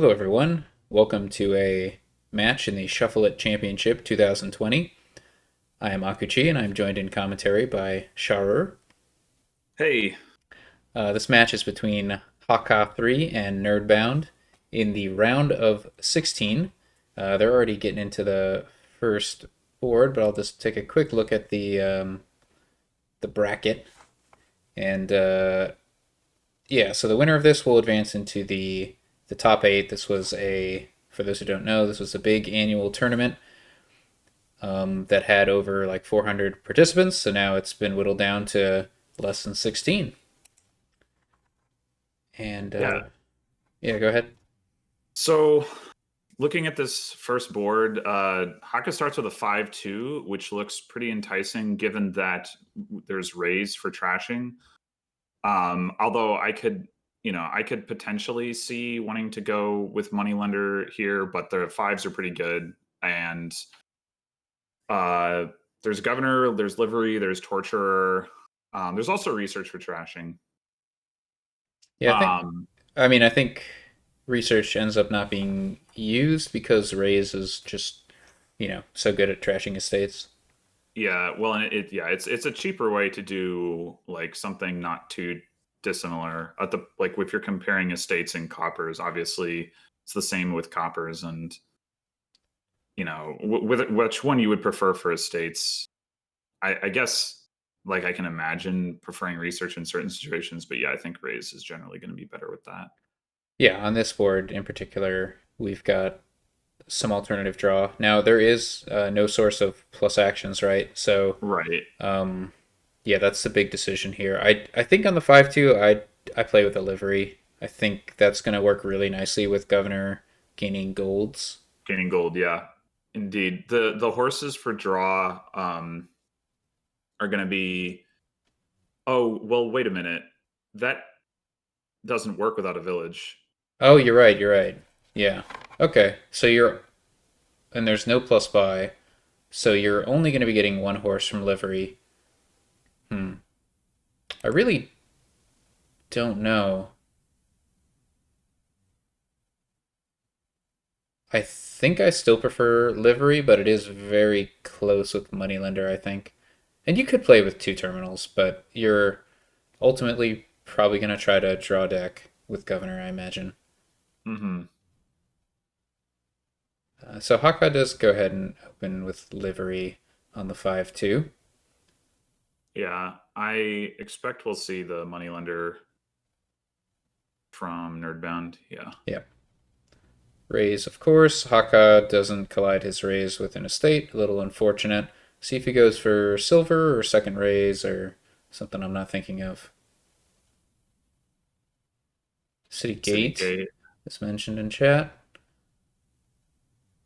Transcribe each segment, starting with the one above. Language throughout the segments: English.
Hello, everyone. Welcome to a match in the ShuffleIT Championship 2020. I am Akuchi, and I'm joined in commentary by Sharer. Hey, This match is between hakha3 and nerdbound in the round of 16. They're already getting into the first board, but I'll just take a quick look at the bracket. And yeah, so the winner of this will advance into the top eight. This was for those who don't know, this was a big annual tournament that had over like 400 participants. So now it's been whittled down to less than 16. And yeah. yeah, go ahead. So looking at this first board, Haka starts with a 5-2, which looks pretty enticing given that there's raise for trashing. Although I could potentially see wanting to go with Moneylender here, but the fives are pretty good. And uh, there's Governor, there's Livery, there's Torturer. There's also research for trashing. Yeah, Um, I think research ends up not being used because Rays is just, so good at trashing estates. Yeah, well, and it's a cheaper way to do like something not too dissimilar. At the like if you're comparing estates and coppers, obviously it's the same with coppers, and with which one you would prefer for estates. I guess like I can imagine preferring research in certain situations, but yeah, I think raise is generally going to be better with that. Yeah, on this board in particular, we've got some alternative draw. Now, there is no source of plus actions, right? So Right. Um, yeah, that's the big decision here. I think on the 5-2, I play with a livery. I think that's going to work really nicely with Governor gaining golds. Gaining gold, yeah. Indeed. The horses for draw are going to be. Oh, well, wait a minute. That doesn't work without a village. Oh, you're right. You're right. Yeah. Okay. And there's no plus buy, so you're only going to be getting one horse from livery. Hmm. I really don't know. I think I still prefer livery, but it is very close with moneylender, I think. And you could play with two terminals, but you're ultimately probably going to try to draw deck with Governor, I imagine. Hmm. So Hakka does go ahead and open with livery on the 5-2. Yeah, I expect we'll see the moneylender from Nerdbound. Yeah. Yeah. Raise, of course. Hakka doesn't collide his raise with an estate. A little unfortunate. See if he goes for silver or second raise or something I'm not thinking of. City City Gate Gate. is mentioned in chat.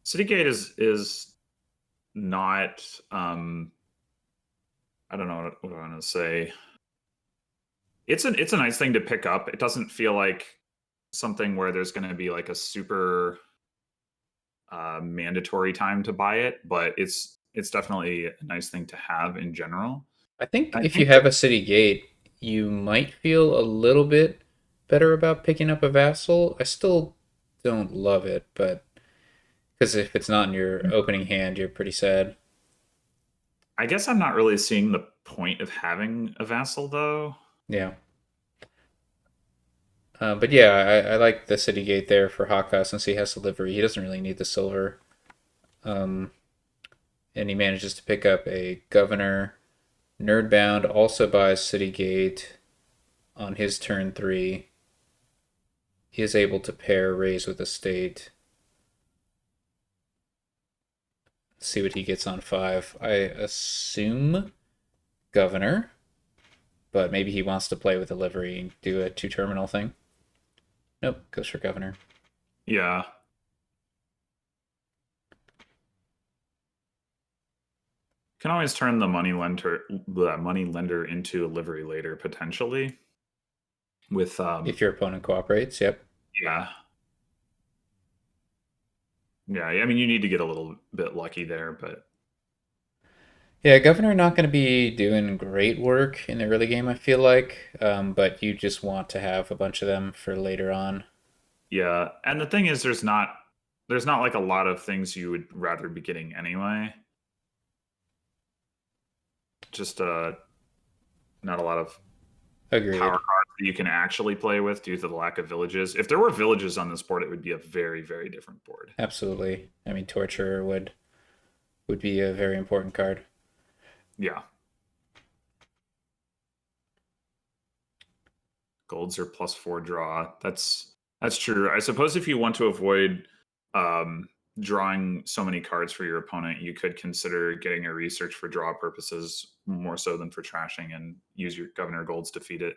City Gate is not. I don't know what I want to say. It's a nice thing to pick up. It doesn't feel like something where there's going to be like a super mandatory time to buy it, but it's definitely a nice thing to have in general. I think I if you think that have a City Gate, you might feel a little bit better about picking up a Vassal. I still don't love it, but because if it's not in your opening hand, you're pretty sad. I guess I'm not really seeing the point of having a vassal though. Yeah. But yeah, I like the City Gate there for Hakka since he has the livery. He doesn't really need the silver. Um, and he manages to pick up a Governor. Nerdbound also buys City Gate on his turn 3. He is able to pair Raise with Estate. See what he gets on 5. I assume Governor, but maybe he wants to play with the livery and do a two terminal thing. Nope, goes for Governor. Yeah. Can always turn the money lender into a livery later potentially with If your opponent cooperates, yep. yeah. Yeah, I mean you need to get a little bit lucky there, but Yeah, Governor not going to be doing great work in the early game, I feel like, but you just want to have a bunch of them for later on. Yeah, and the thing is, there's not like a lot of things you would rather be getting anyway. Just not a lot of power Agreed. cards that you can actually play with due to the lack of villages. If there were villages on this board, it would be a very, very different board. Absolutely. I mean, Torture would be a very important card. Yeah, golds are +4 draw. That's true. I suppose if you want to avoid um, drawing so many cards for your opponent, you could consider getting a research for draw purposes more so than for trashing, and use your governor golds to feed it.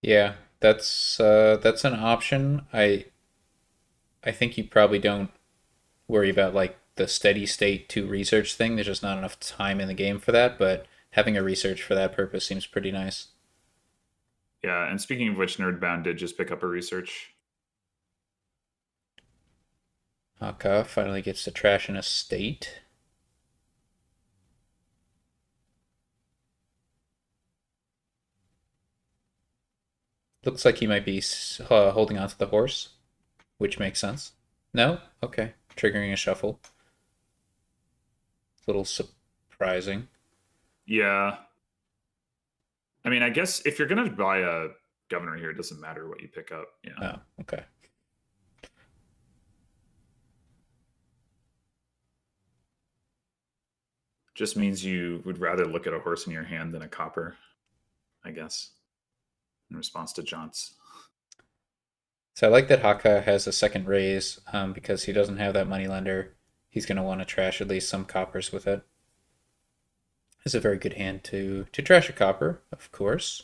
Yeah, that's an option. I think you probably don't worry about like the steady state to research thing. There's just not enough time in the game for that, but having a research for that purpose seems pretty nice. Yeah, and speaking of which, Nerdbound did just pick up a research. Hakha finally gets to trash in a state. Looks like he might be holding on to the horse, which makes sense. No? Okay. Triggering a shuffle. A little surprising. Yeah, I mean, I guess if you're gonna buy a governor here, it doesn't matter what you pick up. Yeah, Oh, okay. just means you would rather look at a horse in your hand than a copper, I guess. In response to Jaunt's. So I like that Hakka has a second raise because he doesn't have that moneylender. He's going to want to trash at least some coppers with it. It's a very good hand to trash a copper, of course.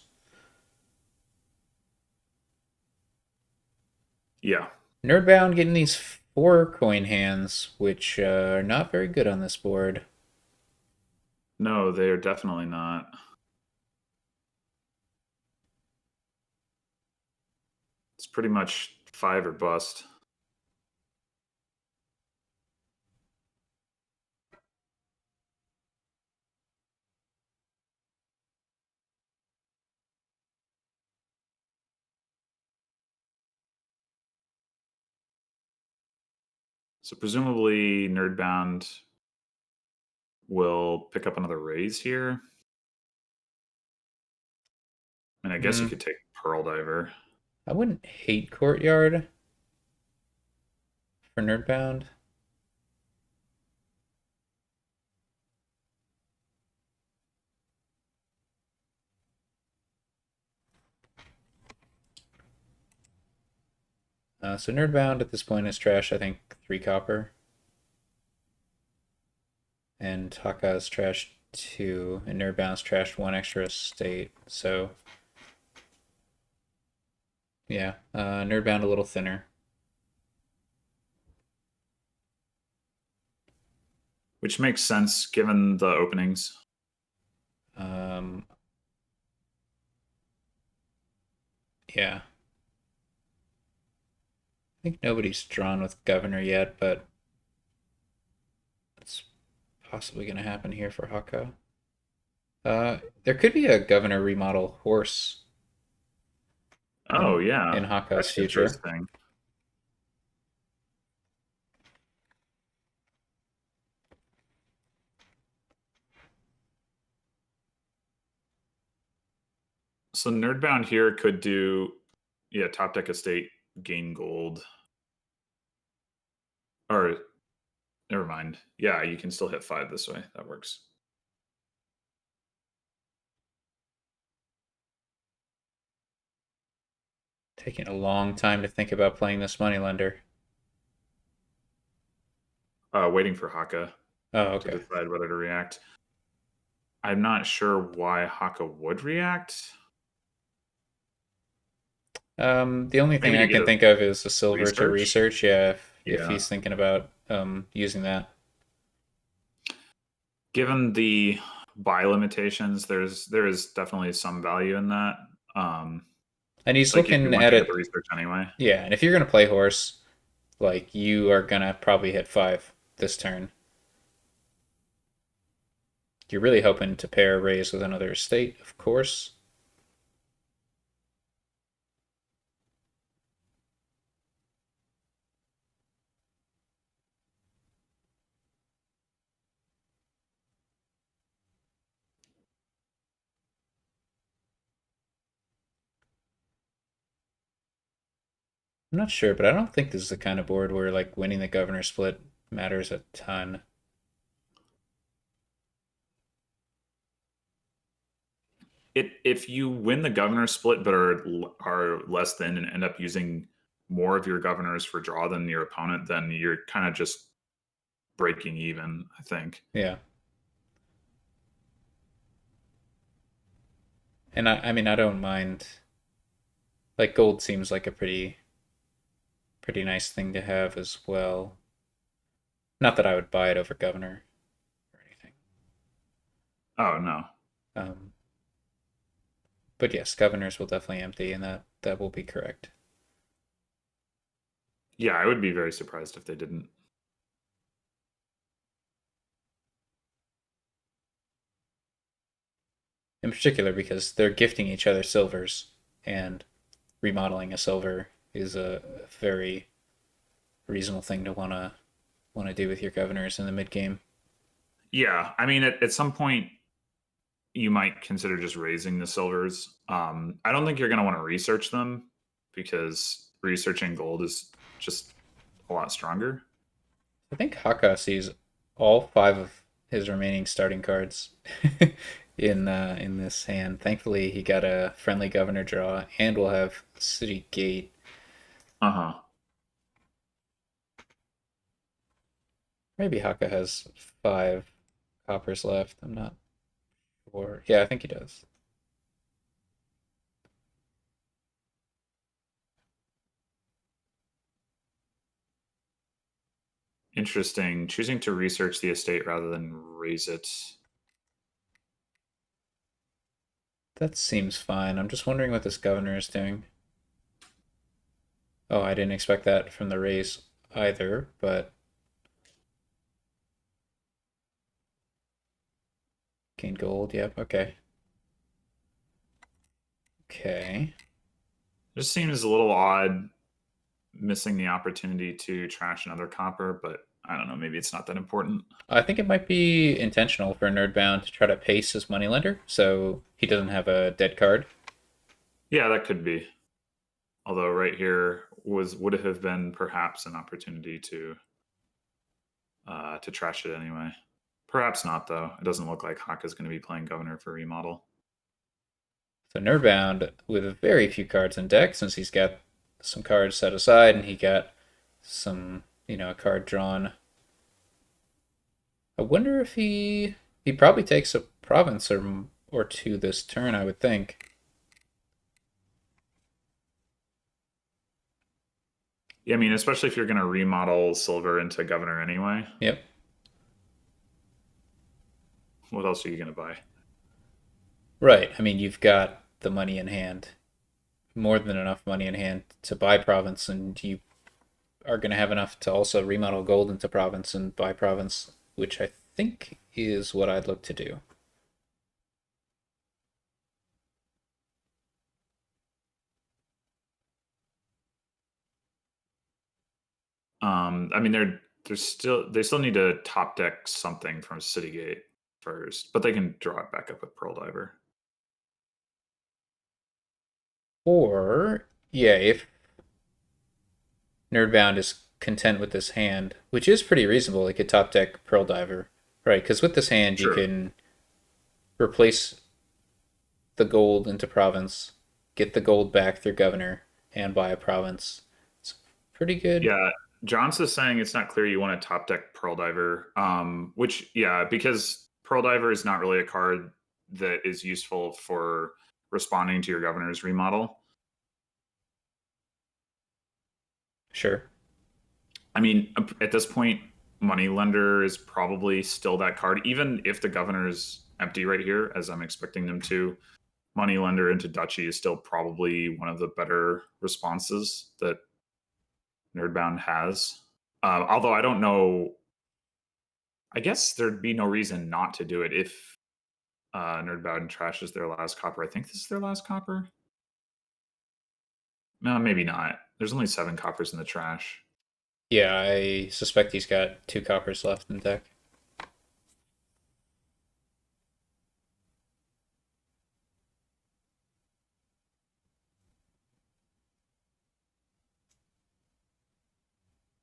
Yeah, Nerdbound getting these 4 coin hands, which are not very good on this board. no, they are definitely not. It's pretty much 5 or bust. So presumably, Nerdbound will pick up another raise here. And I guess you Mm, could take Pearl Diver. I wouldn't hate Courtyard for Nerdbound. So Nerdbound at this point is trash, I think, 3 copper. And Hakka's trashed 2, and Nerdbound's trashed 1 extra state. So yeah, Nerdbound a little thinner. Which makes sense given the openings. Um, yeah, I think nobody's drawn with Governor yet, but it's possibly going to happen here for Hakka. There could be a Governor remodel horse Oh, in yeah. Hakka's That's future. interesting. So Nerdbound here could do, yeah, top deck estate, gain gold. Or, never mind. Yeah, you can still hit 5 this way. That works. Taking a long time to think about playing this moneylender. Waiting for Haka Oh, to okay. decide whether to react. I'm not sure why Haka would react. The only thing Maybe to I get can a think of is a silver to research. research. Yeah, if Yeah. he's thinking about using that. Given the buy limitations, there is definitely some value in that. And he's Like if you looking want at to get the it. research anyway. Yeah, and if you're gonna play horse, like you are gonna probably hit 5 this turn. You're really hoping to pair raise with another estate, of course. I'm not sure, but I don't think this is the kind of board where like winning the governor split matters a ton. If you win the governor split but are less than and end up using more of your governors for draw than your opponent, then you're kind of just breaking even, I think. Yeah. And I mean, I don't mind. Like gold seems like a pretty nice thing to have as well. Not that I would buy it over governor or anything. Oh no. Um, but yes, governors will definitely empty, and that will be correct. Yeah, I would be very surprised if they didn't. In particular, because they're gifting each other silvers, and remodeling a silver is a very reasonable thing to wanna do with your governors in the mid game. Yeah, I mean, at some point, you might consider just raising the silvers. I don't think you're going to want to research them because researching gold is just a lot stronger. I think Haka sees all five of his remaining starting cards in this hand. Thankfully, he got a friendly governor draw, and we'll have City Gate. Uh huh. Maybe Haka has 5 coppers left. I'm not sure. Yeah, I think he does. Interesting. Choosing to research the estate rather than raise it. That seems fine. I'm just wondering what this governor is doing. Oh, I didn't expect that from the raise either, but gain gold. Yep. Okay. Okay. Just seems a little odd missing the opportunity to trash another copper, but I don't know. Maybe it's not that important. I think it might be intentional for Nerdbound to try to pace his moneylender so he doesn't have a dead card. Yeah, that could be. Although right here would have been perhaps an opportunity to trash it anyway. Perhaps not though. It doesn't look like Haka is going to be playing governor for remodel. So Nerdbound with very few cards in deck since he's got some cards set aside and he got some, a card drawn. I wonder if he probably takes a province or two this turn, I would think. Yeah, I mean, especially if you're going to remodel silver into governor anyway. Yep. What else are you going to buy? Right. I mean, you've got the money in hand, more than enough money in hand to buy province, and you are going to have enough to also remodel gold into province and buy province, which I think is what I'd look to do. I mean, they still need to top deck something from Citygate first, but they can draw it back up with Pearl Diver. Or, yeah, if Nerdbound is content with this hand, which is pretty reasonable, he could top deck Pearl Diver, right? Because with this hand, you Sure. can replace the gold into province, get the gold back through governor, and buy a province. It's pretty good. Yeah, Johns is saying it's not clear you want to top deck Pearl Diver, which yeah, because Pearl Diver is not really a card that is useful for responding to your governor's remodel. Sure. I mean, at this point, Moneylender is probably still that card, even if the governor's empty right here, as I'm expecting them to. Moneylender into Duchy is still probably one of the better responses that Nerdbound has. Although I don't know, I guess there'd be no reason not to do it if Nerdbound trashes their last copper. I think this is their last copper. No, maybe not. There's only 7 coppers in the trash. Yeah, I suspect he's got 2 coppers left in deck.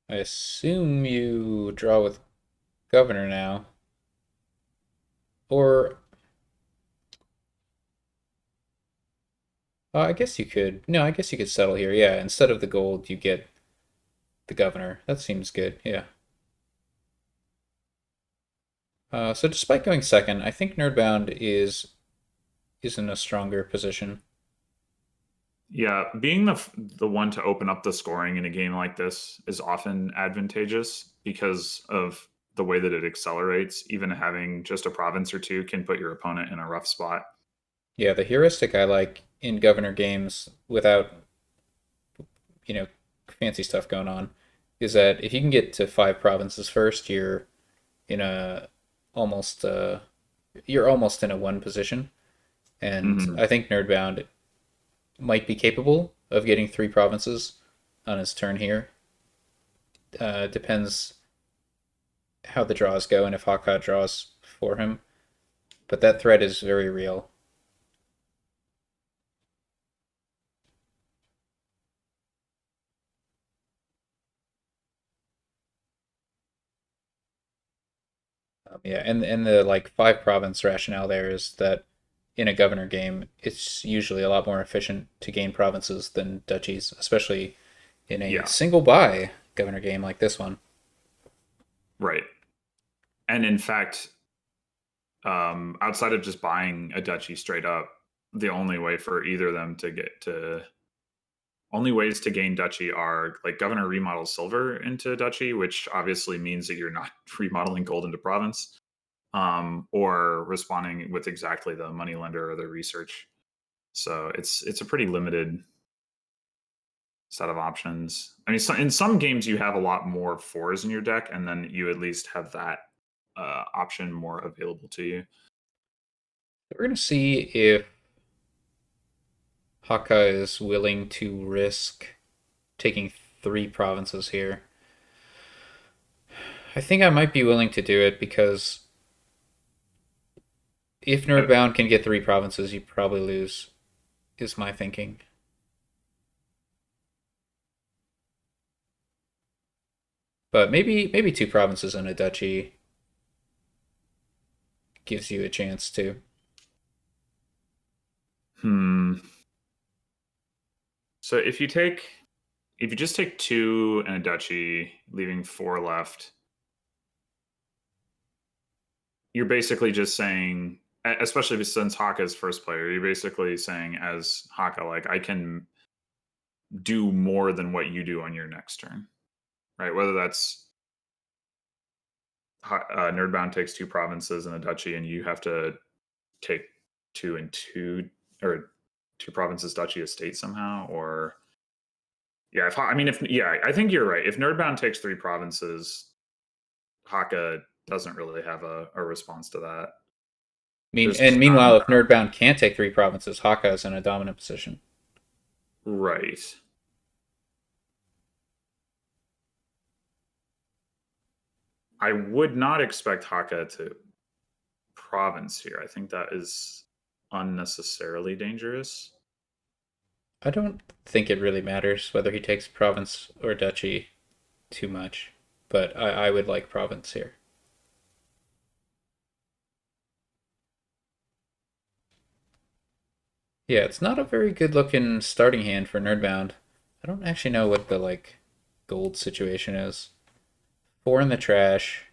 I assume you draw with governor now. Or I guess you could. No, I guess you could settle here. Yeah, instead of the gold, you get the governor. That seems good. Yeah. So despite going second, I think Nerdbound is in a stronger position. Yeah, being the one to open up the scoring in a game like this is often advantageous because of the way that it accelerates. Even having just a province or two can put your opponent in a rough spot. Yeah, the heuristic I like in governor games without, you know, fancy stuff going on is that if you can get to five provinces first, in a almost you're almost in a one position. And Hmm. I think Nerdbound might be capable of getting three provinces on his turn here. Depends how the draws go and if Hakha draws for him. But that threat is very real. Yeah, and the like five province rationale there is that in a governor game, it's usually a lot more efficient to gain provinces than duchies, especially in a Yeah, single buy governor game like this one. right. And in fact, outside of just buying a duchy straight up, the only way for either of them to get to only ways to gain duchy are like governor remodels silver into duchy, which obviously means that you're not remodeling gold into province, or responding with exactly the money lender or the research. So it's a pretty limited set of options. I mean, in some games you have a lot more fours in your deck, and then you at least have that option more available to you. We're going to see if Hakka is willing to risk taking three provinces here. I think I might be willing to do it because if Uh, Nerdbound can get three provinces, you probably lose, is my thinking. But maybe two provinces and a duchy gives you a chance to. Hmm. So if you just take two and a duchy, leaving four left, you're basically just saying, especially since Haka's first player, you're basically saying as Haka, like I can do more than what you do on your next turn, right? Whether that's Nerdbound takes two provinces and a duchy, and you have to take two and two or two provinces, duchy, estate somehow, or yeah. If I mean, if yeah, I think you're right. If Nerdbound takes three provinces, Haka doesn't really have a response to that. There's And just not meanwhile, if enough. Nerdbound can't take three provinces, Hakka is in a dominant position. Right. I would not expect Haka to province here. I think that is unnecessarily dangerous. I don't think it really matters whether he takes province or duchy too much, but I would like province here. Yeah, it's not a very good looking starting hand for Nerdbound. I don't actually know what the like gold situation is. Four in the trash.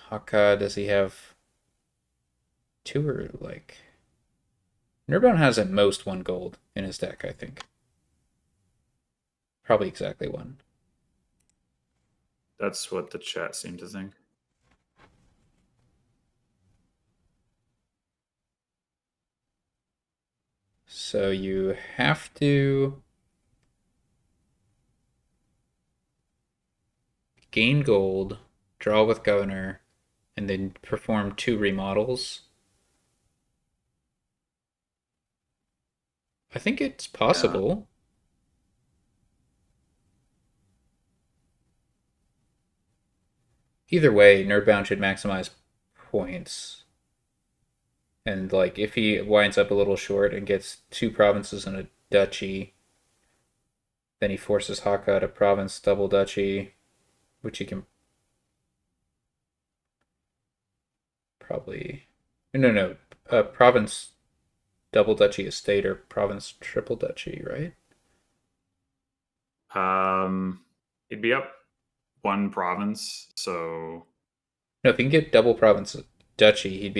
Hakka, does he have two or like Nerdbound has at most one gold in his deck, I think. Probably exactly one. That's what the chat seemed to think. So you have to gain gold, draw with governor, and then perform two remodels. I think it's Yeah. possible. Either way, Nerdbound should maximize points. And like if he winds up a little short and gets two provinces and a duchy, Then he forces Hakka to province double duchy, which he can probably. No. Province double duchy estate or province triple duchy, right? He'd be up one province, so No, if he can get double province duchy,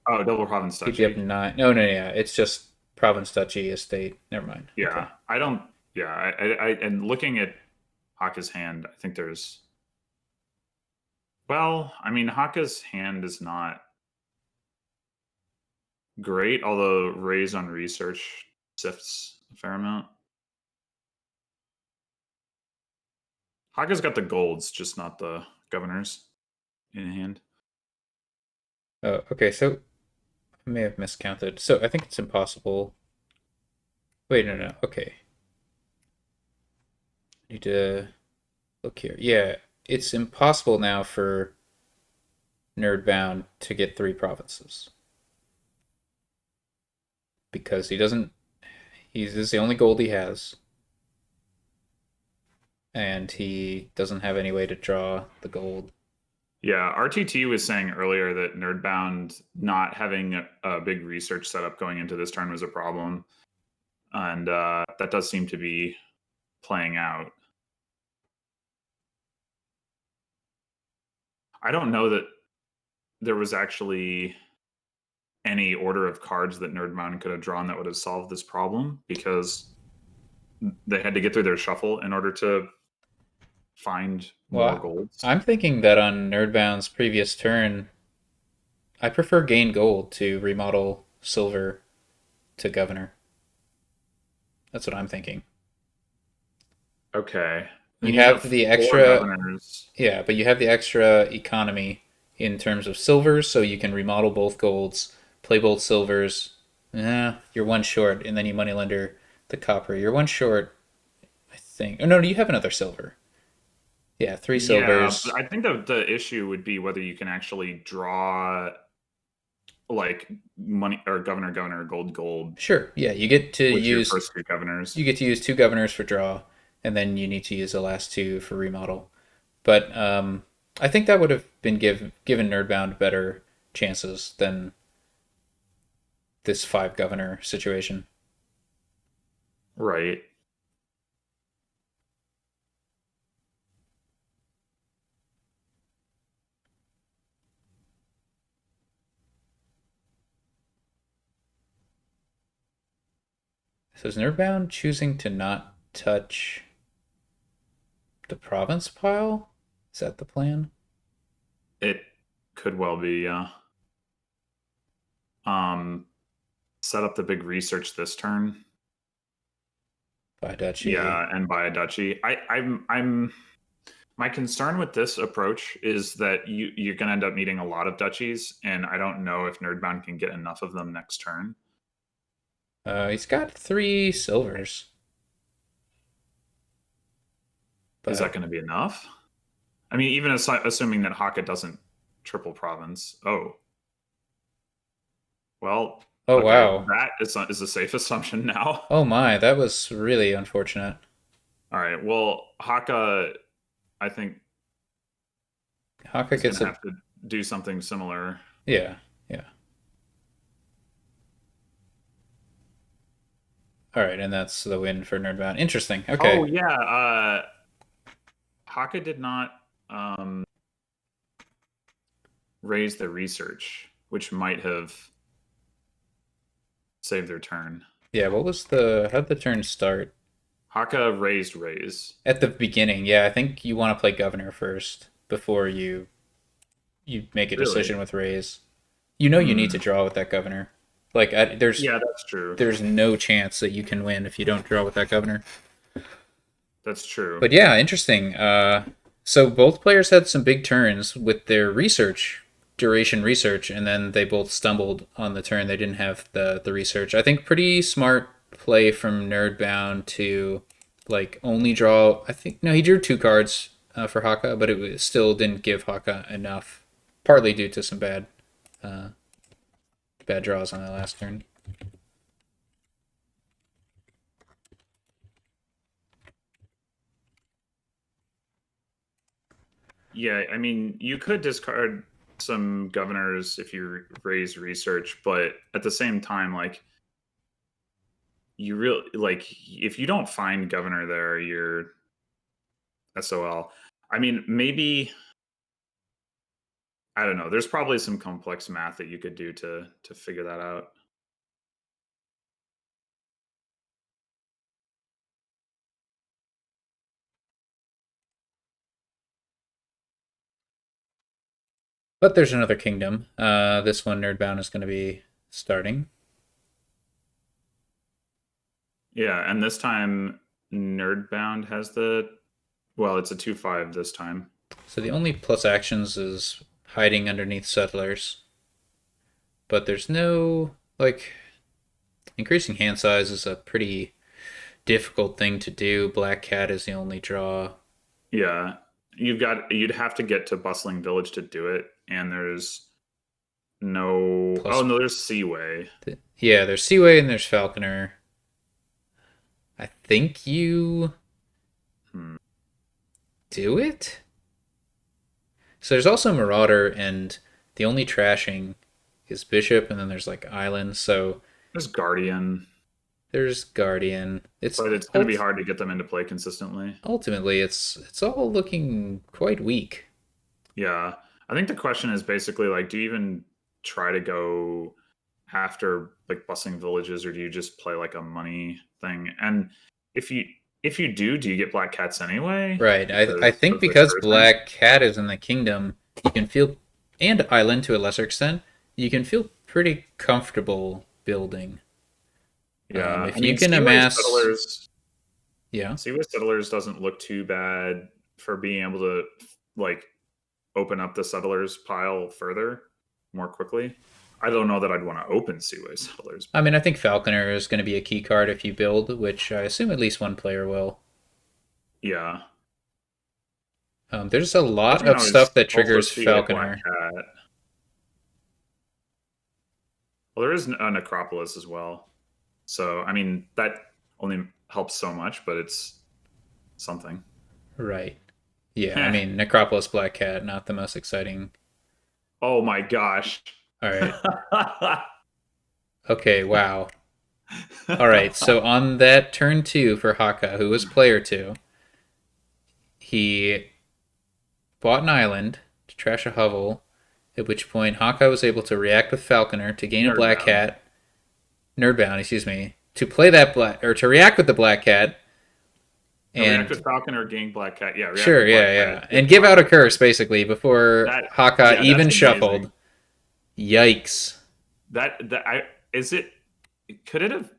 oh, double province he'd be up duchy. nine. No, yeah, it's just province duchy estate. Never mind. Yeah, Okay. I don't. Yeah, I and looking at Hakka's hand, I think there's. Well, I mean, Hakka's hand is not great, although raise on research sifts a fair amount. Hakka's got the golds, just not the governors in hand. Oh, okay. So I may have miscounted. So I think it's impossible. Wait, no. Okay. I need to look here. Yeah, it's impossible now for Nerdbound to get three provinces because he doesn't. This is the only gold he has, and he doesn't have any way to draw the gold. Yeah, RTT was saying earlier that Nerdbound not having a big research setup going into this turn was a problem, and that does seem to be playing out. I don't know that there was actually any order of cards that Nerdbound could have drawn that would have solved this problem because they had to get through their shuffle in order to find more Well, golds. I'm thinking that on Nerdbound's previous turn, I prefer gain gold to remodel silver to governor. That's what I'm thinking. Okay. You Then you have have the four extra, governors. yeah, but you have the extra economy in terms of silvers, so you can remodel both golds, play both silvers. You're one short, and then you moneylender the copper. You're one short, I think. Oh no, you have another silver. Yeah, three Yeah, but silvers. I think the issue would be whether you can actually draw like money or governor, gold Sure. Yeah, you get to with your use first three governors. two governors for draw, and then you need to use the last two for remodel. But I think that would have been given Nerdbound better chances than this five governor situation. Right. So is Nerdbound choosing to not touch the province pile? Is that the plan? It could well be, yeah. Um set up the big research this turn. By duchy. Yeah, and buy a duchy. I'm my concern with this approach is that you're going to end up needing a lot of duchies, and I don't know if Nerdbound can get enough of them next turn. He's got three silvers, Is that but going to be enough? I mean, even assuming that Hakka doesn't triple province. Oh, well, oh okay, wow, that is a safe assumption now. oh my, that was really unfortunate. All right, well, Hakka, I think, Haka is going gets to a have to do something similar. yeah, yeah. All right, and that's the win for Nerdbound. Interesting. Oh Okay. yeah, Hakka did not raise the research, which might have saved their turn. Yeah, what was the how'd the turn start? Hakka raised raise. At the beginning, yeah, I think you want to play governor first before you make a Really? decision with raise. You know you need to Hmm. draw with that governor. Like Yeah, that's true. there's no chance that you can win if you don't draw with that governor. That's true. But yeah, interesting. So both players had some big turns with their research, duration research, and then they both stumbled on the turn. They didn't have the research. I think pretty smart play from Nerdbound to like only draw. I think no, he drew two cards for Haka, but still didn't give Haka enough, partly due to some uh, bad draws on the last turn. Yeah, I mean, you could discard some governors if you raise research, but at the same time, like you really like if you don't find governor there, you're SOL. I mean, maybe I don't know. There's probably some complex math that you could do to figure that out. But there's another kingdom. This one, Nerdbound, is going to be starting. Yeah, and this time Nerdbound has the well, it's a 2/5 this time. So the only plus actions is hiding underneath settlers. But there's no, like, increasing hand size is a pretty difficult thing to do. Black Cat is the only draw. Yeah. You'd have to get to Bustling Village to do it, and there's no Plus, oh no, there's Seaway. yeah, there's Seaway and there's Falconer. I think you Hmm. do it? So there's also Marauder, and the only trashing is Bishop, and then there's like Island. So There's Guardian, there's Guardian. but it's going to be hard to get them into play consistently. Ultimately it's all looking quite weak. Yeah. I think the question is basically like, do you even try to go after like Bustling Villages, or do you just play like a money thing? And if you do you get Black Cats anyway Right. I because think of the because cursing? Black Cat is in the kingdom, you can feel, and Island to a lesser extent, you can feel pretty comfortable building. Yeah, I If you mean, can amass, yeah. Seaway Settlers doesn't look too bad for being able to like open up the settlers pile further more quickly. I don't know that I'd want to open Seaway Settlers. I mean, I think Falconer is going to be a key card if you build, which I assume at least one player will. Yeah, There's a but lot you can of always stuff that also triggers see like Black Falconer. Cat. Well, there is a Necropolis as well, so I mean that only helps so much, but it's something. Right. Yeah, I mean, Necropolis Black Cat, not the most exciting. Oh my gosh. All right. Okay, wow. All right, so on that turn two for Haka, who was player two, he bought an island to trash a hovel, at which point Haka was able to react with Falconer to gain a Black Nerdbound. Cat, Nerdbound, excuse me, to play that black, or to react with the Black Cat, No, react with and Falcon or Gang Black Cat. Yeah, react sure, with Black yeah, Cat. yeah, Get and give out a Haka. curse basically before That Haka yeah, that's even shuffled. amazing. Yikes. That I is it could it have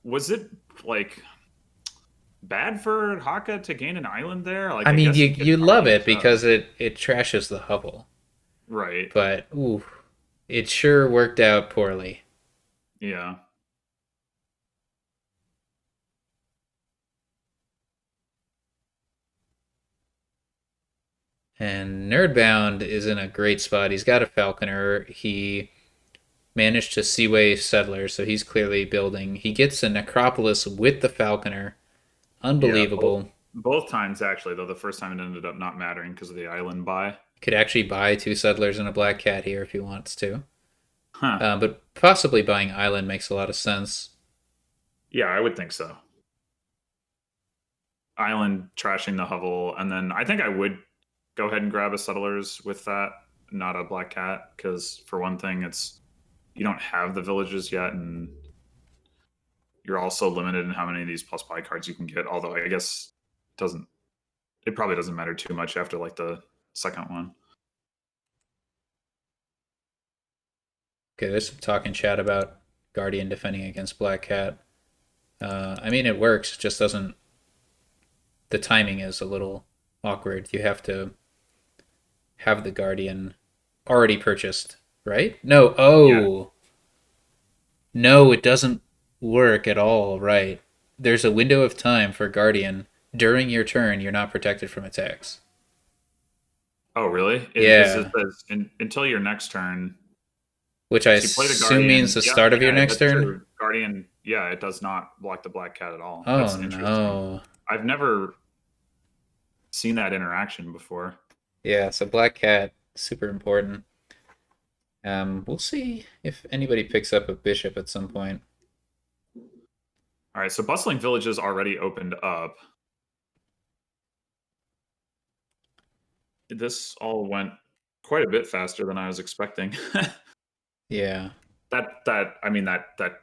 was it like bad for Haka to gain an island there? Like I I mean, guess you he could you love probably it so. because it trashes the hovel, Right. but ooh, it sure worked out poorly. Yeah. And Nerdbound is in a great spot. He's got a Falconer. He managed to Seaway Settler, so he's clearly building. He gets a Necropolis with the Falconer. Yeah, both Unbelievable. both times actually, though the first time it ended up not mattering because of the island buy. Could actually buy two Settlers and a Black Cat here if he wants to. Huh. But possibly buying Island makes a lot of sense. Yeah, I would think so. Island trashing the hovel, and then I think I would go ahead and grab a settlers with that, not a black cat, because for one thing, it's you don't have the villages yet, and you're also limited in how many of these plus buy cards you can get. Although I guess doesn't it probably doesn't matter too much after like the second one. Okay, there's some talk in chat about Guardian defending against Black Cat. I mean, it works. It just doesn't. The timing is a little awkward. You have to have the Guardian already purchased, right? No. Yeah. Oh, no, it doesn't work at all, right? There's a window of time for Guardian. During your turn, you're not protected from attacks. Oh, really? Is it Yeah, says until your next turn? which I So you play the assume means guardian. the Yeah, start of your next that's turn. true. Guardian. Yeah, it does not block the black cat at all. Oh That's interesting. no. I've never seen that interaction before. Yeah, so Black Cat, super important. We'll see if anybody picks up a bishop at some point. All right, so Bustling Villages already opened up. This all went quite a bit faster than I was expecting. Yeah, that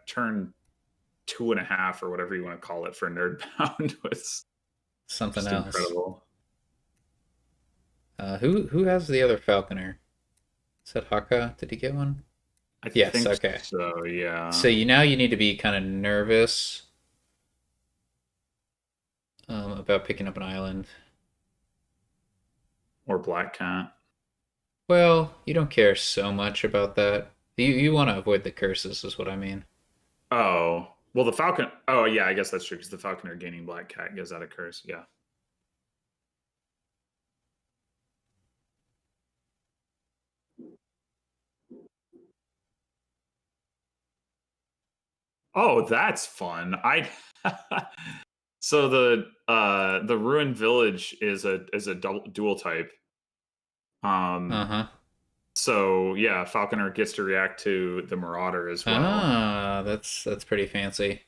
turn 2.5 or whatever you want to call it for Nerdbound was something just else. incredible. Who has the other falconer? Is that Haka? Did he get one? I Yes, think okay. so, yeah. So you need to be kind of nervous about picking up an island. Or Black Cat. Well, you don't care so much about that. You want to avoid the curses, is what I mean. Oh, well, the Falcon. Oh, yeah, I guess that's true because the Falconer gaining Black Cat gives that a curse. Yeah. Oh, that's fun. I so the ruined village is a dual type. Uh Um huh. so yeah, Falconer gets to react to the Marauder as well. Ah, that's pretty fancy.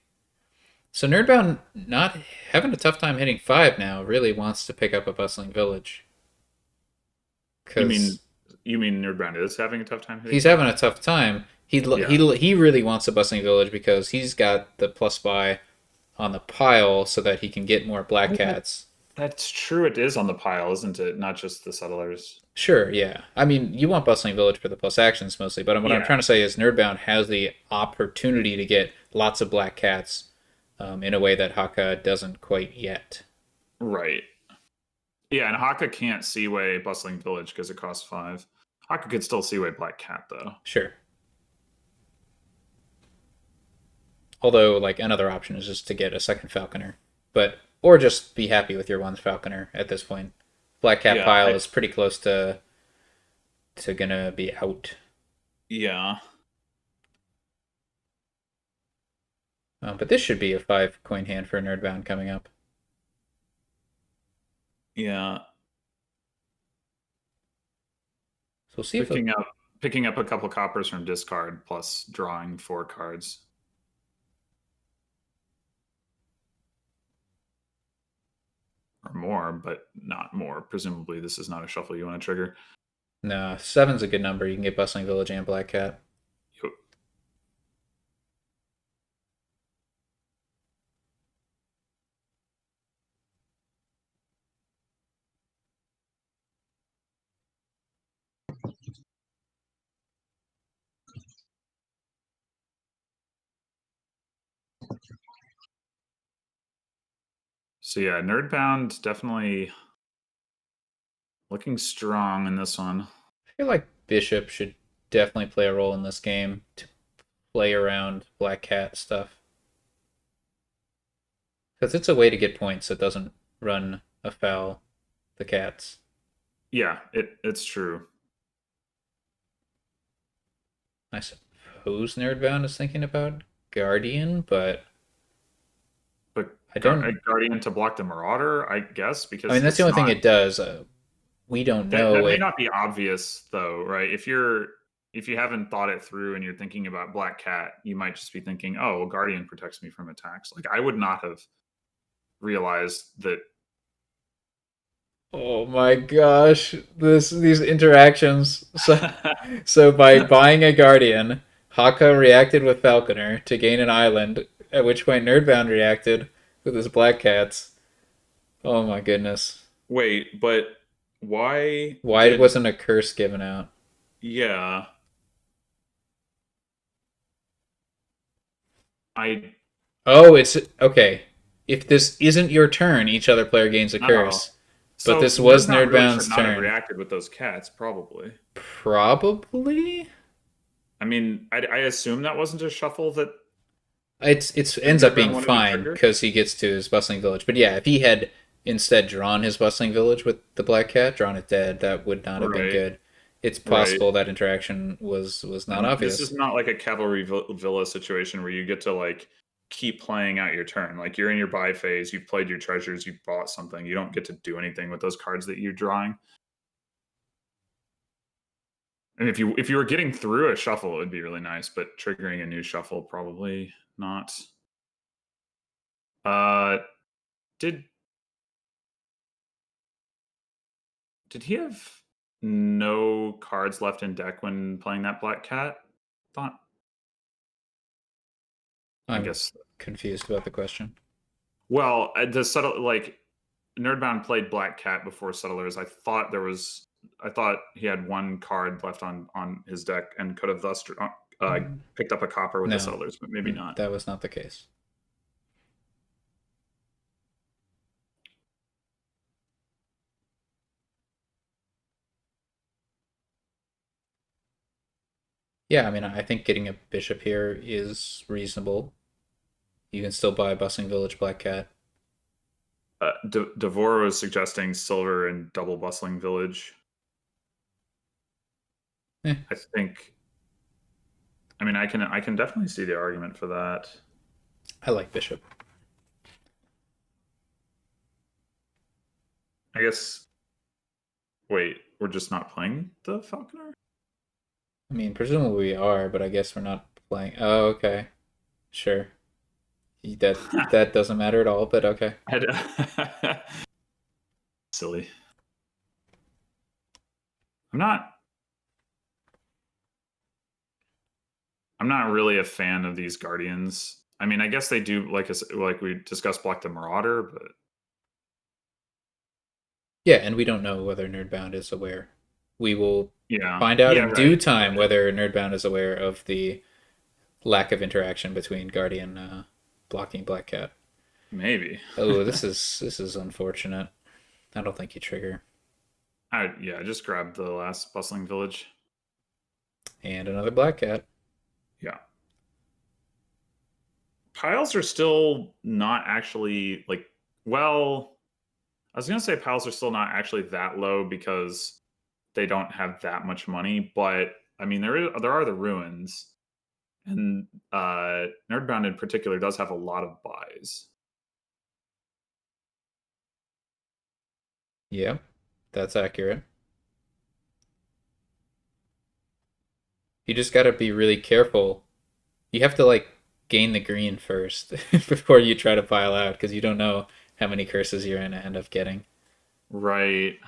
So Nerdbound not having a tough time hitting 5 now. Really wants to pick up a bustling village You mean because you mean Nerdbound is having a tough time hitting he's having five? a tough time. Yeah. He really wants a bustling village because he's got the plus buy on the pile so that he can get more black Oh, cats. that's true. It is on the pile, isn't it? Not just the settlers. Sure, yeah. I mean, you want Bustling Village for the plus actions mostly, but what I'm Yeah. trying to say is Nerdbound has the opportunity to get lots of black cats in a way that Haka doesn't quite yet. Right. Yeah, and Haka can't Seaway Bustling Village because it costs 5. Haka could still Seaway Black Cat though. Sure. Although, like, another option is just to get a second Falconer. But, or just be happy with your one Falconer at this point. Black Cat Yeah. pile is pretty close to gonna be out. Yeah. But this should be a 5 coin hand for Nerdbound coming up. Yeah. So we'll see if it, Picking up a couple coppers from discard plus drawing 4 cards. Or more, but not more. Presumably this is not a shuffle you want to trigger. no, 7's a good number. You can get Bustling Village and Black Cat. So yeah, Nerdbound definitely looking strong in this one. I feel like Bishop should definitely play a role in this game to play around Black Cat stuff. Because it's a way to get points that doesn't run afoul the cats. Yeah, it's true. I suppose Nerdbound is thinking about Guardian, but But I don't. Guardian to block the Marauder, I guess, I mean, because that's the it's only thing not it does. We don't that know may it. not be obvious though, right? If you haven't thought it through and you're thinking about Black Cat, you might just be thinking, "Oh, well, Guardian protects me from attacks." Like I would not have realized that. Oh my gosh, these interactions. So by buying a Guardian, Haka reacted with Falconer to gain an island, at which point Nerdbound reacted with his Black Cats. Oh my goodness. Wait, but why Why did wasn't a curse given out? yeah? I Oh, it's okay. If this isn't your turn, each other player gains a oh, curse. But so this was Nerdbound really should Nerdbound's not have turn. reacted with those cats, probably. Probably? I mean, I assume that wasn't a shuffle that It's ends up Nerdbound being wanted to fine trigger. because he gets to his bustling village. But yeah, if he had instead drawn his bustling village with the black cat, drawn it dead, that would not have been Right, good. It's right. possible that interaction was not And this is obvious. not like a cavalry villa situation where you get to like keep playing out your turn. Like you're in your buy phase, you've played your treasures, you've bought something. You don't get to do anything with those cards that you're drawing. And if you were getting through a shuffle, it would be really nice, but triggering a new shuffle probably not. Uh did did he have no cards left in deck when playing that black cat? Thought I I'm guess confused about the question. well, the subtle like Nerdbound played Black Cat before Settlers. I thought he had one card left on his deck and could have thus picked up a copper with the No, Settlers, but maybe not. that was not the case. Yeah, I mean, I think getting a bishop here is reasonable. You can still buy Bustling Village Black Cat. Devore was suggesting silver and double Bustling Village. Eh, I think. I mean, I can definitely see the argument for that. I like bishop. I guess. Wait, we're just not playing the Falconer. I mean, presumably we are, but I guess we're not playing. Oh, okay. Sure. That doesn't matter at all, but okay. Silly. I'm not. I'm not really a fan of these Guardians. I mean, I guess they do like we discussed Block the Marauder, but Yeah, and we don't know whether Nerdbound is aware. We will yeah, find out yeah, in due right. time whether Nerdbound is aware of the lack of interaction between Guardian blocking Black Cat. Maybe. Oh, this is unfortunate. I don't think you trigger. I just grabbed the last Bustling Village. And another Black Cat. Yeah. Piles are still not actually like well, I was gonna say piles are still not actually that low because they don't have that much money, but I mean there are the ruins. And Nerdbound in particular does have a lot of buys. Yeah, that's accurate. You just gotta be really careful. You have to like gain the green first before you try to pile out because you don't know how many curses you're gonna end up getting. Right.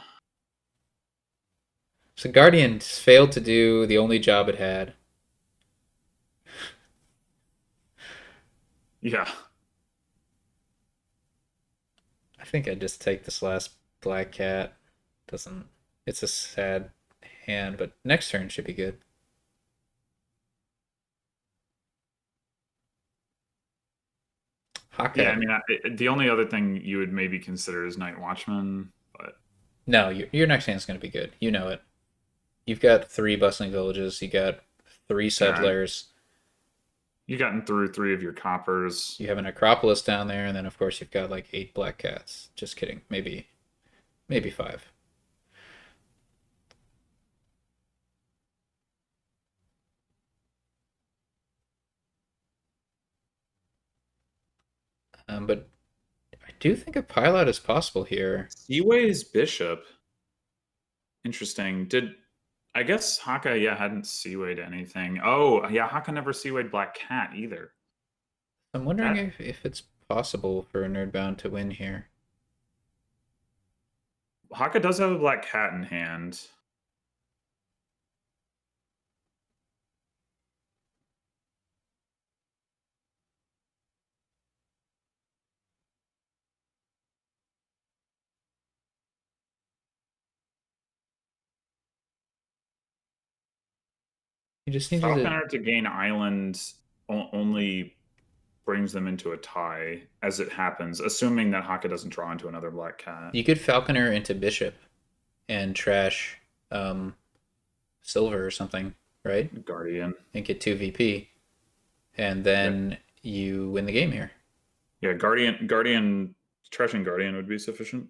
So Guardian failed to do the only job it had. Yeah. I think I'd just take this last Black Cat. Doesn't It's a sad hand, but next turn should be good. Yeah, I Hakha. mean, the only other thing you would maybe consider is Night Watchman, but No, your next hand's gonna be good. You know it. You've got three bustling villages. You got three yeah, settlers. you gotten through three of your coppers. You have an Acropolis down there, and then of course you've got like eight Black Cats. Just kidding. Maybe five. But I do think a pilout is possible here. Seaway's Bishop. Interesting. Did I guess Haka, yeah, hadn't Seawayed anything. Oh, yeah, Haka never Seawayed Black Cat either. I'm wondering That if it's possible for Nerdbound to win here. Haka does have a Black Cat in hand. He just needs to. Falconer to gain island only brings them into a tie as it happens, assuming that Haka doesn't draw into another Black Cat. You could Falconer into Bishop and trash Silver or something, right? Guardian. And get 2 VP. And then you win the game here. Yeah, Guardian, trashing Guardian would be sufficient.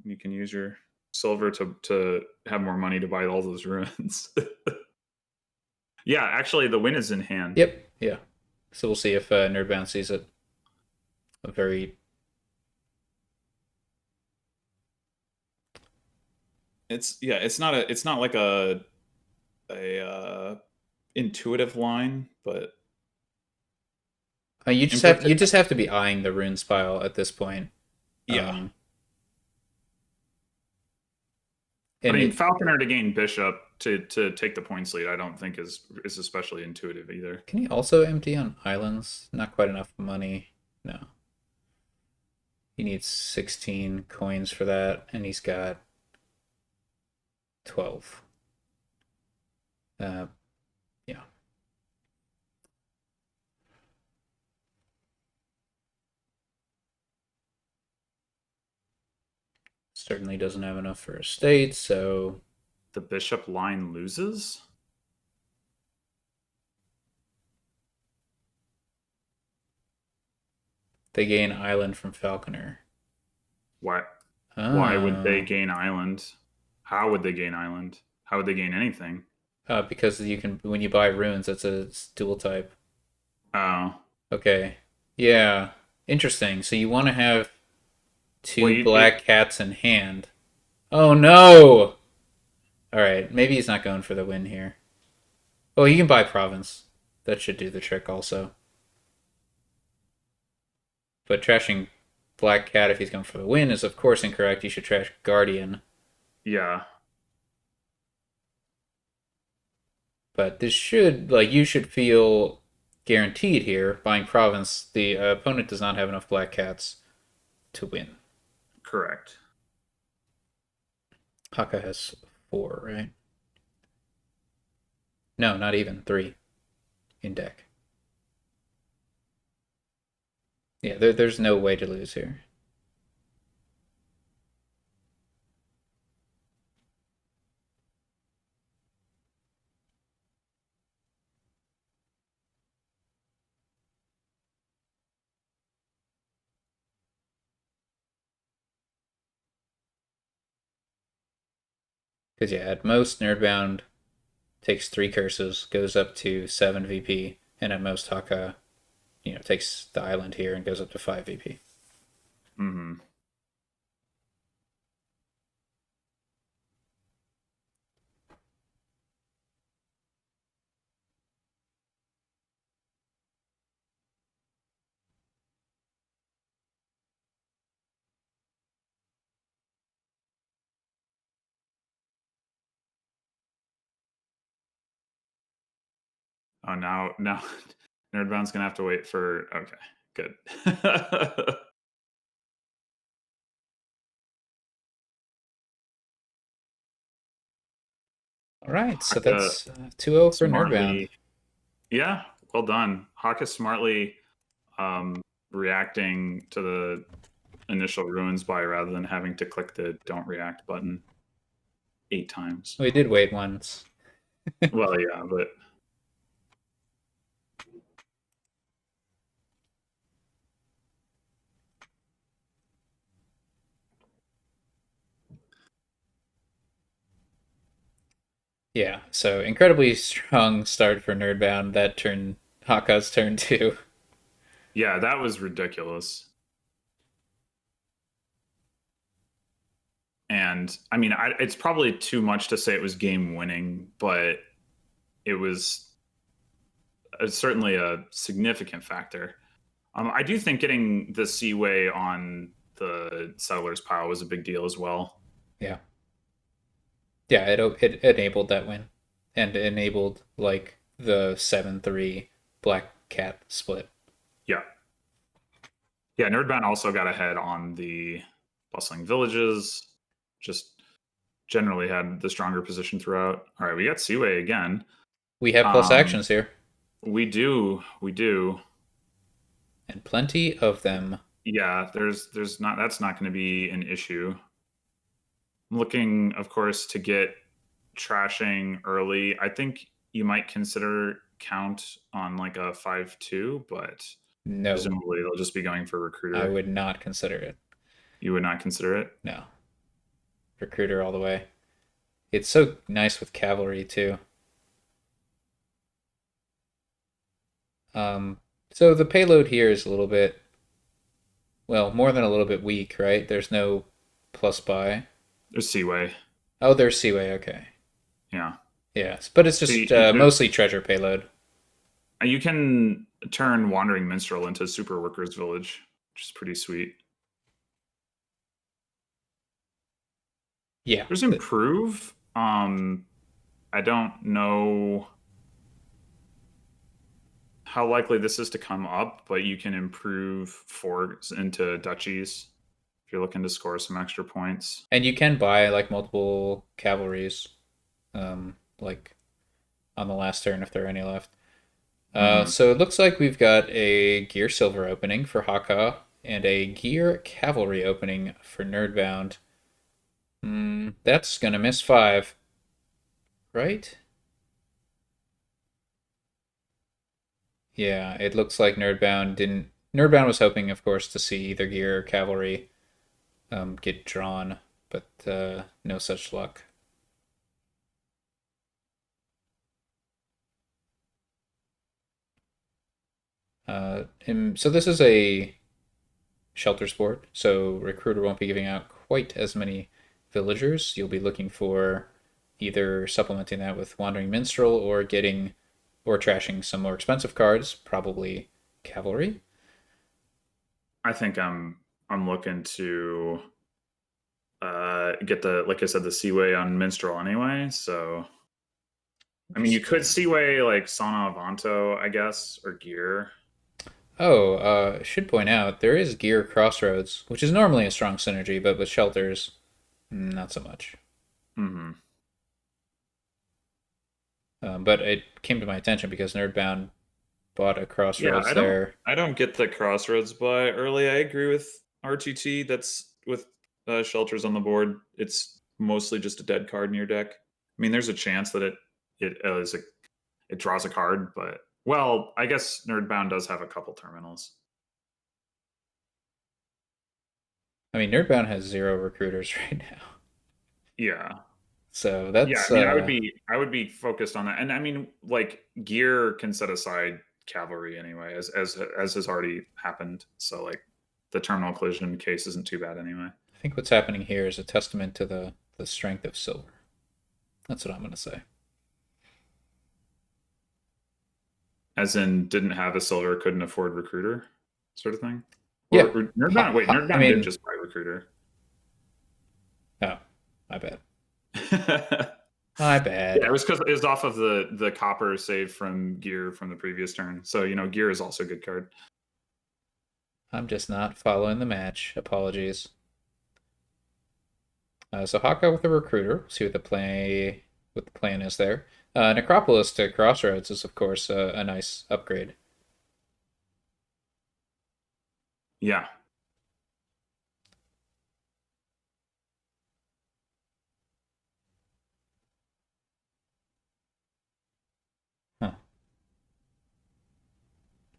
You can use your silver to have more money to buy all those ruins. Yeah, actually, the win is in hand. Yep. Yeah. So we'll see if Nerdbound sees it. A very It's not like a intuitive line, but you in you particular, just have to be eyeing the rune spile at this point. yeah. Um, I and mean, it, Falconer to gain Bishop to take the points lead, I don't think is especially intuitive either. can he also empty on islands? Not quite enough money. No, he needs 16 coins for that, and he's got 12. Uh, yeah, certainly doesn't have enough for a state, so The Bishop line loses. they gain island from Falconer. Why? Why would they Oh, gain Island? How would they gain Island? How would they gain anything? because you can when you buy runes, it's a dual type. Oh, Okay, yeah, interesting. So you want to have well, two black cats in hand. Oh no! All right, maybe he's not going for the win here. Oh, he can buy province. That should do the trick also. But trashing black cat if he's going for the win is of course incorrect. You should trash guardian. yeah, But this should you should feel guaranteed here buying province. The opponent does not have enough black cats to win. correct. Hakha has 4, right? No, not even 3 in deck. Yeah, there's no way to lose here. Because yeah, at most Nerdbound takes 3 curses, goes up to 7 VP, and at most Hakha, takes the island here and goes up to 5 VP. Hmm. Oh, now Nerdbound's gonna have to wait for. Okay, good. All right, so Haka that's 2-0 for Nerdbound. smartly, yeah, well done. Haka smartly um, reacting to the initial ruins buy rather than having to click the don't react button 8 times. We did wait once. Well, yeah, but Yeah, so incredibly strong start for Nerdbound. That turn, Hakka's turn too. yeah, that was ridiculous. And I mean, it's probably too much to say it was game winning, but it was certainly a significant factor. I do think getting the Seaway on the Settlers pile was a big deal as well. Yeah, yeah, it enabled that win, and enabled the 7-3 Black Cat split. Yeah. Yeah, Nerdbound also got ahead on the Bustling Villages, just generally had the stronger position throughout. All right, we got Seaway again. We have plus Um, actions here, we do. and plenty of them. Yeah, there's not that's not going to be an issue. I'm looking, of course, to get trashing early. I think you might consider count on like a 5-2, but No, presumably they'll just be going for I recruiter. would not consider it. You would not consider it? No, recruiter all the way. It's so nice with cavalry too. Um, So the payload here is a little bit, well, more than a little bit weak, right? There's no plus buy. There's Seaway. Oh, there's Seaway. Okay. Yeah. Yes, but it's So just there, mostly treasure payload. you can turn Wandering Minstrel into Super Workers Village, which is pretty sweet. Yeah. There's Improve. I don't know how likely this is to come up, but you can improve forts into duchies if you're looking to score some extra points. And you can buy like multiple cavalries, like on the last turn if there are any left. Hmm. So it looks like we've got a Gear Silver opening for Hakha and a Gear Cavalry opening for Nerdbound. That's gonna miss 5, right? Yeah, it looks like Nerdbound didn't. Nerdbound was hoping, of course, to see either Gear or Cavalry get drawn, but no such luck. So this is a shelter sport, so Recruiter won't be giving out quite as many villagers. You'll be looking for either supplementing that with Wandering Minstrel or getting or trashing some more expensive cards, probably Cavalry. I think I'm looking to get the, like I said, the Seaway on Minstrel anyway. So I mean, you could Interesting. Seaway like Sana Avanto, I guess, or Gear. Oh, should point out there is Gear Crossroads, which is normally a strong synergy, but with shelters, not so much. Hmm. But it came to my attention because Nerdbound bought a Yeah, Crossroads there. I don't get the Crossroads buy early. I agree with RTT. That's with shelters on the board. It's mostly just a dead card in your deck. I mean, there's a chance that it draws a card, but well, I guess Nerdbound does have a couple terminals. I mean, Nerdbound has 0 recruiters right now, Yeah, so yeah. that's I mean, I would be focused on that, and I mean, like Gear can set aside cavalry anyway, as has already happened. So like the terminal collision case isn't too bad anyway. I think what's happening here is a testament to the strength of silver. That's what I'm gonna say. As in, didn't have a silver, couldn't afford recruiter, sort of thing. Yeah. Or Nerdbound. Wait, I Nerdbound did mean, just buy recruiter. oh, my bad. Yeah, My it bad. was because it was off of the copper saved from Gear from the previous turn. So Gear is also a good card. I'm just not following the match. Apologies. So Hawkeye with the recruiter. See what the plan is there. Necropolis to Crossroads is of course a nice upgrade. Yeah. Huh.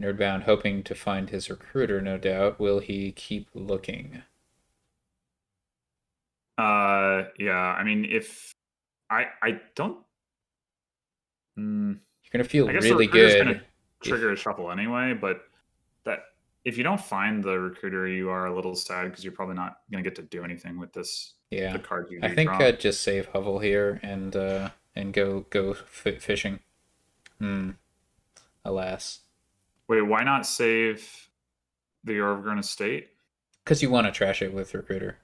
Nerdbound hoping to find his recruiter, no doubt. Will he keep looking? Yeah. I mean, if I don't. Mm, You're gonna feel I guess the really recruiter is going good to trigger if a shuffle anyway, but that if you don't find the recruiter, you are a little sad because you're probably not going to get to do anything with the yeah. card you I do think draw. I'd just save Hovel here and go fishing. Hmm. Alas, Wait, why not save the Yorvgren estate? because you want to trash it with recruiter.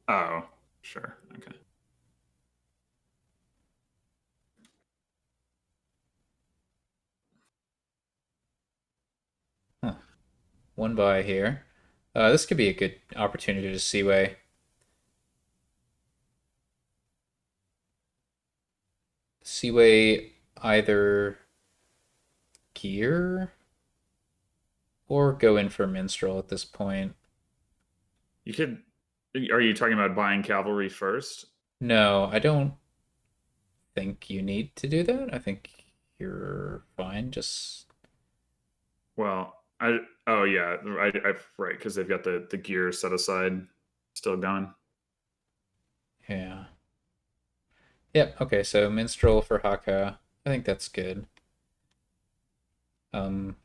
Oh, sure. Okay. Huh. One buy here. This could be a good opportunity to Seaway. Seaway either gear or go in for minstrel at this point. You could. Are you talking about buying cavalry first? No, I don't think you need to do that. I think you're fine. Just Well, I. Oh yeah, I right because they've got the gear set aside, still going. yeah. Yep. Okay. So minstrel for Haka. I think that's good. Um.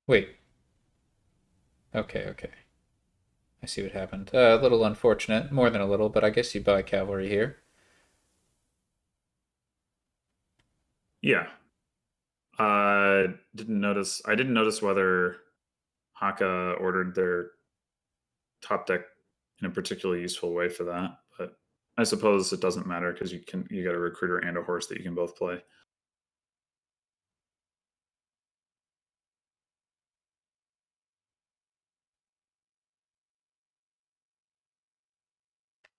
Wait. Okay, okay. I see what happened. A little unfortunate, more than a little, but I guess you buy cavalry here. Yeah. Didn't notice. I didn't notice whether Haka ordered their top deck in a particularly useful way for that, but I suppose it doesn't matter because you got a recruiter and a horse that you can both play.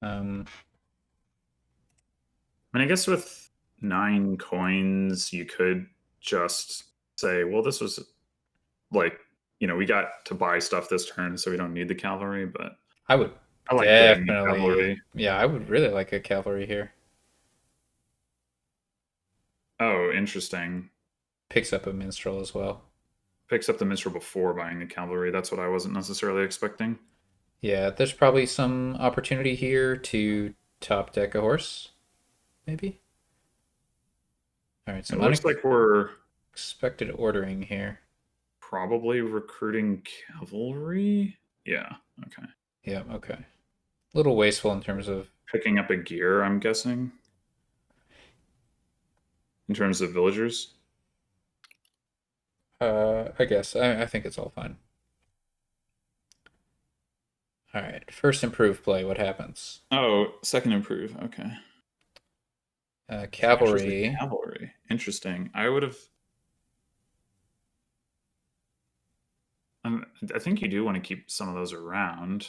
Um, I mean, I guess with 9 coins, you could just say, well, this was like, we got to buy stuff this turn, so we don't need the cavalry, but I would I like getting the definitely, cavalry. yeah, I would really like a cavalry here. Oh, interesting. Picks up a minstrel as well. Picks up the minstrel before buying the cavalry. That's what I wasn't necessarily expecting. Yeah, there's probably some opportunity here to top deck a horse, maybe. All right, It some looks like we're unexpected ordering here. probably recruiting cavalry. Yeah, okay. Yeah, okay. A little wasteful in terms of. Picking up a gear, I'm guessing, in terms of villagers. I guess I think it's all fine. All right, first improved play. What happens? Oh, second improve. Okay. Smashes the Cavalry. cavalry. Interesting. I would have. I think you do want to keep some of those around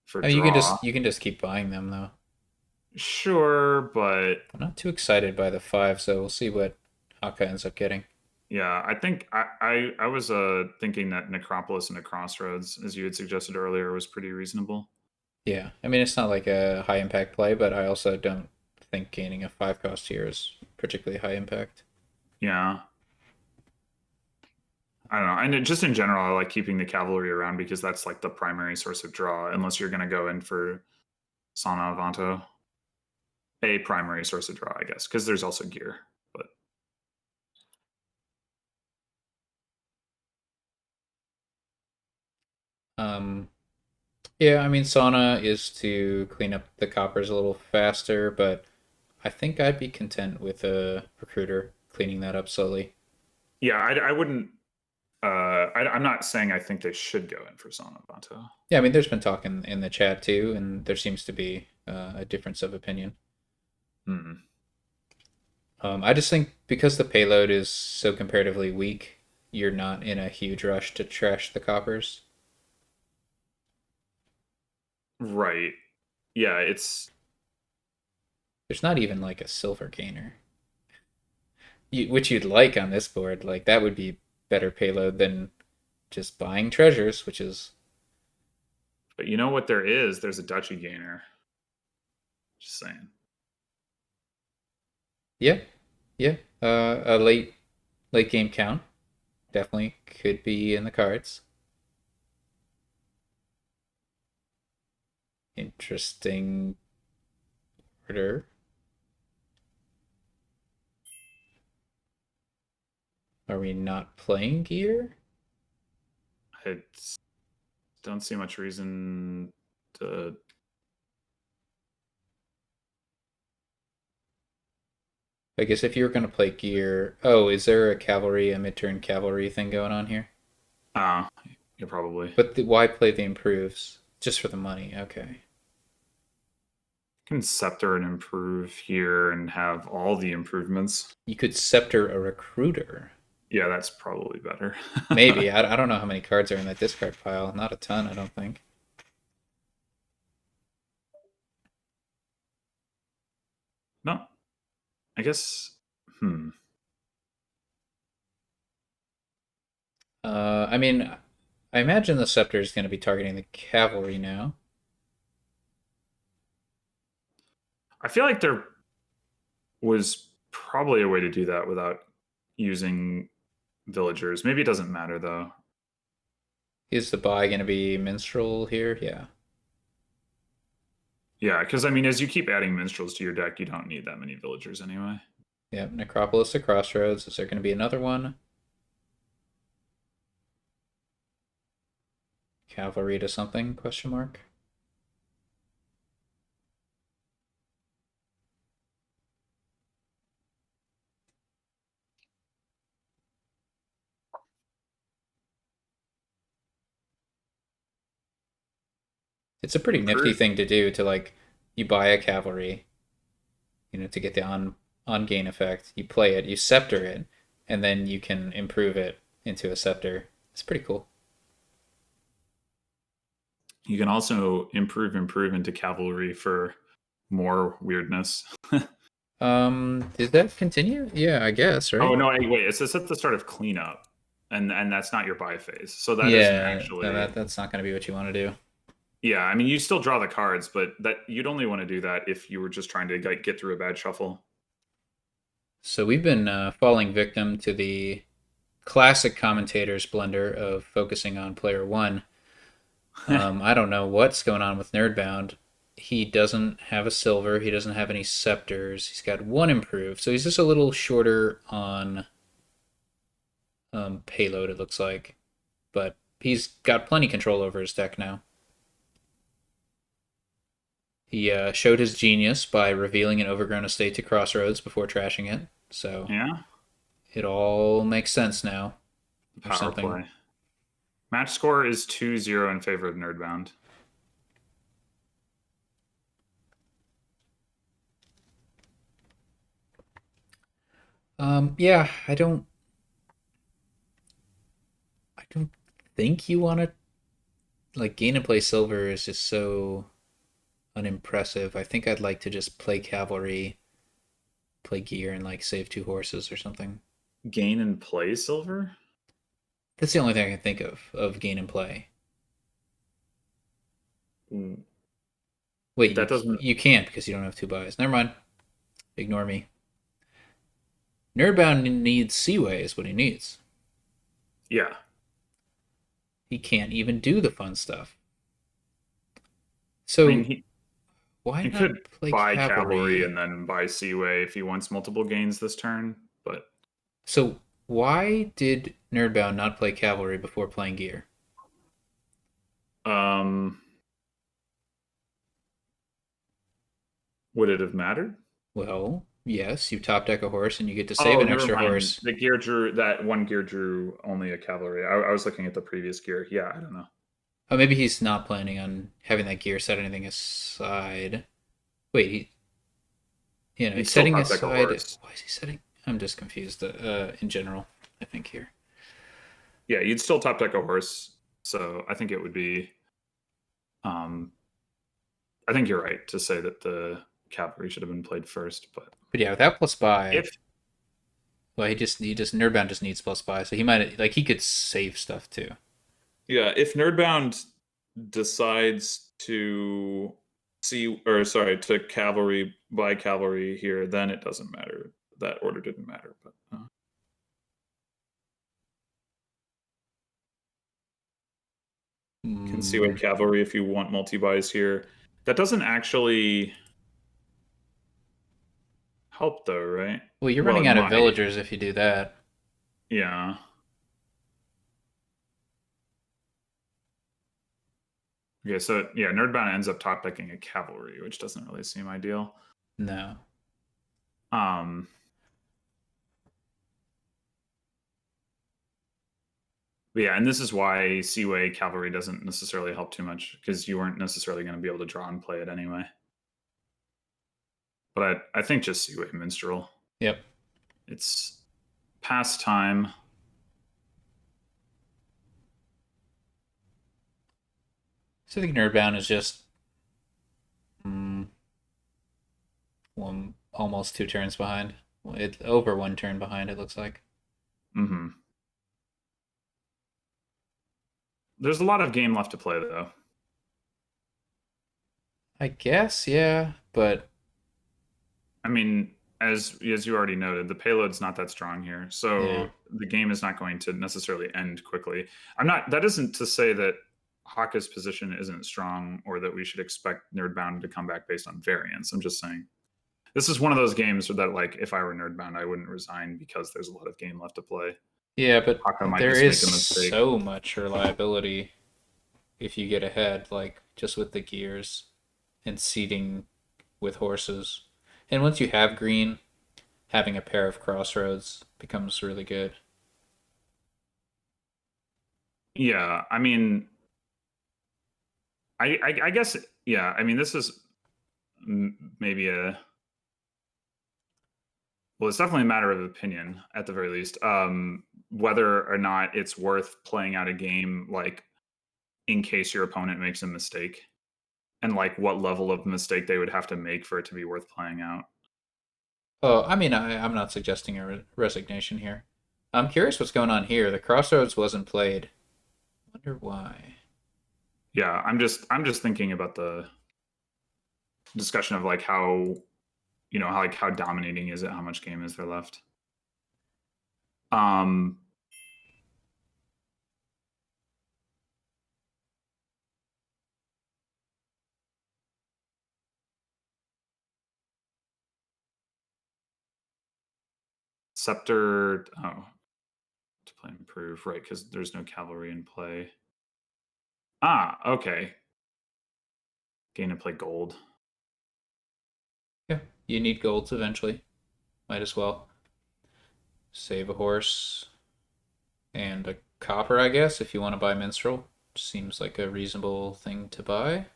for Oh, you can draw. just keep buying them though. Sure, but I'm not too excited by the five, so we'll see what Haka ends up getting. yeah, I think I was thinking that Necropolis and a Crossroads, as you had suggested earlier, was pretty reasonable. Yeah, I mean it's not like a high impact play, but I also don't think gaining a five cost here is particularly high impact. Yeah, I don't know, and just in general, I like keeping the cavalry around because that's like the primary source of draw, unless you're going to go in for Sana Avanto, a primary source of draw, I guess, because there's also gear. But Um, yeah, I mean Sauna is to clean up the coppers a little faster, but I think I'd be content with a recruiter cleaning that up slowly. yeah, I wouldn't. I'm not saying I think they should go in for Sana Avanto. Yeah, I mean there's been talk in the chat too, and there seems to be a difference of opinion. Hmm. I just think because the payload is so comparatively weak, you're not in a huge rush to trash the coppers. Right. Yeah, it's There's not even like a silver gainer, which you'd like on this board. Like that would be better payload than just buying treasures, which is but you know what there is? There's a duchy gainer. Just saying. yeah, yeah. A late game count definitely could be in the cards. Interesting order. Are we not playing gear? I don't see much reason to. I guess if you were gonna play gear, oh, is there a mid-turn cavalry thing going on here? Yeah, probably. But why play the improves? Just for the money. Okay. Can scepter and improve here and have all the improvements. You could scepter a recruiter. Yeah, that's probably better. Maybe. I don't know how many cards are in that discard pile. Not a ton, I don't think. No, I guess. Hmm. I mean, I imagine the scepter is going to be targeting the cavalry now. I feel like there was probably a way to do that without using villagers. Maybe it doesn't matter though. Is the buy going to be minstrel here? Yeah. Yeah, because I mean, as you keep adding minstrels to your deck, you don't need that many villagers anyway. Yep. Necropolis at Crossroads. Is there going to be another one? Cavalry to something? Question mark. It's a pretty nifty Improve. thing to do to like you buy a cavalry, to get the on gain effect. You play it, you scepter it, and then you can improve it into a scepter. It's pretty cool. You can also improve into cavalry for more weirdness. Did that continue? Yeah, I guess, Oh right? no! Wait, it says at the start of cleanup, and that's not your buy phase, so that isn't Yeah, no, actually. that's not going to be what you want to do. Yeah, I mean, you still draw the cards, but that you'd only want to do that if you were just trying to like get through a bad shuffle. So we've been falling victim to the classic commentator's blunder of focusing on player one. I don't know what's going on with Nerdbound. He doesn't have a silver. He doesn't have any scepters. He's got one improved, so he's just a little shorter on payload. It looks like, but he's got plenty control over his deck now. He showed his genius by revealing an overgrown estate to Crossroads before trashing it. So Yeah, it all makes sense now, or power something. play. Match score is 2-0 in favor of Nerdbound. Yeah, I don't think you want to like gain and play silver is just so unimpressive. I think I'd like to just play cavalry, play gear, and like save two horses or something. Gain and play silver. That's the only thing I can think of gain and play. Mm, Wait, That you doesn't. you can't because you don't have two buys. Never mind. Ignore me. Nerdbound needs Seaway is what he needs. Yeah, He can't even do the fun stuff. I mean So why he not could play buy cavalry cavalry? and then buy Seaway if he wants multiple gains this turn, but So why did Nerdbound not play cavalry before playing gear? um, would it have mattered? Well, yes, you top deck a horse and you get to save Oh, an never extra mind. horse. The gear drew that one gear drew only a cavalry. I was looking at the previous gear. Yeah, I don't know. Oh, maybe he's not planning on having that gear set anything aside. Wait, You'd he's still setting top deck a aside. horse. Why is he setting? I'm just confused. In general, I think here. Yeah, you'd still top deck a horse. So I think it would be. Um, I think you're right to say that the cavalry should have been played first. But But yeah, without plus buy, if well, he just Nerdbound just needs plus buy, so he might like he could save stuff too. yeah, if Nerdbound decides to to cavalry by cavalry here, then it doesn't matter. That order didn't matter, but can see Mm, what cavalry if you want multi buys here. That doesn't actually help though, right? well, you're Well, running it out of might. villagers if you do that. Yeah. Okay, so yeah, Nerdbound ends up top decking a cavalry, which doesn't really seem ideal. No. Um, but yeah, and this is why Seaway Cavalry doesn't necessarily help too much because you weren't necessarily going to be able to draw and play it anyway. But I think just Seaway Minstrel. Yep. It's past time. So I think Nerdbound is just mm, one almost two turns behind. It over one turn behind. It looks like. Hmm. There's a lot of game left to play though. I guess, yeah, but I mean, as you already noted, the payload's not that strong here, yeah, so the game is not going to necessarily end quickly. I'm not. That isn't to say that Hakka's position isn't strong or that we should expect Nerdbound to come back based on variance. I'm just saying this is one of those games that, like, if I were Nerdbound, I wouldn't resign because there's a lot of game left to play. yeah, but Hakka might there just is make a mistake. so much reliability. if you get ahead, like just with the gears and seeding with horses. And once you have green, having a pair of crossroads becomes really good. Yeah, I mean, I guess yeah. I mean, this is maybe a well, it's definitely a matter of opinion at the very least. Whether or not it's worth playing out a game like in case your opponent makes a mistake, and like what level of mistake they would have to make for it to be worth playing out. Oh, I mean, I'm not suggesting a resignation here. I'm curious what's going on here. The crossroads wasn't played. Wonder why. Yeah, I'm just thinking about the discussion of like how how like how dominating is it? How much game is there left? Um, Scepter. Oh, to play improve, right? Because there's no cavalry in play. Ah, okay. Gain to play gold. Yeah, you need golds eventually. Might as well save a horse and a copper, I guess, if you want to buy minstrel. Seems like a reasonable thing to buy.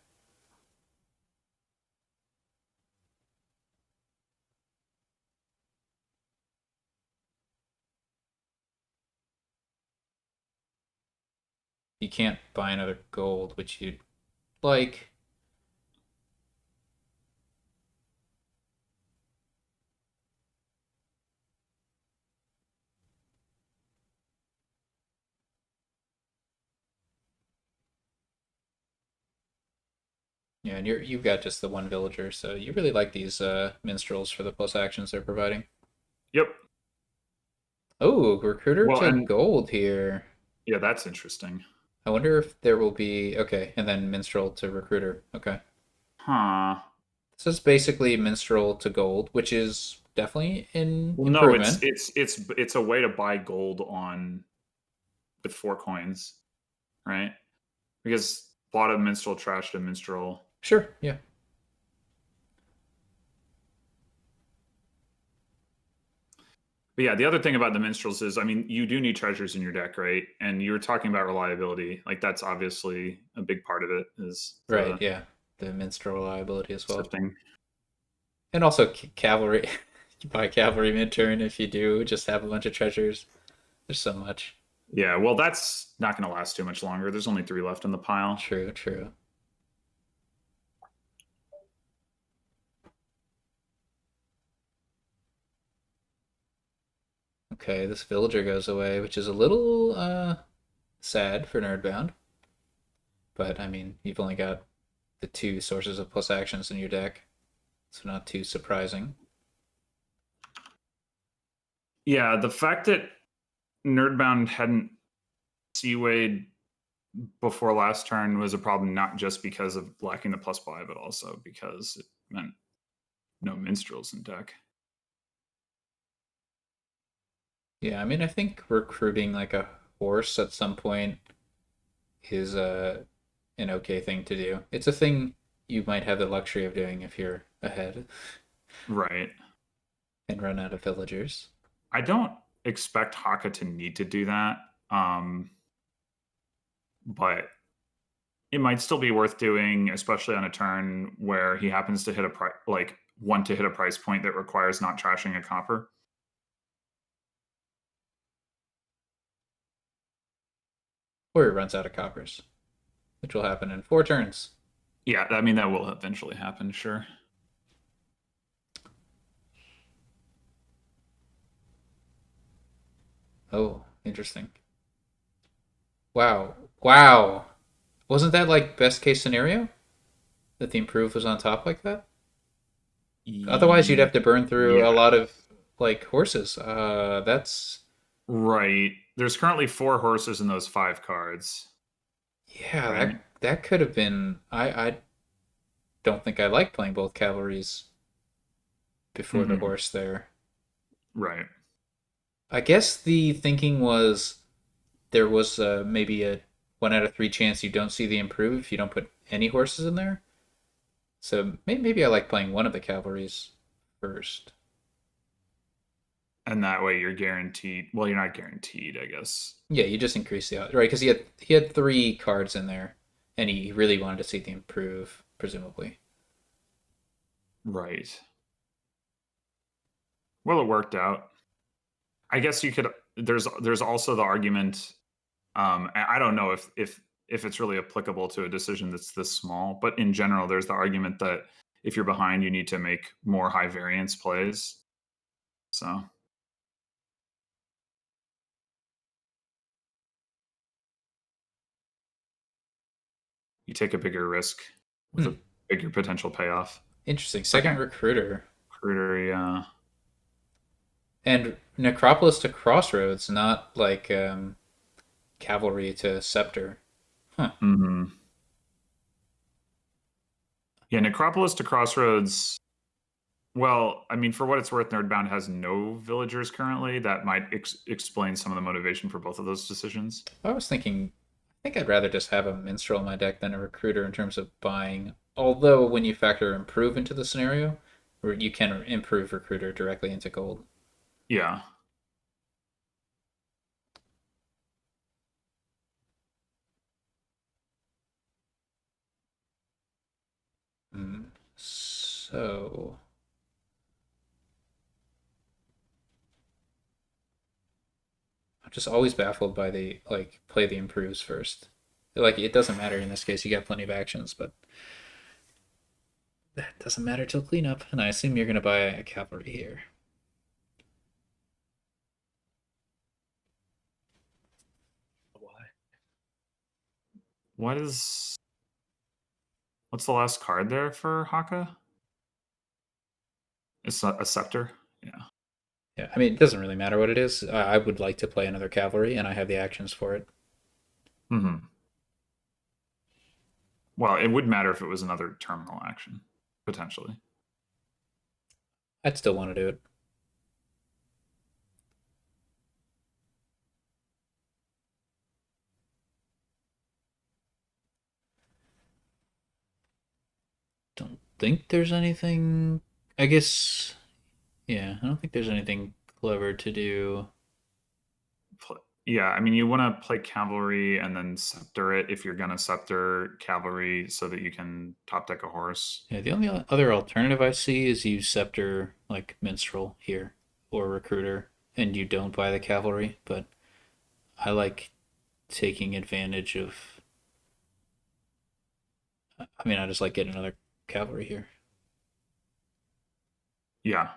You can't buy another gold, which you'd like. Yeah, and you've got just the one villager, so you really like these minstrels for the plus actions they're providing. Yep. Oh, recruiter Well, to and gold here. yeah, that's interesting. I wonder if there will be okay, and then minstrel to recruiter. Okay, Huh. this is basically minstrel to gold, which is definitely an Well, no, it's improvement. it's it's it's a way to buy gold on with 4 coins, right? Because a lot of minstrel trash to minstrel. Sure, yeah. But yeah, the other thing about the minstrels is, I mean, you do need treasures in your deck, right? And you were talking about reliability. Like that's obviously a big part of it is Right, the yeah. The minstrel reliability as well. sifting. And also cavalry. You buy cavalry mid turn if you do, just have a bunch of treasures. There's so much. Yeah, well, that's not going to last too much longer. There's only 3 left in the pile. True, true. Okay, this villager goes away, which is a little sad for Nerdbound. But I mean, you've only got the two sources of plus actions in your deck, so not too surprising. Yeah, the fact that Nerdbound hadn't Seawade before last turn was a problem, not just because of lacking the plus buy, but also because it meant no minstrels in deck. Yeah, I mean, I think recruiting like a horse at some point is an okay thing to do. It's a thing you might have the luxury of doing if you're ahead Right. and run out of villagers. I don't expect Haka to need to do that, but it might still be worth doing, especially on a turn where he happens to hit a want to hit a price point that requires not trashing a copper. Or he runs out of coppers, which will happen in 4 turns. Yeah, I mean that will eventually happen, sure. Oh, interesting. Wow. Wow. Wasn't that like best case scenario? That the improve was on top like that? Otherwise, you'd have to burn through a Yeah, lot of like horses. That's right. There's currently 4 horses in those 5 cards, yeah. right? That could have been. I don't think I like playing both cavalries before the Hmm. horse there. Right. I guess the thinking was there was maybe a 1 out of 3 chance you don't see the improve if you don't put any horses in there. So maybe I like playing one of the cavalries first. And that way you're guaranteed. Well, you're not guaranteed, I guess. Yeah, you just increase the odds, right? Because he had 3 cards in there, and he really wanted to see the improve, presumably. Right. Well, it worked out. I guess you could. There's also the argument. I don't know if it's really applicable to a decision that's this small, but in general, there's the argument that if you're behind, you need to make more high variance plays. So you take a bigger risk with a bigger potential payoff. Interesting. Second recruiter. Recruiter, yeah. And Necropolis to Crossroads, not like Cavalry to Scepter. Huh. Mm-hmm. Yeah, Necropolis to Crossroads. Well, I mean, for what it's worth, Nerdbound has no villagers currently. That might explain some of the motivation for both of those decisions. I was thinking, I think I'd rather just have a Minstrel in my deck than a Recruiter in terms of buying. Although, when you factor Improve into the scenario, you can improve Recruiter directly into gold. Yeah. So, I'm just always baffled by the play the improves first. Like it doesn't matter in this case. You got plenty of actions, but that doesn't matter till cleanup. And I assume you're gonna buy a cavalry here. What is? What's the last card there for Haka? It's a scepter. Yeah. Yeah, I mean it doesn't really matter what it is. I would like to play another cavalry, and I have the actions for it. Mm-hmm. Well, it would matter if it was another terminal action, potentially. I'd still want to do it. Don't think there's anything. I guess. Yeah, I don't think there's anything clever to do. Yeah, I mean, you want to play cavalry and then scepter it if you're going to scepter cavalry so that you can top deck a horse. Yeah, the only other alternative I see is you scepter like minstrel here or recruiter, and you don't buy the cavalry. But I like taking advantage of. I mean, I just like getting another cavalry here. Yeah.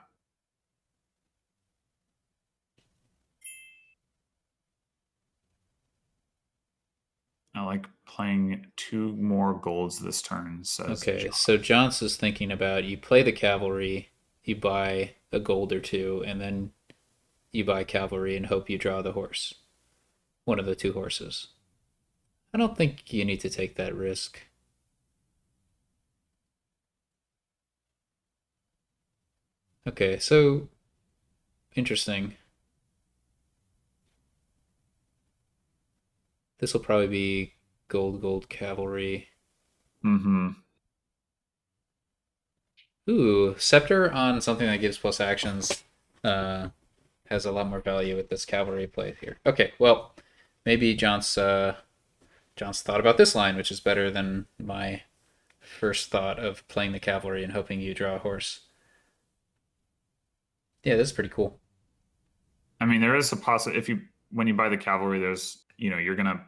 I like playing 2 more golds this turn, says Okay, John. so Johns is thinking about you play the cavalry, you buy a gold or two, and then you buy cavalry and hope you draw the horse, one of the 2 horses. I don't think you need to take that risk. Okay, so interesting. This will probably be gold cavalry. Mm-hmm. Ooh, scepter on something that gives plus actions has a lot more value with this cavalry play here. Okay, well, maybe John's thought about this line, which is better than my first thought of playing the cavalry and hoping you draw a horse. Yeah, this is pretty cool. I mean, there is a possibility when you buy the cavalry, there's you're gonna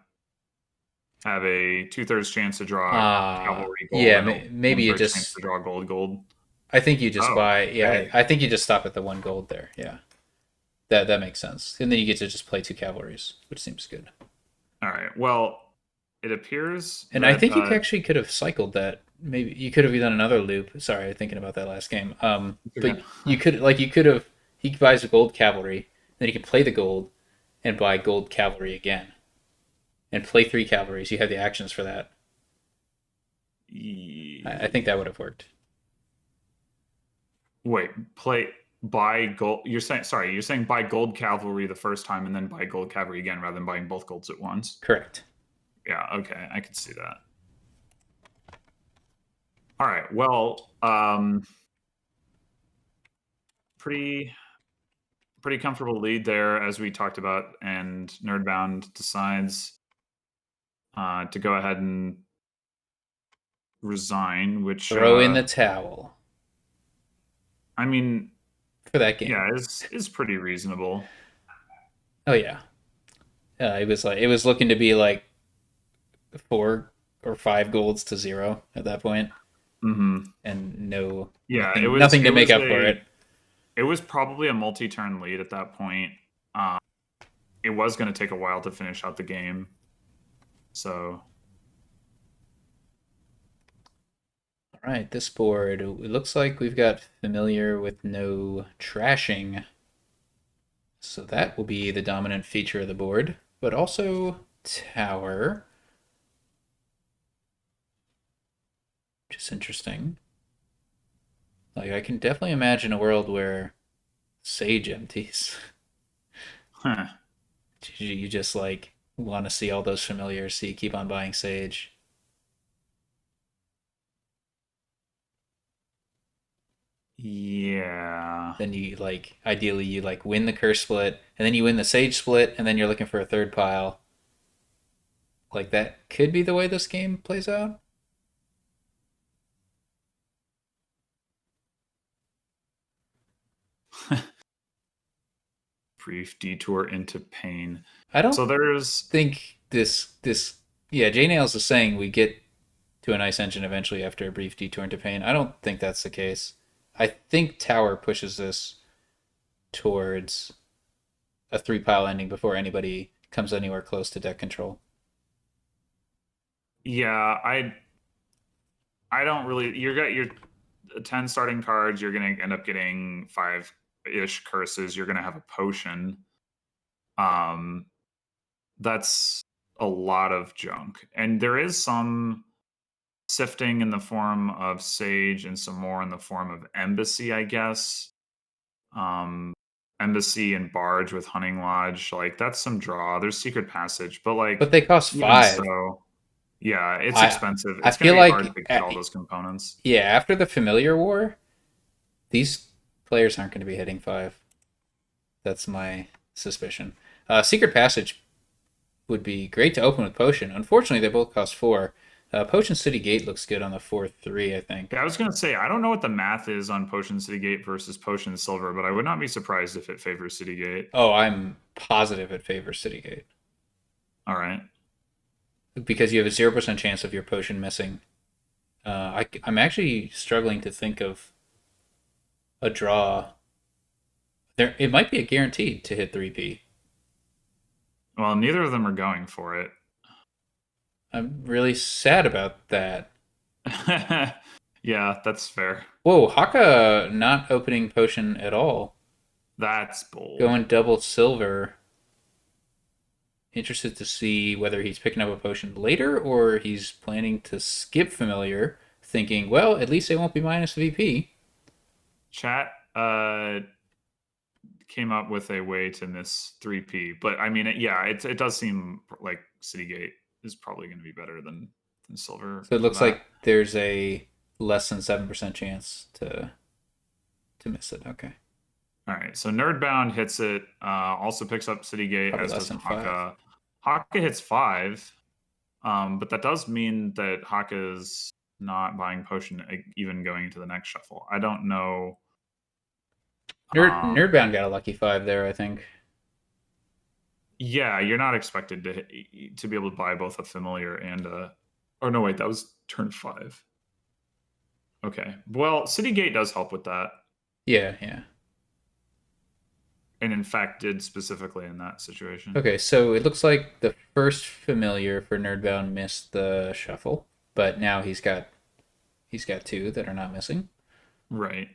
have a 2/3 chance to draw cavalry gold Yeah, and a maybe you 1/3 chance just. to draw gold. I think you just Oh, buy. Yeah, okay. I think you just stop at the 1 gold there. Yeah, that makes sense. And then you get to just play 2 cavalries, which seems good. All right. Well, it appears And I that think you actually could have cycled that. Maybe you could have done another loop. Sorry, thinking about that last game. But you could have. He buys a gold cavalry, then he can play the gold, and buy gold cavalry again, and play 3 cavalries. You have the actions for that. I think that would have worked. Wait, buy gold. You're saying buy gold cavalry the first time and then buy gold cavalry again rather than buying both golds at once. Correct. Yeah, okay, I can see that. All right, well, pretty pretty comfortable lead there, as we talked about, and Nerdbound decides to go ahead and resign, which Throw in the towel I mean, for that game. yeah, is pretty reasonable. Oh yeah, it was looking to be like 4 or 5 golds to 0 at that point, Hmm. and Yeah, nothing to make up for it. it was probably a multi-turn lead at that point. Uh, it was going to take a while to finish out the game, so All right, this board, it looks like we've got familiar with no trashing. So that will be the dominant feature of the board, but also tower, which is interesting. Like, I can definitely imagine a world where Sage empties. huh. You just like want to see all those familiars, so you keep on buying Sage. Yeah. Then you like ideally you like win the curse split, and then you win the Sage split, and then you're looking for a third pile. Like that could be the way this game plays out. Brief detour into pain. I don't So there's think this yeah, J Nails is saying we get to an ice engine eventually after a brief detour into pain. I don't think that's the case. I think Tower pushes this towards a 3 pile ending before anybody comes anywhere close to deck control. yeah, I don't really you're got your 10 starting cards, you're going to end up getting 5-ish curses, you're going to have a potion. Um that's a lot of junk. And there is some sifting in the form of Sage and some more in the form of Embassy, I guess. Um, Embassy and Barge with Hunting Lodge, like that's some draw. There's Secret Passage, but But like they cost even 5. so, yeah, it's I expensive. I It's going feel to be hard like to get all those components. yeah, after the familiar war, these players aren't going to be hitting 5. That's my suspicion. Secret Passage would be great to open with Potion. Unfortunately, they both cost 4. Potion City Gate looks good on the 4/3, I think. Yeah, I was going to say, I don't know what the math is on Potion City Gate versus Potion Silver, but I would not be surprised if it favors City Gate. Oh, I'm positive it favors City Gate All right. because you have a 0% chance of your potion missing. I'm actually struggling to think of a draw. There, it might be a guaranteed to hit 3P. Well, neither of them are going for it. I'm really sad about that. Yeah, that's fair. Whoa, Haka not opening potion at all. That's bold. Going double silver. Interested to see whether he's picking up a potion later or he's planning to skip familiar, thinking, well, at least it won't be minus VP. Chat came up with a way to miss 3P, but I mean, it does seem like Citygate is probably going to be better than Silver So it for looks that. like there's a less than 7% chance to miss it. Okay. All right, so Nerdbound hits it. Also picks up Citygate, Probably as less does than 5. Haka. Haka hits 5, but that does mean that Haka is not buying potion even going into the next shuffle. I don't know. Nerdbound got a lucky 5 there, I think. Yeah, you're not expected to be able to buy both a familiar and a. Oh no, wait, that was turn 5. Okay, well, Citygate does help with that, Yeah, yeah. and in fact did specifically in that situation. Okay, so it looks like the first familiar for Nerdbound missed the shuffle, but now he's got 2 that are not missing. Right.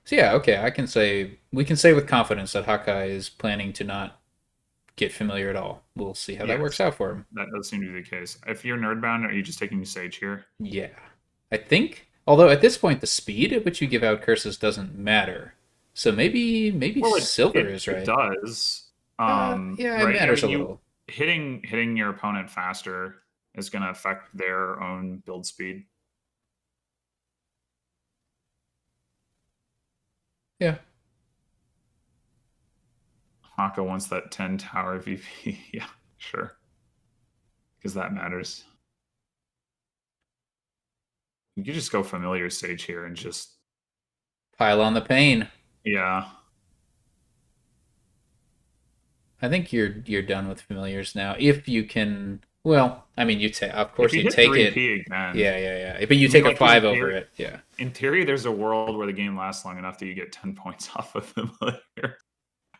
So yeah, okay, I can say we can say with confidence that Hawkeye is planning to not get familiar at all. We'll see how that works Yes, out for him. that does seem to be the case. If you're Nerdbound, are you just taking Sage here? Yeah. I think although at this point the speed at which you give out curses doesn't matter. So maybe Well, silver it is it right. does. Yeah, it Right? I matters mean, a you little. hitting your opponent faster is going to affect their own build speed. Yeah. Haka wants that 10 tower VP. Yeah, sure, because that matters. You could just go familiar stage here and just Pile on the pain. yeah. I think you're done with familiars now. If you can, well, I mean, you take, of If course, you you hit take three it. P again, Yeah, yeah, yeah. But you I mean, take a like in five over theory, it. Yeah. there's a world where the game lasts long enough that you get 10 points off of familiar.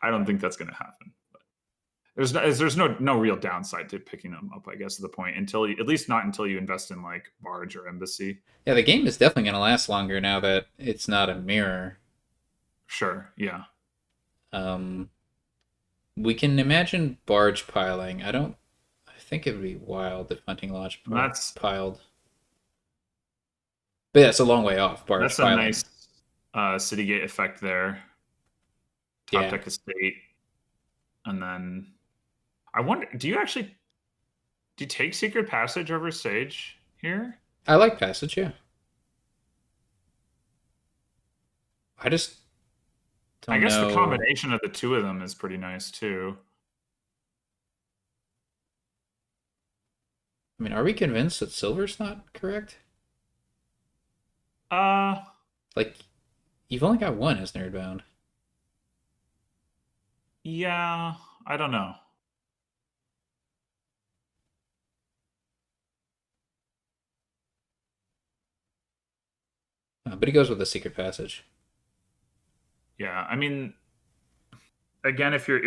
I don't think that's going to happen. There's no real downside to picking them up. I guess is the point until at least not until you invest in like barge or embassy. Yeah, the game is definitely going to last longer now that it's not a mirror. Sure, yeah. Um, we can imagine barge piling. I think it would be wild if Hunting Lodge And piled. But yeah, it's a long way off, barge that's a piling. nice city gate effect there. Top Yeah. deck estate, and then I wonder, do you take secret passage over sage here? I like Passage, yeah. I just I don't guess the know. combination of the two of them is pretty nice too. I mean, are we convinced that Silver's not correct? Uh, Like, you've only got one as Nerdbound. yeah, I don't know. But he goes with the Secret Passage. Yeah, I mean, again, if you're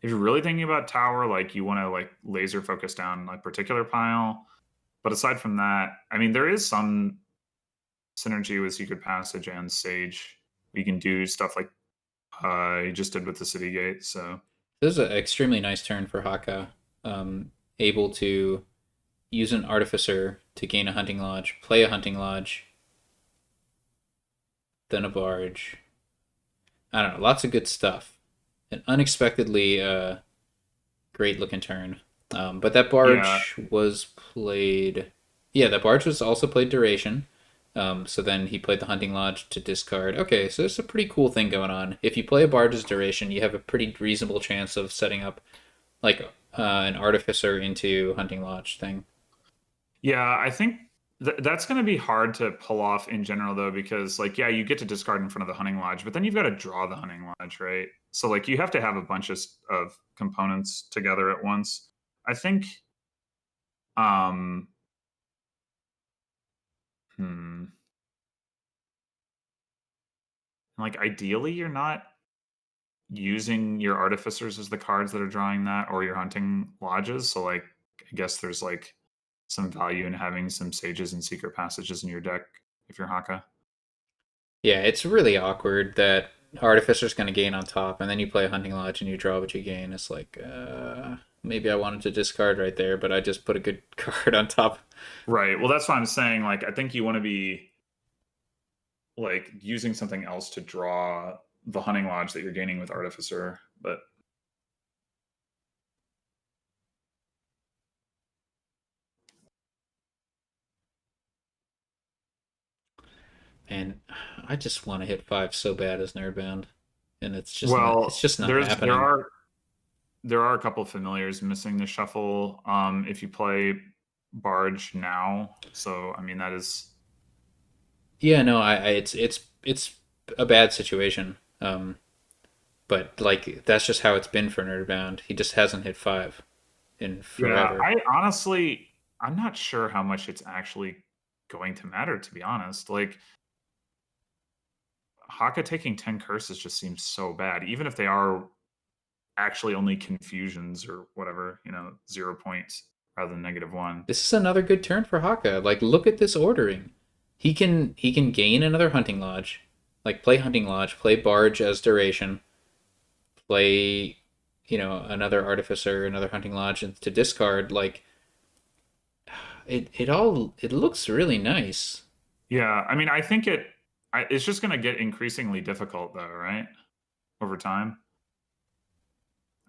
really thinking about tower, like you want to like laser focus down like particular pile. But aside from that, I mean, there is some synergy with secret passage and sage. You can do stuff like you just did with the city gate. So This is an extremely nice turn for Haka. Able to use an Artificer to gain a Hunting Lodge, play a Hunting Lodge, then a Barge. I don't know, lots of good stuff. An unexpectedly great looking turn. But that yeah, Barge was played. Yeah, that Barge was also played Duration. So then he played the Hunting Lodge to discard. Okay, so there's a pretty cool thing going on. If you play a Barge's Duration, you have a pretty reasonable chance of setting up like an Artificer into Hunting Lodge thing. yeah, I think that's going to be hard to pull off in general though, because like yeah, you get to discard in front of the hunting lodge, but then you've got to draw the hunting lodge, right? So like you have to have a bunch of components together at once. I think um hmm, like ideally you're not using your artificers as the cards that are drawing that or your hunting lodges. So like I guess there's like some value in having some sages and secret passages in your deck if you're Haka. Yeah, it's really awkward that Artificer's going to gain on top, and then you play a Hunting Lodge and you draw what you gain. It's like, maybe I wanted to discard right there, but I just put a good card on top. Right. Well, that's why I'm saying. Like, I think you want to be like using something else to draw the hunting lodge that you're gaining with artificer. But And I just want to hit five so bad as Nerdbound, and it's well, just not happening. there are a couple of familiars missing the shuffle. If you play barge now, so I mean that is Yeah, no, it's a bad situation. But like that's just how it's been for Nerdbound. He just hasn't hit five in yeah. forever. I honestly I'm not sure how much it's actually going to matter. To be honest, like Haka taking 10 curses just seems so bad, even if they are actually only confusions or whatever, 0 points rather than -1. This is another good turn for Haka. Like, look at this ordering. He can gain another Hunting Lodge, like play Hunting Lodge, play Barge as duration, play, another Artificer, another Hunting Lodge, and to discard. Like, it looks really nice. Yeah, I mean, I think it's just going to get increasingly difficult though, right? Over time.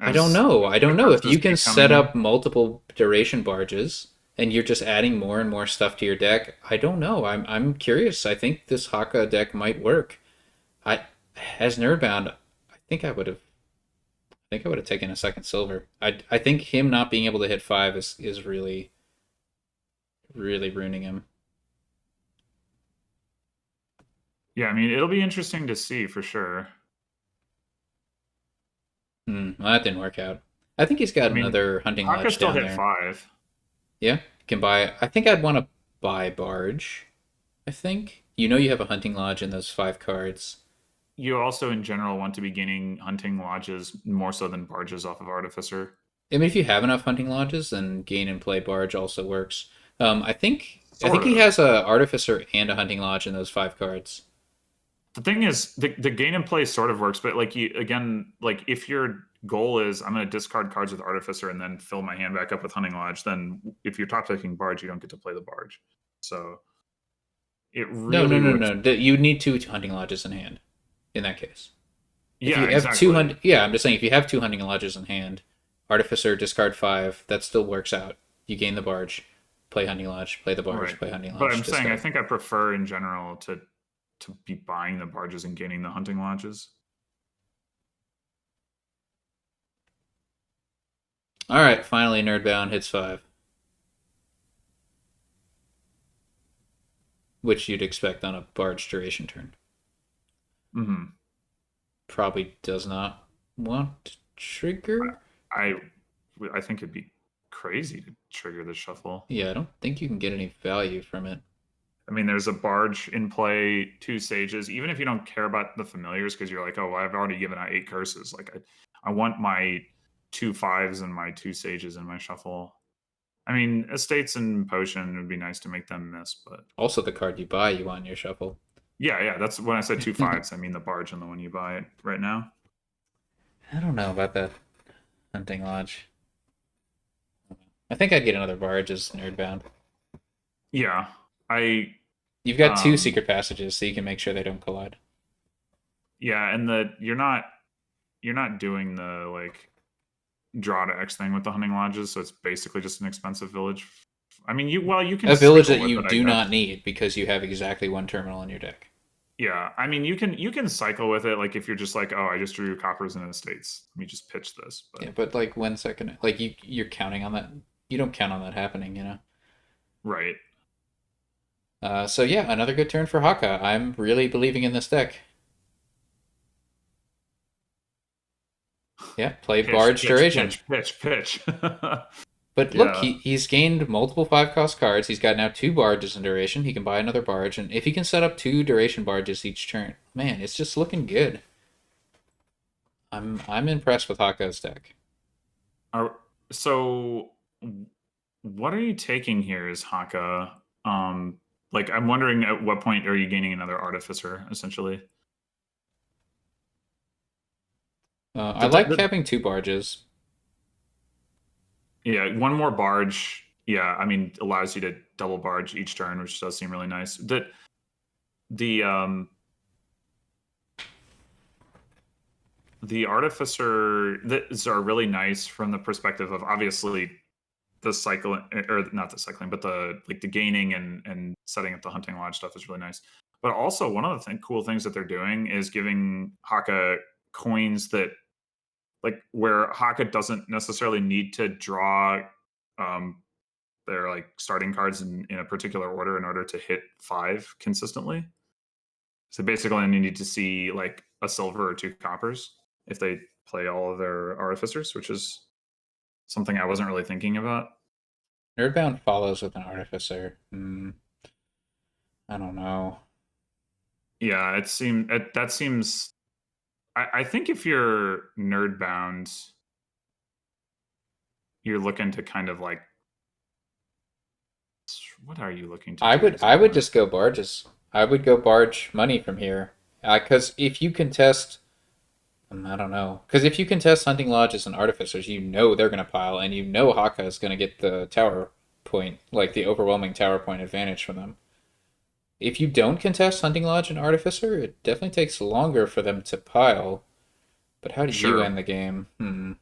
I don't as know. I the don't know. If curses you can keep coming set in. up multiple duration barges and you're just adding more and more stuff to your deck, I don't know. I'm curious. I think this Haka deck might work. I as Nerdbound, I think I would have taken a second silver. I think him not being able to hit five is really really ruining him. Yeah, I mean, it'll be interesting to see for sure. Well, that didn't work out. I think he's got I mean, another hunting Haka lodge still down hit there. 5. Yeah, can buy. I think I'd want to buy barge. I think you have a hunting lodge in those five cards. You also, in general, want to be gaining hunting lodges more so than barges off of Artificer. I mean, if you have enough hunting lodges, then gain and play barge also works. I think Sort he of. has a artificer and a hunting lodge in those five cards. The thing is, the gain and play sort of works, but like you again, like if your goal is I'm going to discard cards with Artificer and then fill my hand back up with Hunting Lodge, then if you're top decking Barge, you don't get to play the Barge. So it No, no, really no, would. no. You need two hunting lodges in hand. In that case, if Yeah, you have two exactly. hundred, yeah, I'm just saying if you have two hunting lodges in hand, artificer discard five, that still works out. You gain the barge, play hunting lodge, play the barge, Right. play hunting But lodge, I'm saying I discard. think I prefer in general to be buying the barges and gaining the hunting lodges. All right, finally, Nerdbound hits five, which you'd expect on a barge duration turn. Hmm. Probably does not want to trigger. I I think it'd be crazy to trigger the shuffle. Yeah, I don't think you can get any value from it. I mean, there's a barge in play, two sages. Even if you don't care about the familiars, because you're like, oh, well, I've already given out 8 curses. Like, I want my 2 5s and my 2 sages in my shuffle. I mean, estates and potion would be nice to make them miss, but Also, the card you buy, you want in your shuffle. yeah, yeah. That's when I said two I fives. I mean the barge and the one you buy right now. don't know about that hunting lodge. I think I'd get another barge as Nerdbound. Yeah, I You've got two um secret passages, so you can make sure they don't collide. yeah, and the you're not doing the like draw to X thing with the hunting lodges, so it's basically just an expensive village. I mean, you can A village cycle that with you it, I do guess. not need because you have exactly one terminal in your deck. Yeah, I mean, you can cycle with it. Like if you're just like, oh, I just drew coppers and estates. Let me just pitch this. But Yeah, but like 1 second, like you're counting on that. You don't count on that happening. right, So yeah, another good turn for Haka. I'm really believing in this deck. Yeah, play pitch, Barge pitch, Duration. pitch, pitch, pitch. But look, Yeah, he's gained multiple 5 cost cards. He's got now two barges in duration. He can buy another barge, and if he can set up two duration barges each turn, man, it's just looking good. I'm impressed with Haka's deck. Are, so what are you taking here? Is Haka? Like I'm wondering at what point are you gaining another artificer? Essentially, I the, like the having two barges. yeah, one more barge. Yeah, I mean allows you to double barge each turn, which does seem really nice. The artificer that are really nice from the perspective of obviously the cycling or not the cycling but the like the gaining and setting up the hunting lodge stuff is really nice, but also one of the cool things that they're doing is giving Haka coins that like where Haka doesn't necessarily need to draw um their like starting cards in a particular order in order to hit 5 consistently. So basically, I need to see like a silver or 2 coppers if they play all of their artificers, which is something I wasn't really thinking about. Nerdbound follows with an artificer. I don't know. Yeah, that seems. I think if you're nerd bound, you're looking to kind of like what are you looking to I do would I would exactly? just go barges. I would go barge money from here. Because if you contest, I don't know. Because if you contest hunting lodges and artificers, you know they're going to pile, and you know Haka is going to get the tower point, like the overwhelming tower point advantage from them. If you don't contest hunting lodge and artificer, it definitely takes longer for them to pile. But how do you Sure. end the game?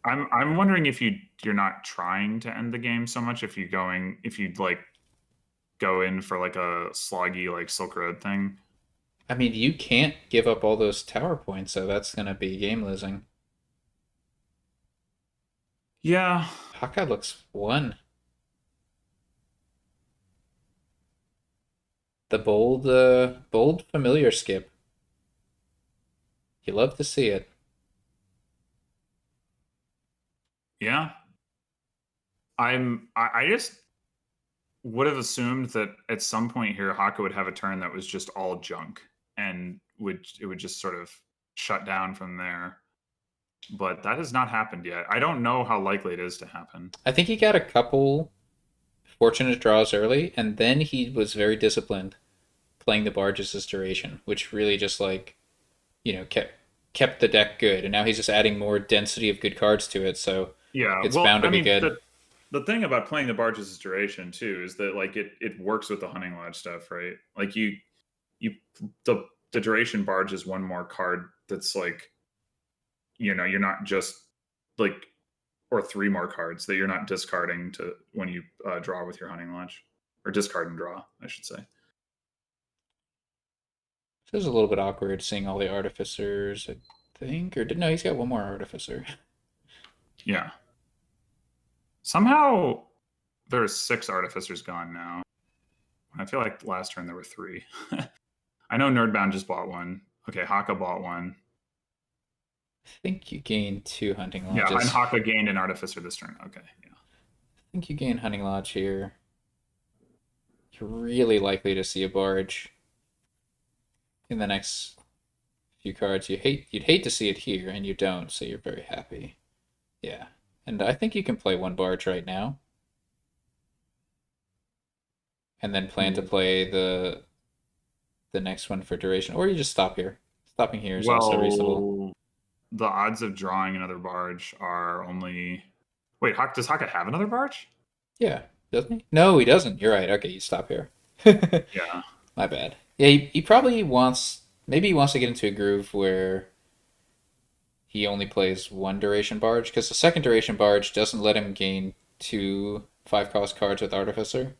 I'm wondering if you're not trying to end the game so much if you like go in for like a sloggy like Silk Road thing. I mean, you can't give up all those tower points, so that's gonna be game losing. Yeah. Haka looks one. The bold familiar skip. You love to see it. Yeah. I just would have assumed that at some point here Haka would have a turn that was just all junk and would just sort of shut down from there. But that has not happened yet. I don't know how likely it is to happen. I think he got a couple fortunate draws early, and then he was very disciplined playing the barges as duration, which really just like kept the deck good. And now he's just adding more density of good cards to it, so Yeah, it's well, bound to I be mean, good. the thing about playing the barges' duration too is that like it works with the hunting lodge stuff, right? Like you the duration barge is one more card that's like you're not just like or three more cards that you're not discarding to when you draw with your hunting lodge or discard and draw, I should say. So it was a little bit awkward seeing all the artificers, I think, or did no, he's got one more artificer. Yeah. Somehow there's six artificers gone now. I feel like last turn there were three. I know Nerdbound just bought one. Okay, Haka bought one. I think you gain two hunting Yeah, and lodges. Haka gained an artificer this turn. Okay, yeah. I think you gain hunting lodge here. You're really likely to see a barge in the next few cards. You'd hate to see it here, and you don't, so you're very happy. Yeah. And I think you can play one barge right now. And then plan to play the next one for duration. Or you just stop here. Stopping here is also reasonable. Well, the odds of drawing another barge are only. Wait, does Haka have another barge? Yeah, doesn't he? No, he doesn't. You're right. Okay, you stop here. Yeah. My bad. Yeah, he probably wants. Maybe he wants to get into a groove where he only plays one duration barge, because the second duration barge doesn't let him gain two 5 cost cards with Artificer.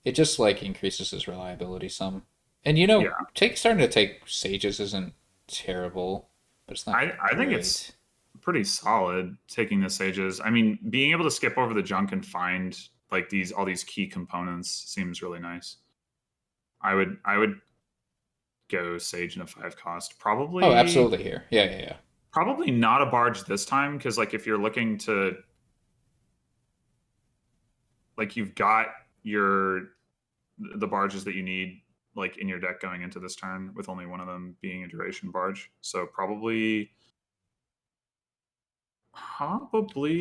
It just like increases his reliability some. And Yeah. starting to take sages isn't terrible, but it's not I think it's great. pretty solid taking the sages. I mean, being able to skip over the junk and find like these all these key components seems really nice. I would go sage in a 5 cost. Oh, Probably absolutely here. Yeah, yeah, yeah. probably not a barge this time because like if you're looking to like you've got your the barges that you need like in your deck going into this turn with only one of them being a duration barge. So probably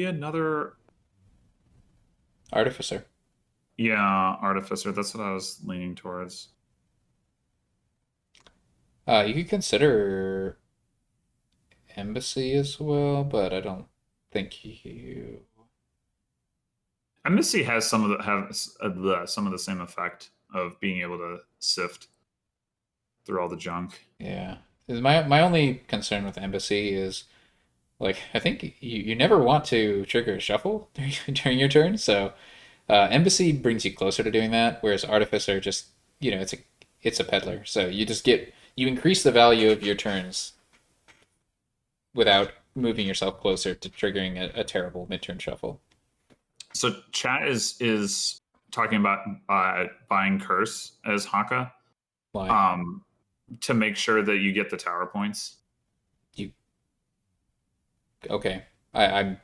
another Artificer. yeah, artificer. That's what I was leaning towards. You could consider embassy as well, but I don't think you. Embassy has some of the same effect of being able to sift through all the junk. Yeah. My only concern with embassy is like I think you never want to trigger a shuffle during your turn, so embassy brings you closer to doing that, whereas artificer just it's a peddler, so you increase the value of your turns without moving yourself closer to triggering a terrible mid-turn shuffle. So chat is talking about buying curse as Haka Why? um, to make sure that you get the tower points. You okay? I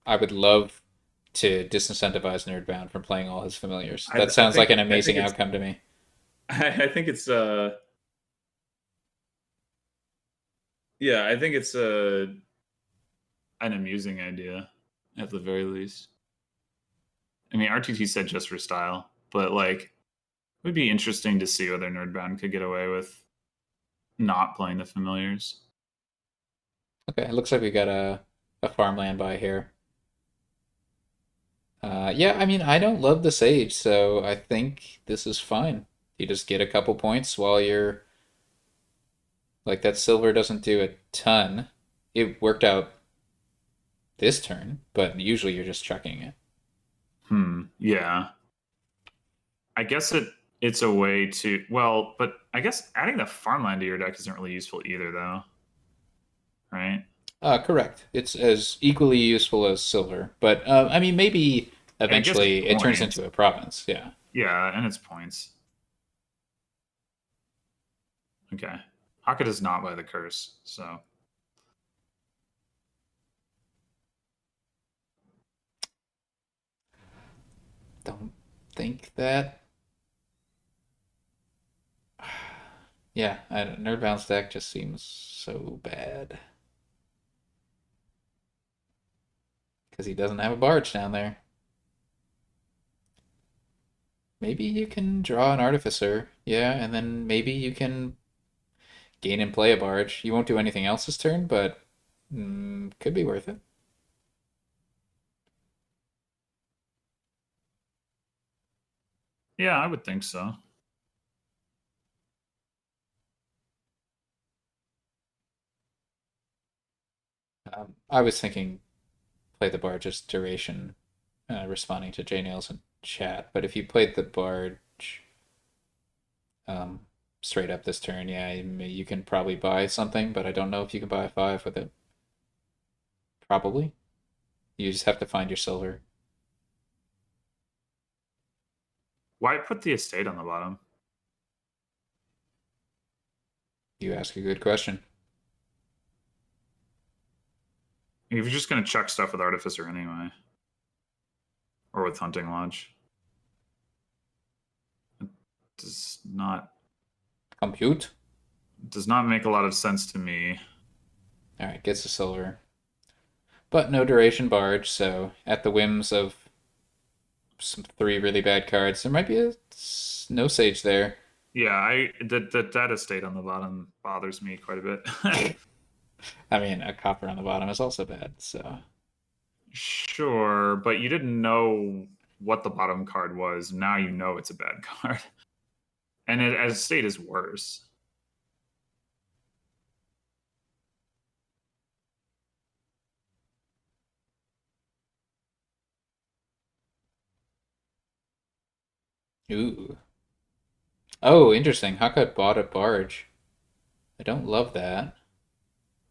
would love to disincentivize Nerdbound from playing all his familiars. That I sounds like think an I think amazing it's outcome to me. I think it's yeah, I think it's an amusing idea at the very least. I mean, RTT said just for style, but like it would be interesting to see whether Nerdbound could get away with not playing the familiars. Okay, it looks like we got a farmland by here. Yeah, I mean, I don't love the sage, so I think this is fine. You just get a couple points while you're like that silver doesn't do a ton. it worked out this turn, but usually you're just chucking it. Yeah. I guess it's a way to, well, but I guess adding the farmland to your deck isn't really useful either, though, right? Correct. It's as equally useful as silver, but I mean, maybe I guess it's eventually it turns points. into a province. Yeah. Yeah, and it's points. Okay. Haka does not buy the curse, so Don't think that. Yeah, Nerdbound's deck just seems so bad because he doesn't have a barge down there. Maybe you can draw an artificer, yeah, and then maybe you can gain and play a barge. You won't do anything else this turn, but could be worth it. yeah, I would think so. I was thinking play the barge as duration, responding to J Nails in chat. But if you played the barge um, straight up this turn, yeah, you can probably buy something, but I don't know if you can buy a 5 with it. Probably. You just have to find your silver. Why put the estate on the bottom? You ask a good question. If you're just going to chuck stuff with Artificer anyway, or with Hunting Lodge, it Compute. does not make a lot of sense to me. All right, gets a silver. But no duration barge, so at the whims of some 3 really bad cards, there might be a no sage there. Yeah, that estate on the bottom bothers me quite a bit. I mean, a copper on the bottom is also bad, so. Sure, but you didn't know what the bottom card was. Now you know it's a bad card. And as estate is worse. Ooh. Oh, interesting. Hakha bought a barge. I don't love that.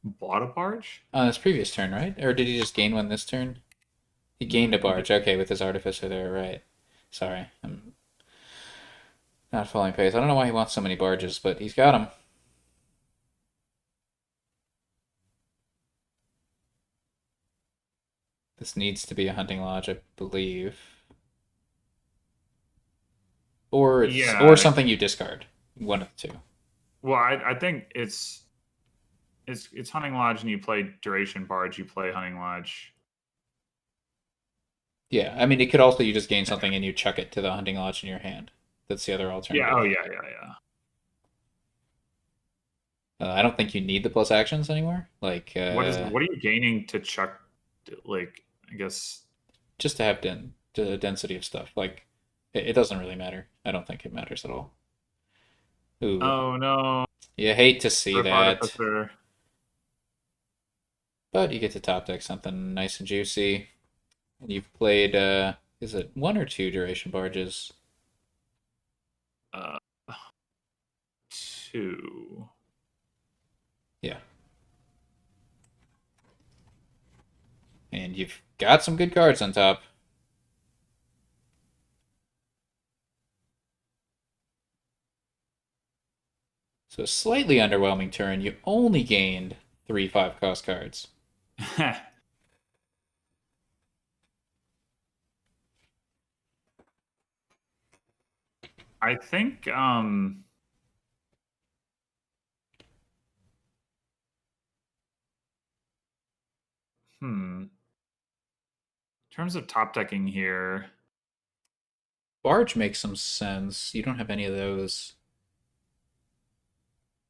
Bought a barge? On his previous turn, right? Or did he just gain one this turn? He gained a barge. Okay, with his artificer there, right. Sorry. I'm not following pace. I don't know why he wants so many barges, but he's got them. This needs to be a hunting lodge, I believe. Or Yeah. something you discard. One of the two. Well, I think it's Hunting Lodge and you play Duration Barge, you play Hunting Lodge. Yeah, I mean, it could also you just gain something and you chuck it to the hunting lodge in your hand. That's the other Yeah, alternative. oh yeah. I don't think you need the plus actions anymore. Like, What are you gaining to chuck, like, I guess. just to have the density of stuff. Like, it doesn't really matter. I don't think it matters at all. Ooh, Oh no. you hate to see Rip that, Artificer. but you get to top deck something nice and juicy. And you've played, is it 1 or 2 duration barges? Uh 2. Yeah. And you've got some good cards on top. So a slightly underwhelming turn. You only gained 3 5 cost cards. I think in terms of top decking here, Barge makes some sense. You don't have any of those.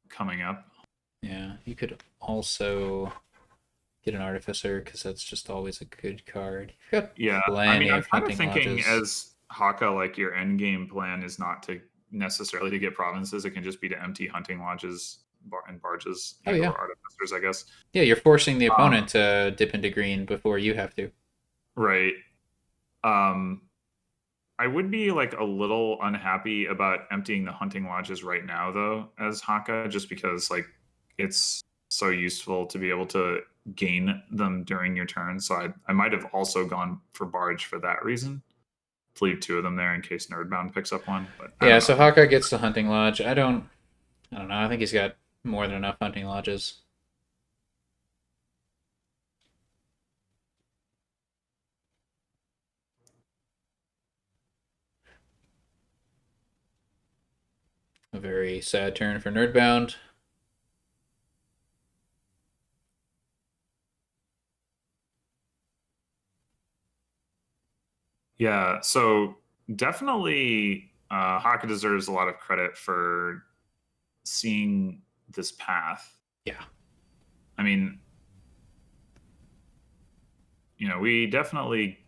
coming up. Yeah, you could also get an Artificer because that's just always a good card. You've got Yeah, I plenty mean, I'm of kind of hunting thinking lodges. as Haka, like your end game plan is not to necessarily to get provinces. It can just be to empty hunting lodges and barges Oh and yeah, or artificers, I guess. yeah. You're forcing the Um, opponent to dip into green before you have to. right. Um, I would be like a little unhappy about emptying the hunting lodges right now, though, as Haka, just because like it's so useful to be able to gain them during your turn. So I might have also gone for barge for that reason, to leave two of them there in case Nerdbound picks up one. But I Yeah, don't so know. Haka gets the hunting lodge. I don't know. I think he's got more than enough hunting lodges. A very sad turn for Nerdbound. Yeah, so definitely Haka deserves a lot of credit for seeing this path. Yeah. I mean, we definitely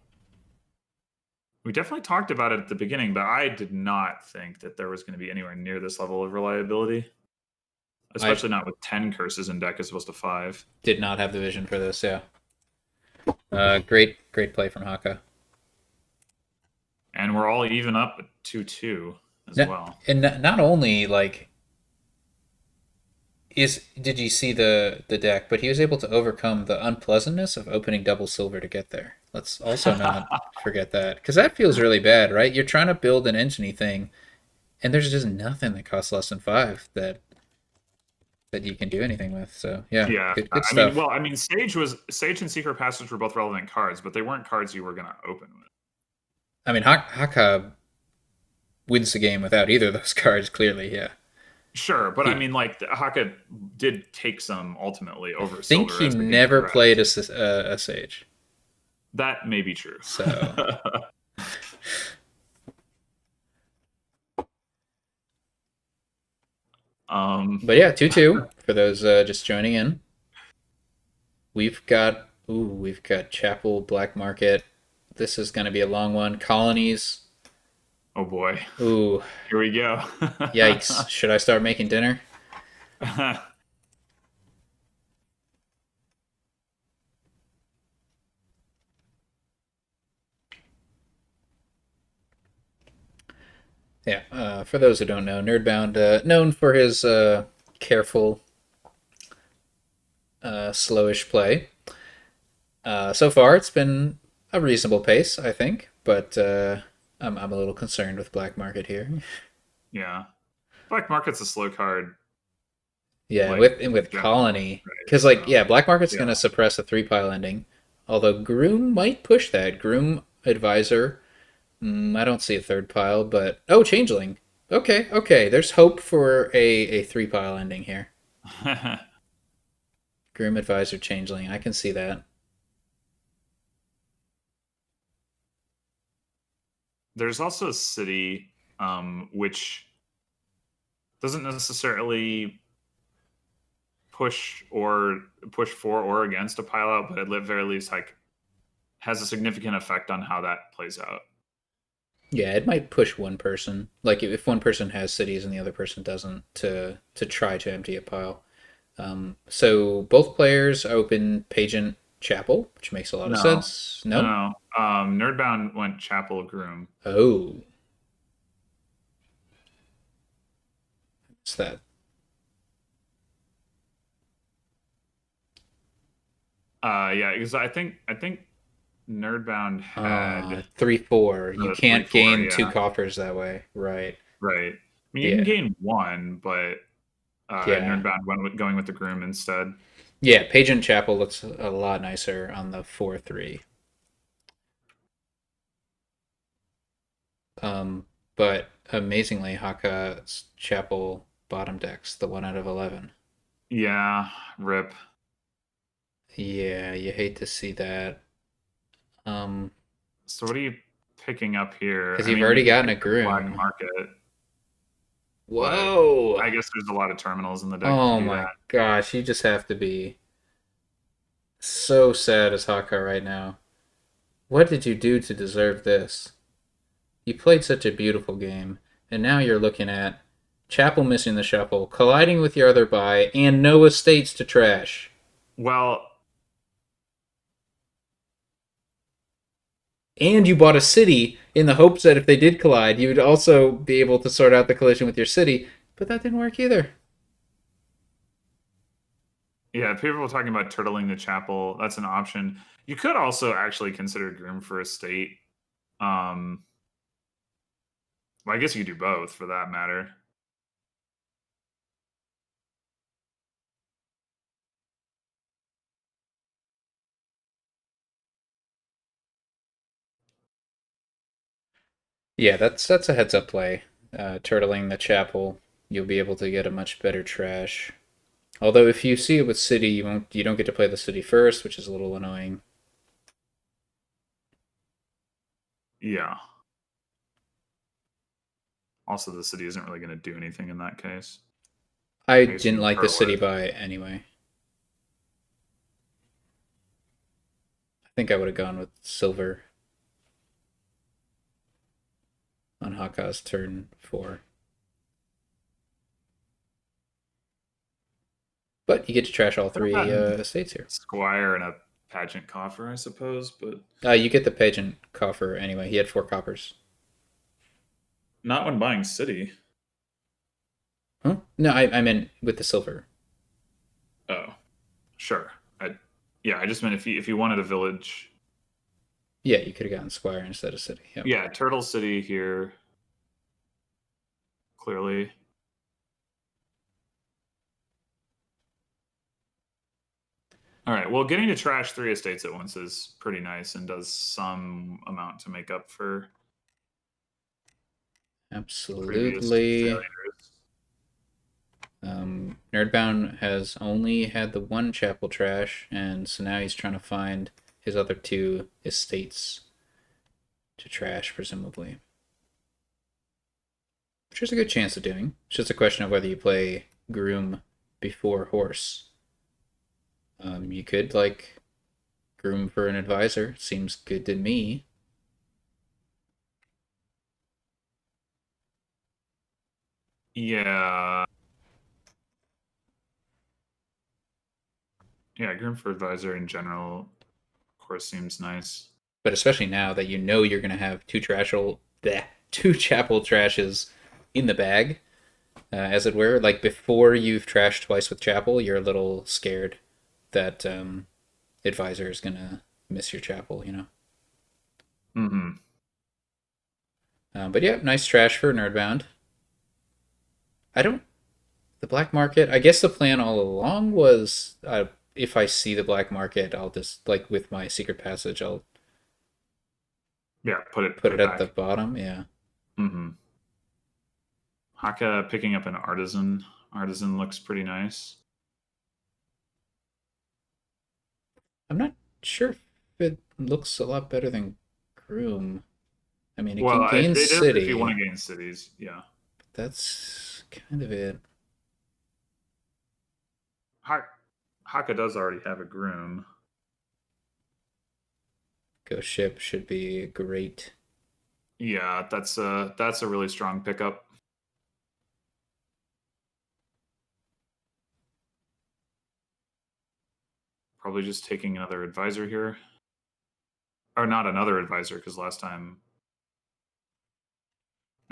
talked about it at the beginning, but I did not think that there was going to be anywhere near this level of reliability, I especially not with 10 curses in deck as opposed to 5. did not have the vision for this, yeah. Great play from Haka. And we're all even up at 2-2 as No, well. and not only like did you see the deck, but he was able to overcome the unpleasantness of opening double silver to get there. Let's also not forget that because that feels really bad, right? You're trying to build an engine thing, and there's just nothing that costs less than 5 that you can do anything with. So yeah, Yeah, good I mean, stuff. well, I mean, Sage and Secret Passage were both relevant cards, but they weren't cards you were going to open with. I mean, Haka wins the game without either of those cards. Clearly, yeah. Sure, but I He, mean, like Haka did take some ultimately I over think Silver he as the game never played progressed. a Sage. That may be true. So, um, but yeah, 2-2 for those just joining in. We've got Chapel Black Market. This is going to be a long one. Colonies. oh boy, Ooh, here we go. yikes. Should I start making dinner? Yeah, for those who don't know, Nerdbound, known for his careful, slowish play. So far, it's been a reasonable pace, I think, but I'm a little concerned with Black Market here. Yeah, Black Market's a slow card, Yeah, like and in with general, Colony, right? because like So yeah, Black Market's yeah, gonna suppress a 3 pile ending, although Groom might push that. Groom Advisor, I don't see a 3rd pile, but oh, Changeling. Okay, there's hope for a 3 pile ending here. Groom Advisor Changeling, I can see that. there's also a city, which doesn't necessarily push for or against a pile out, but at the very least, like has a significant effect on how that plays out. Yeah, it might push one person, like if one person has cities and the other person doesn't, to try to empty a pile. So both players open Pageant Chapel, which makes a lot of No, sense. no, No? no. Nerdbound went Chapel Groom. Oh, what's that? Yeah, because I think Nerdbound had 3-4. You the three can't four. gain two Yeah, coffers that way. Right. right. I mean, you can Yeah. gain one, but Yeah. Nerdbound went going with the Groom instead. Yeah, Pageant Chapel looks a lot nicer on the 4-3. Um, but amazingly, Haka's Chapel bottom decks the 1 out of 11. Yeah, rip. Yeah, you hate to see that. Um, So what are you picking up here? because I you've mean, you already could gotten pick a the Black Groom. Market, but Whoa! I guess there's a lot of terminals in the deck to Oh do my that. gosh, you just have to be so sad as Haka right now. What did you do to deserve this? You played such a beautiful game, and now you're looking at Chapel missing the shuffle, colliding with your other buy, and no estates to trash. Well, And you bought a city in the hopes that if they did collide, you would also be able to sort out the collision with your city, but that didn't work either. yeah, people were talking about turtling the chapel. That's an option. You could also actually consider groom for estate. Um, well, I guess you could do both for that matter. Yeah, that's a heads up play. Turtling the chapel, you'll be able to get a much better trash. Although if you see it with city, you don't get to play the city first, which is a little annoying. Yeah. Also, the city isn't really going to do anything in that case. I I guess you didn't can like the turtle city it. buy anyway. I think I would have gone with silver on Haka's turn 4. But you get to trash all Could have 3 gotten estates here. Squire and a pageant coffer, I suppose, but You get the pageant coffer anyway. He had 4 coppers. not when buying city. Huh? No, I meant with the silver. Oh, sure. Yeah, I just meant if you wanted a village. Yeah, you could have gotten squire instead of city. Yep. Yeah, Turtle City here, clearly. All right. Well, getting to trash 3 estates at once is pretty nice and does some amount to make up for previous Absolutely. failures. Nerdbound has only had the 1 chapel trash, and so now he's trying to find his other 2 estates to trash, presumably. Which is a good chance of doing. It's just a question of whether you play groom before horse. You could like groom for an advisor. Seems good to me. Yeah. Yeah, Grim for Advisor in general, of course, seems nice. But especially now that you know you're gonna have 2 chapel trashes in the bag, as it were. Like before you've trashed twice with chapel, you're a little scared that advisor is gonna miss your chapel. Mm-hmm. But yeah, nice trash for Nerdbound. I don't the black market. I guess the plan all along was if I see the black market, I'll just like with my secret passage, I'll Yeah, put put it it at the back. bottom. Yeah, Mm-hmm. Haka picking up an artisan. Artisan looks pretty nice. I'm not sure if it looks a lot better than Groom. I mean, it Well, can gain it is if you city. want to gain cities. Yeah. That's kind of it. Haka does already have a groom. Ghost ship should be great. Yeah, that's a really strong pickup. Probably just taking another advisor here, or not another advisor because last time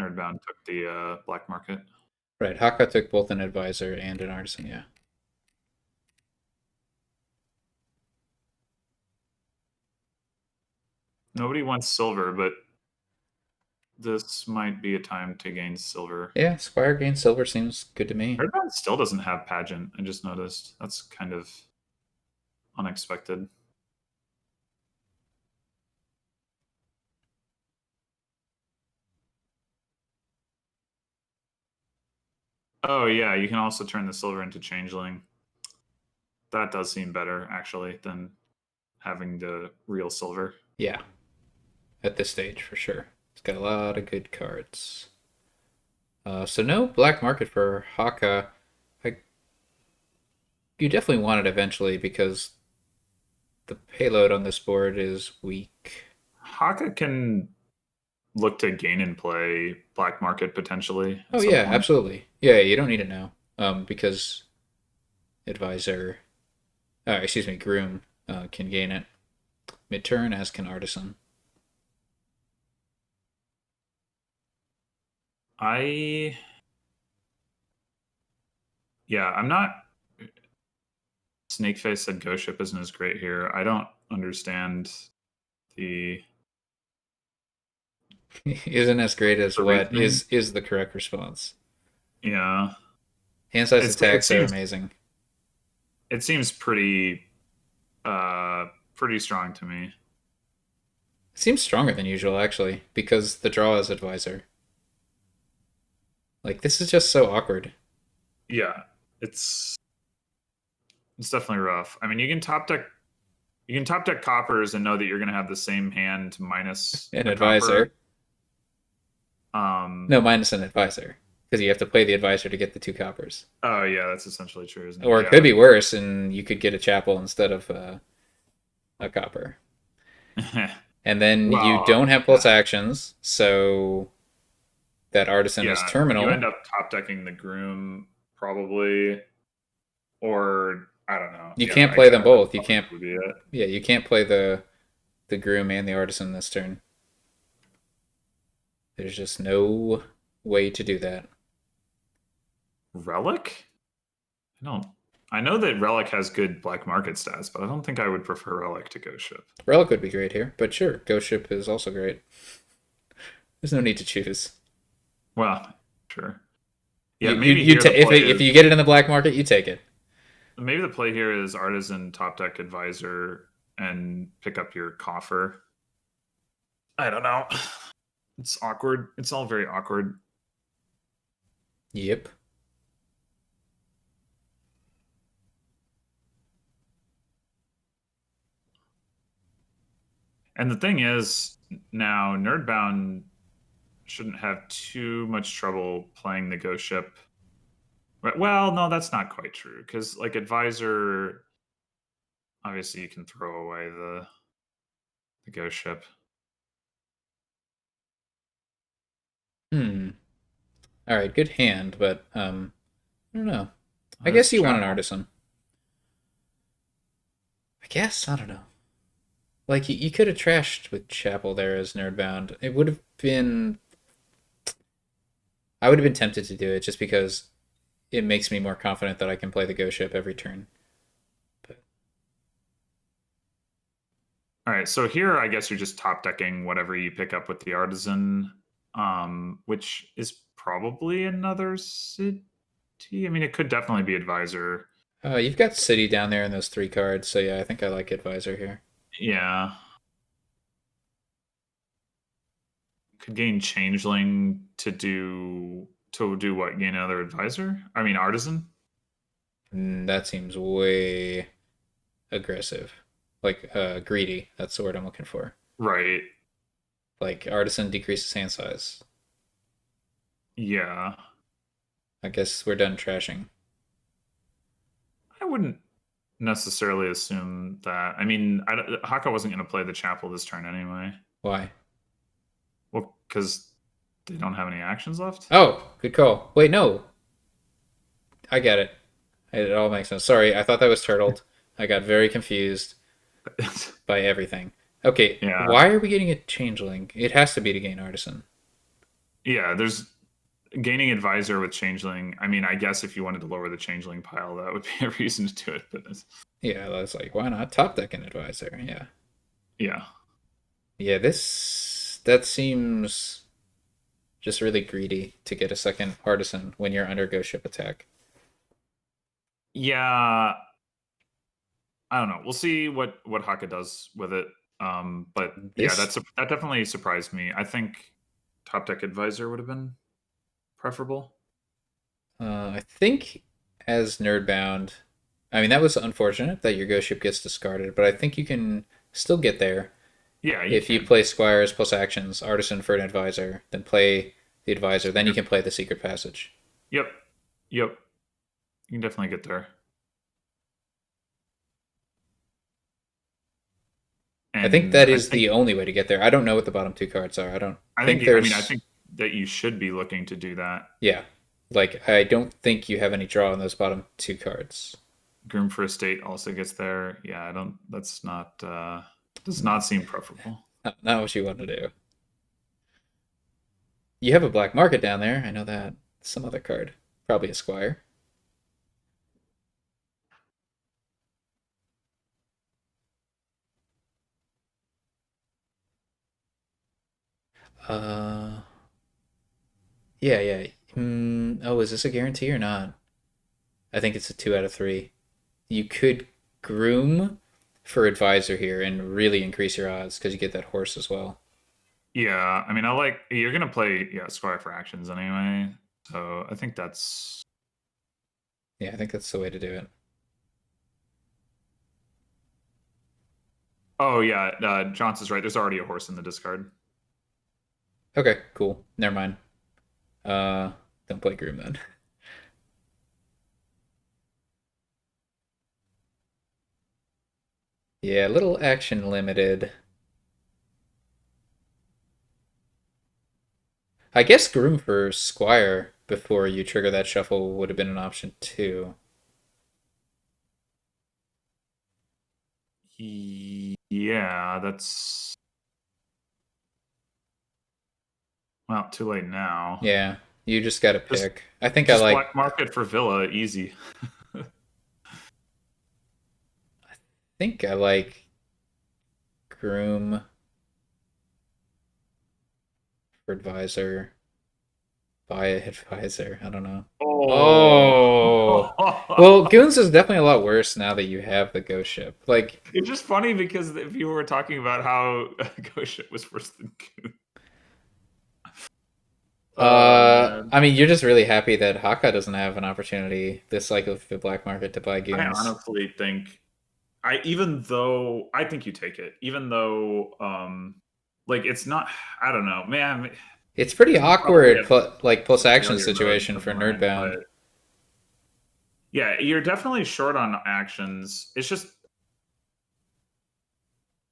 Nerdbound took the black market. Right, Haka took both an advisor and an artisan. Yeah. Nobody wants silver, but this might be a time to gain silver. Yeah, Squire gain silver seems good to me. Nerdbound still doesn't have pageant. I just noticed. That's kind of unexpected. Oh yeah, you can also turn the silver into changeling. That does seem better actually than having the real silver. Yeah, at this stage for sure. It's got a lot of good cards. So no black market for Haka. I, you definitely want it eventually because the payload on this board is weak. Haka can look to gain and play black market potentially Oh at some yeah, point. absolutely. Yeah, you don't need it now. Because advisor, excuse me, groom can gain it mid-turn, as can artisan. I Yeah, I'm not. Snakeface said Ghost Ship isn't as great here. I don't understand the Isn't as great as what reasoning. is the correct response. Yeah, Hand size it attacks are seems amazing. pretty pretty strong to me. It seems stronger than usual actually, because the draw is advisor. Like this is just so awkward. Yeah, it's it's definitely rough. I mean, you can top deck coppers and know that you're going to have the same hand minus An a copper. advisor. Um, No, minus an advisor. Because you have to play the advisor to get the two coppers. oh yeah, that's essentially true, isn't it? Or it could Yeah. be worse, and you could get a chapel instead of a copper. And then you Well, don't have yeah, plus actions, so that artisan is yeah. You end terminal. up top decking the groom probably, or I don't know. You Yeah, can't I play guess them that both. You probably can't. would be it. Yeah, you can't play the groom and the artisan this turn. There's just no way to do that. Relic? I don't. I know that Relic has good black market stats, but I don't think I would prefer Relic to Ghost Ship. Relic would be great here, but sure, Ghost Ship is also great. There's no need to choose. Well, sure. Yeah, You maybe here the play if is you get it in the black market, you take it. maybe the play here is Artisan top deck advisor and pick up your coffer. I don't know. It's awkward. It's all very awkward. Yep. And the thing is, now Nerdbound shouldn't have too much trouble playing the Ghost Ship. Well, no, that's not quite true because like advisor, obviously you can throw away the Ghost Ship. Hmm. All right, good hand, but I don't know. I There's guess you want an Chapel. artisan. I guess I don't know. Like you could have trashed with Chapel there as Nerdbound. It would have been. I would have been tempted to do it just because it makes me more confident that I can play the Ghost Ship every turn. But All right, so here I guess you're just top decking whatever you pick up with the Artisan, which is probably another city. I mean, it could definitely be advisor. you've got City down there in those three cards, so yeah, I think I like Advisor here. Yeah, could gain changeling to do what? Gain another advisor? I mean, artisan. That seems way aggressive. Like greedy. That's the word I'm looking for. Right. Like Artisan decreases hand size. Yeah. I guess we're done trashing. I wouldn't necessarily assume that. I mean, Haka wasn't going to play the chapel this turn anyway. Why? Well, because they don't have any actions left. Oh, good call. Wait, no. I get it. It all makes sense. Sorry, I thought that was turtled. I got very confused by everything. Okay, Yeah. why are we getting a changeling? It has to be to gain artisan. Yeah. There's gaining advisor with changeling. I mean, I guess if you wanted to lower the changeling pile, that would be a reason to do it. But Yeah, that's like why not top deck an advisor? Yeah, yeah. yeah. This that seems just really greedy to get a second artisan when you're under ghost ship attack. Yeah. I don't know. We'll see what Haka does with it. But yeah, This that definitely surprised me. I think top deck advisor would have been preferable. I think as nerdbound. I mean that was unfortunate that your ghost ship gets discarded, but I think you can still get there Yeah, you if you can. play squires plus actions, artisan for an advisor, then play the advisor, then you Yep. can play the secret passage. Yep. Yep. You can definitely get there. I think And that is the only way to get there. I don't know what the bottom two cards are. I don't think I there's. think that you should be looking to do that. Yeah. Like, I don't think you have any draw on those bottom two cards. Groom for Estate also gets there. Yeah, I don't. That's not. Does not No, seem preferable. not what you want to do. You have a black market down there. I know that. Some other card. Probably a squire. Uh, yeah, yeah. Oh, is this a guarantee or not? I think it's a 2 out of 3. You could groom for advisor here and really increase your odds because you get that horse as well. Yeah, I mean, I like you're gonna play Squire for actions anyway, so I think that's. Yeah, I think that's the way to do it. Oh yeah, Johnson's right. There's already a horse in the discard. Okay, cool. Never mind. Uh, don't play groom then. Yeah, a little action limited. I guess groom for squire before you trigger that shuffle would have been an option too. Yeah, that's well too late now. Yeah, you just got to Just pick. I think I just like. black market for Villa, easy. I think I like groom for advisor. Buy a advisor. I don't know. Oh, Oh, well, goons is definitely a lot worse now that you have the ghost ship. Like, it's just funny because if you were talking about how Ghost Ship was worse than Goon. Oh man. I mean, you're just really happy that Haka doesn't have an opportunity this cycle of the black market to buy I goons. honestly think even though I think you take it, even though like it's not I don't know, man, It's pretty this is probably awkward, like plus a action failure mode situation of for mine, Nerdbound. but yeah, you're definitely short on actions. It's just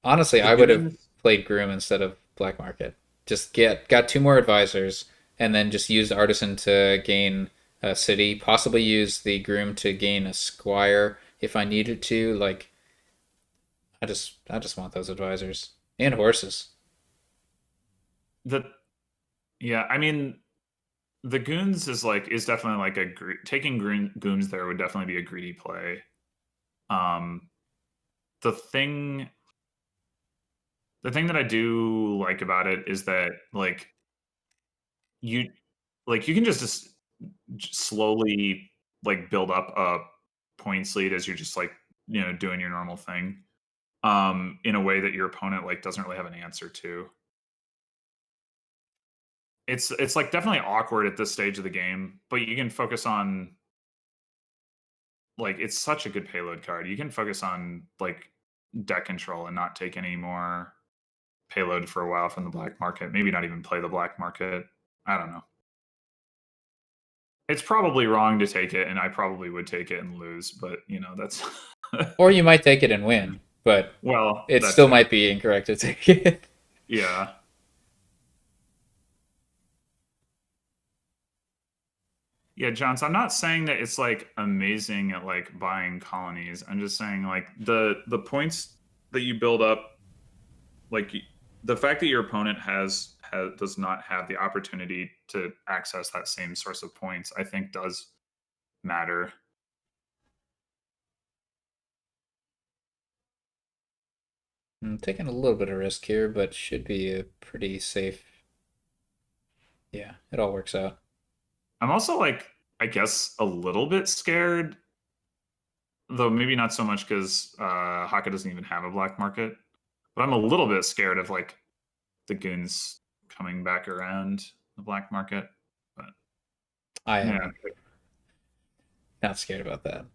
Honestly, the I would have goons. played groom instead of black market. Just got 2 more advisors, and then just used artisan to gain a city. Possibly use the groom to gain a squire if I needed to. Like, I just want those advisors and horses. The yeah, I mean the goons is definitely like taking green goons there would definitely be a greedy play. Um, the thing the thing that I do like about it is that you you can just slowly build up a points lead as you're just doing your normal thing in a way that your opponent doesn't really have an answer to. It's definitely awkward at this stage of the game, but you can focus on it's such a good payload card. You can focus on deck control and not take any more payload for a while from the black market. Maybe not even play the black market. I don't know. It's probably wrong to take it, and I probably would take it and lose, but that's Or you might take it and win, but well, it that still too. might be incorrect to take it. Yeah. Yeah, John, so I'm not saying that it's amazing at buying colonies. I'm just saying the points that you build up, like the fact that your opponent does not have the opportunity to access that same source of points, I think does matter. I'm taking a little bit of risk here, but should be a pretty safe. Yeah, it all works out. I'm also I guess a little bit scared, though maybe not so much because Haka doesn't even have a black market. But I'm a little bit scared of the goons coming back around the black market. But I yeah, am not scared about that.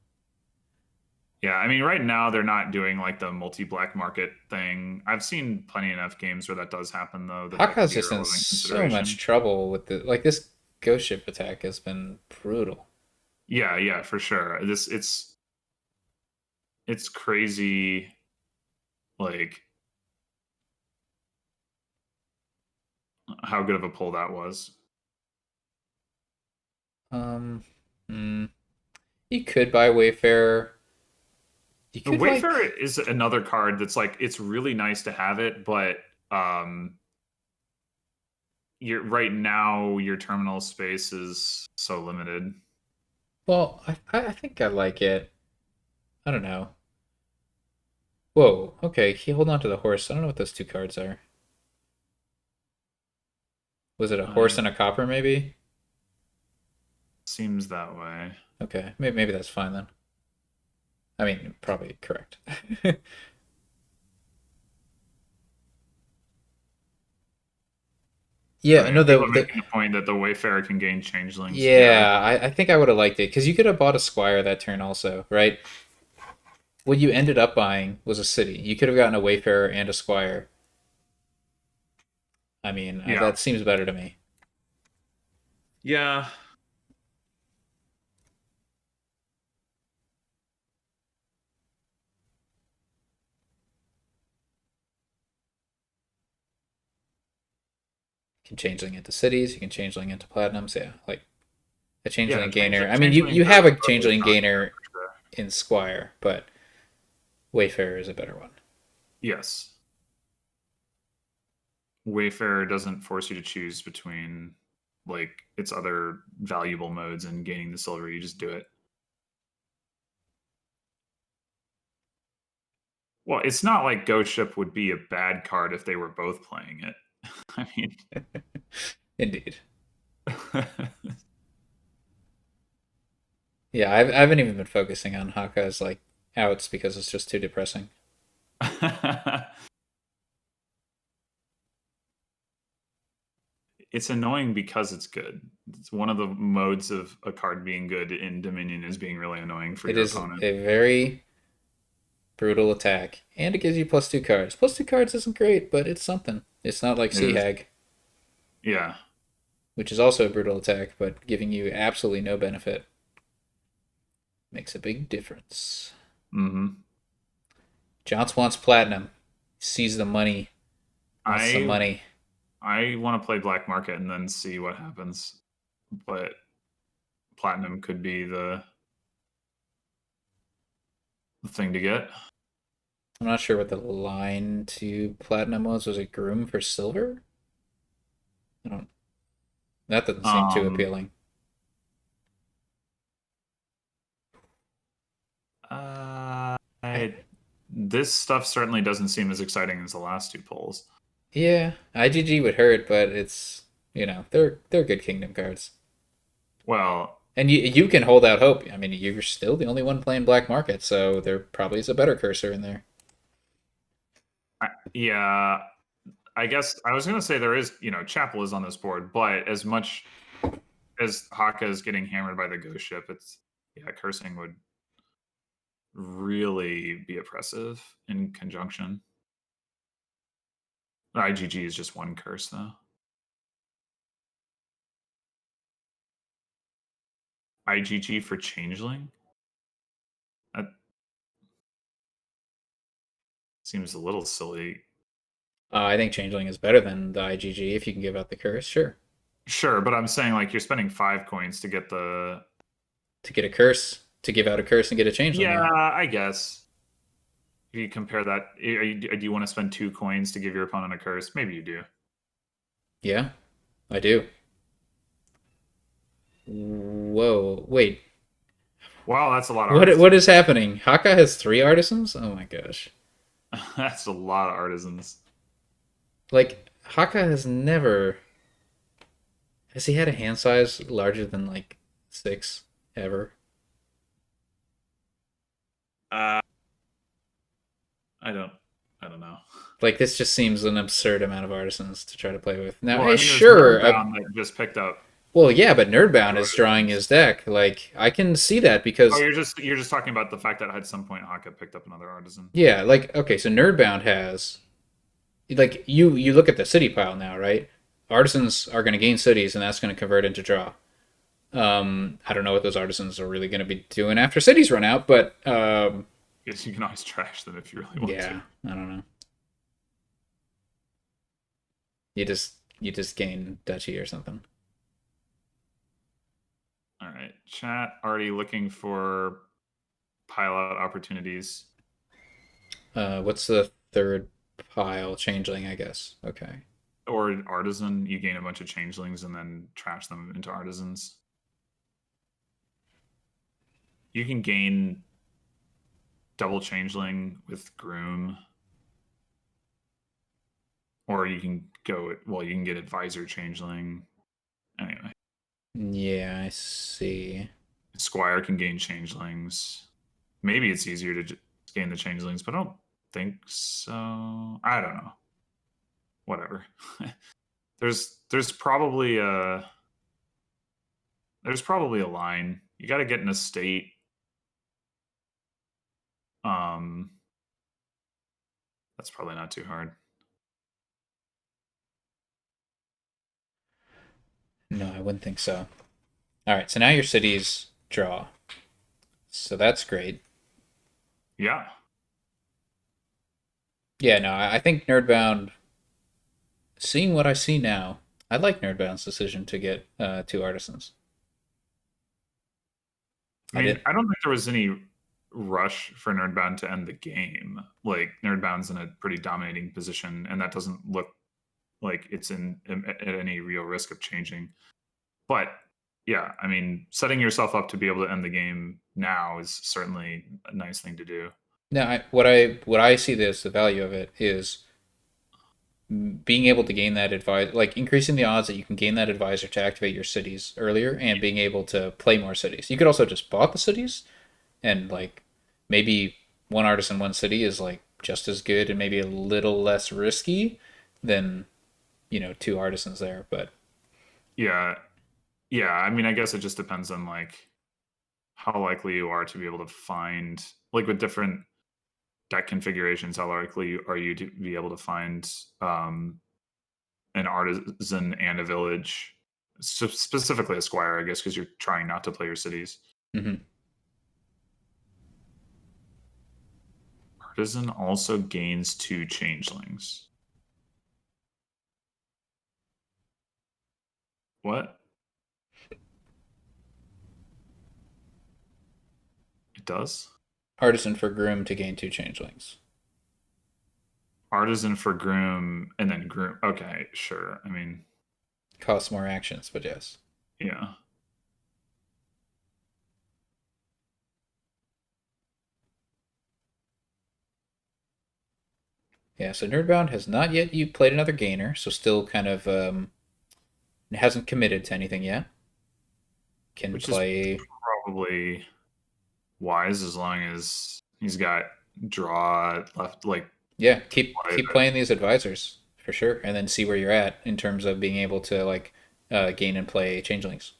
yeah. I mean, right now they're not doing the multi black market thing. I've seen plenty enough games where that does happen, though, that could Haka's be a just in relevant so much consideration. trouble with this ghost ship attack has been brutal. Yeah, yeah, for sure. It's crazy. Like how good of a pull that was. Um, hmm. You could buy Wayfarer. You The could Wayfarer like, is another card that's like it's really nice to have it, but you're right now your terminal space is so limited. well, I think I like it. I don't know. Whoa, okay, he hold on to the horse. I don't know what those two cards are. Was it a horse I and a copper, maybe? Seems that way. Okay, maybe that's fine then. I mean, probably correct. Oh Yeah, yeah, no, people are making the point that the Wayfarer can gain changelings. Yeah, yeah, I think I would have liked it because you could have bought a squire that turn also, right? What you ended up buying was a city. You could have gotten a wayfarer and a squire. I mean, yeah, that seems better to me. yeah. You can changeling into cities. You can changeling into platinums. Yeah, like a Yeah, changeling gainer. I mean, changelings you are have a totally changeling fine here gainer for sure. in squire, but wayfarer is a better one. Yes, Wayfarer doesn't force you to choose between like its other valuable modes and gaining the silver. You just do it. Well, it's not like Ghost Ship would be a bad card if they were both playing it. I mean, Indeed. Yeah, I haven't even been focusing on Hakka's like outs because it's just too depressing. it's annoying because it's good. It's one of the modes of a card being good in Dominion is being really annoying for It your is opponent. a very brutal attack, and it gives you plus two cards. Plus two cards isn't great, but it's something. It's not like It Sea is, Hag, yeah. which is also a brutal attack, but giving you absolutely no benefit makes a big difference. hmm Jounce wants platinum. He sees the money, wants some I money. I want to play black market and then see what happens. But platinum could be the thing to get. I'm not sure what the line to platinum was. Was it groom for silver? I don't. That doesn't seem too Um, appealing. I, this stuff certainly doesn't seem as exciting as the last two polls. yeah, IGG would hurt, but it's they're good kingdom cards. Well, And you can hold out hope. I mean, you're still the only one playing black market, so there probably is a better cursor in there. yeah, I guess I was going to say there is, Chapel is on this board, but as much as Haka is getting hammered by the ghost ship, cursing would really be oppressive in conjunction. IGG is just one curse though. IGG for changeling? That seems a little silly. I think changeling is better than the IGG if you can give out the curse. Sure, Sure, but I'm saying like you're spending 5 coins to get the. to get a curse, to give out a curse and get a changeling. Yeah, Yeah, I guess. If you compare that, do you want to spend 2 coins to give your opponent a curse? Maybe you do. yeah, I do. Whoa, wait, Wow, that's a lot of what artisans. is happening? Hakka has three artisans. Oh my gosh! That's a lot of artisans. Like Hakka has never. Has he had a hand size larger than like six ever? Uh, I don't. I don't know. Like this just seems an absurd amount of artisans to try to play with. Now, Well, hey, I mean, there's sure, Nerdbound that just picked up well, yeah, but Nerdbound two is drawing artisans. his deck. Like I can see that Oh, because you're just talking about the fact that at some point Haka picked up another artisan. yeah, like okay, so Nerdbound has like you look at the city pile now, right? Artisans are going to gain cities, and that's going to convert into draw. I don't know what those artisans are really going to be doing after cities run out, but Guess you can always trash them if you really want to. yeah, I don't know. You just you just gain duchy or something. All right. Chat already looking for pile out opportunities. What's the third pile? Changeling, I guess. Okay. Or artisan, you gain a bunch of changelings and then trash them into artisans. You can gain double changeling with groom, or you can go well. You can get advisor changeling. Anyway, Yeah, I see. squire can gain changelings. Maybe it's easier to gain the changelings, but I don't think so. I don't know. Whatever. there's probably a line. You got to get in a state. Um, that's probably not too hard. No, I wouldn't think so. All right, so now your cities draw. So that's great. Yeah, Yeah, no, I think Nerdbound, seeing what I see now, I like Nerdbound's decision to get two artisans. I I mean, did. I don't think there was any rush for Nerdbound to end the game. Like Nerdbound's in a pretty dominating position, and that doesn't look like it's at any real risk of changing. But yeah, I mean, setting yourself up to be able to end the game now is certainly a nice thing to do. No, what I see this the value of it is being able to gain that advisor, like increasing the odds that you can gain that advisor to activate your cities earlier, and being able to play more cities. You could also just bought the cities, and like maybe one artist in one city is like just as good and maybe a little less risky than two artisans there. But Yeah, yeah. I mean, I guess it just depends on like how likely you are to be able to find like with different deck configurations. How likely are you to be able to find an artisan and a village, specifically a squire, I guess, because you're trying not to play your cities. mhm. Artisan also gains two changelings. What? It does? Artisan for groom to gain two changelings. Artisan for groom and then groom. Okay, sure. I mean, Costs more actions, but yes. yeah. Yeah, so Nerdbound has not yet you played another gainer, so still kind of hasn't committed to anything yet. Can Which is play. probably wise as long as he's got draw left, like Yeah, keep play. playing these advisors for sure, and then see where you're at in terms of being able to like gain and play changelings.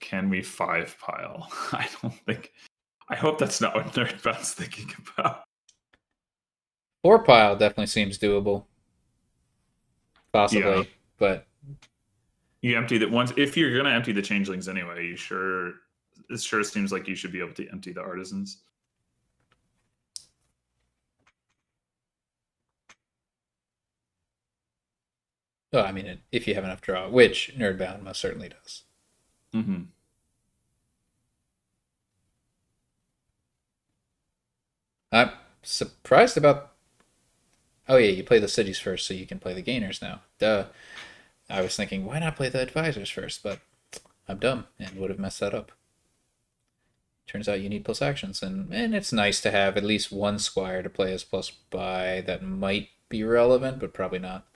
Can we five pile? I don't think. I hope that's not what Nerdbound's thinking about. Four pile definitely seems doable, Yeah, possibly, but you empty that once. If you're gonna empty the changelings anyway, you sure it sure seems like you should be able to empty the artisans. well, I mean, if you have enough draw, which Nerdbound most certainly does. Mm-hmm. I'm surprised about. Oh yeah, you play the cities first, so you can play the gainers now. Duh. I was thinking, why not play the advisors first? But I'm dumb and would have messed that up. Turns out you need plus actions, and it's nice to have at least one squire to play as plus buy that might be relevant, but probably not.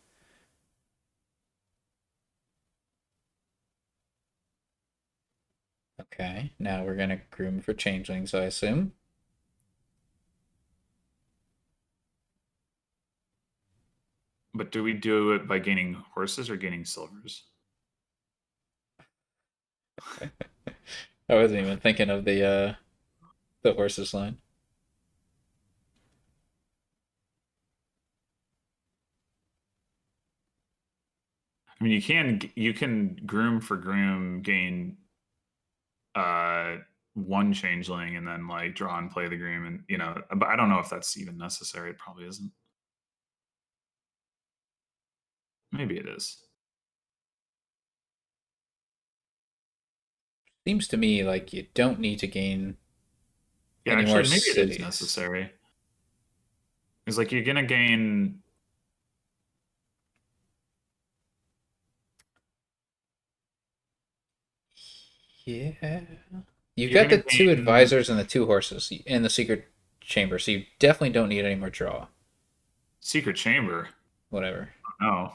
Okay, now we're gonna groom for changelings, I assume. But do we do it by gaining horses or gaining silvers? I wasn't even thinking of the horses line. I mean, you can groom for groom gain uh one changeling and then like draw and play the groom, and but I don't know if that's even necessary. It probably isn't. Maybe it is. Seems to me like you don't need to gain Yeah, any more actually, maybe it is cities. necessary. It's like you're gonna gain. Yeah. You've You're got the gonna two gain advisors and the two horses in the secret chamber, so you definitely don't need any more draw. secret chamber. Whatever. No.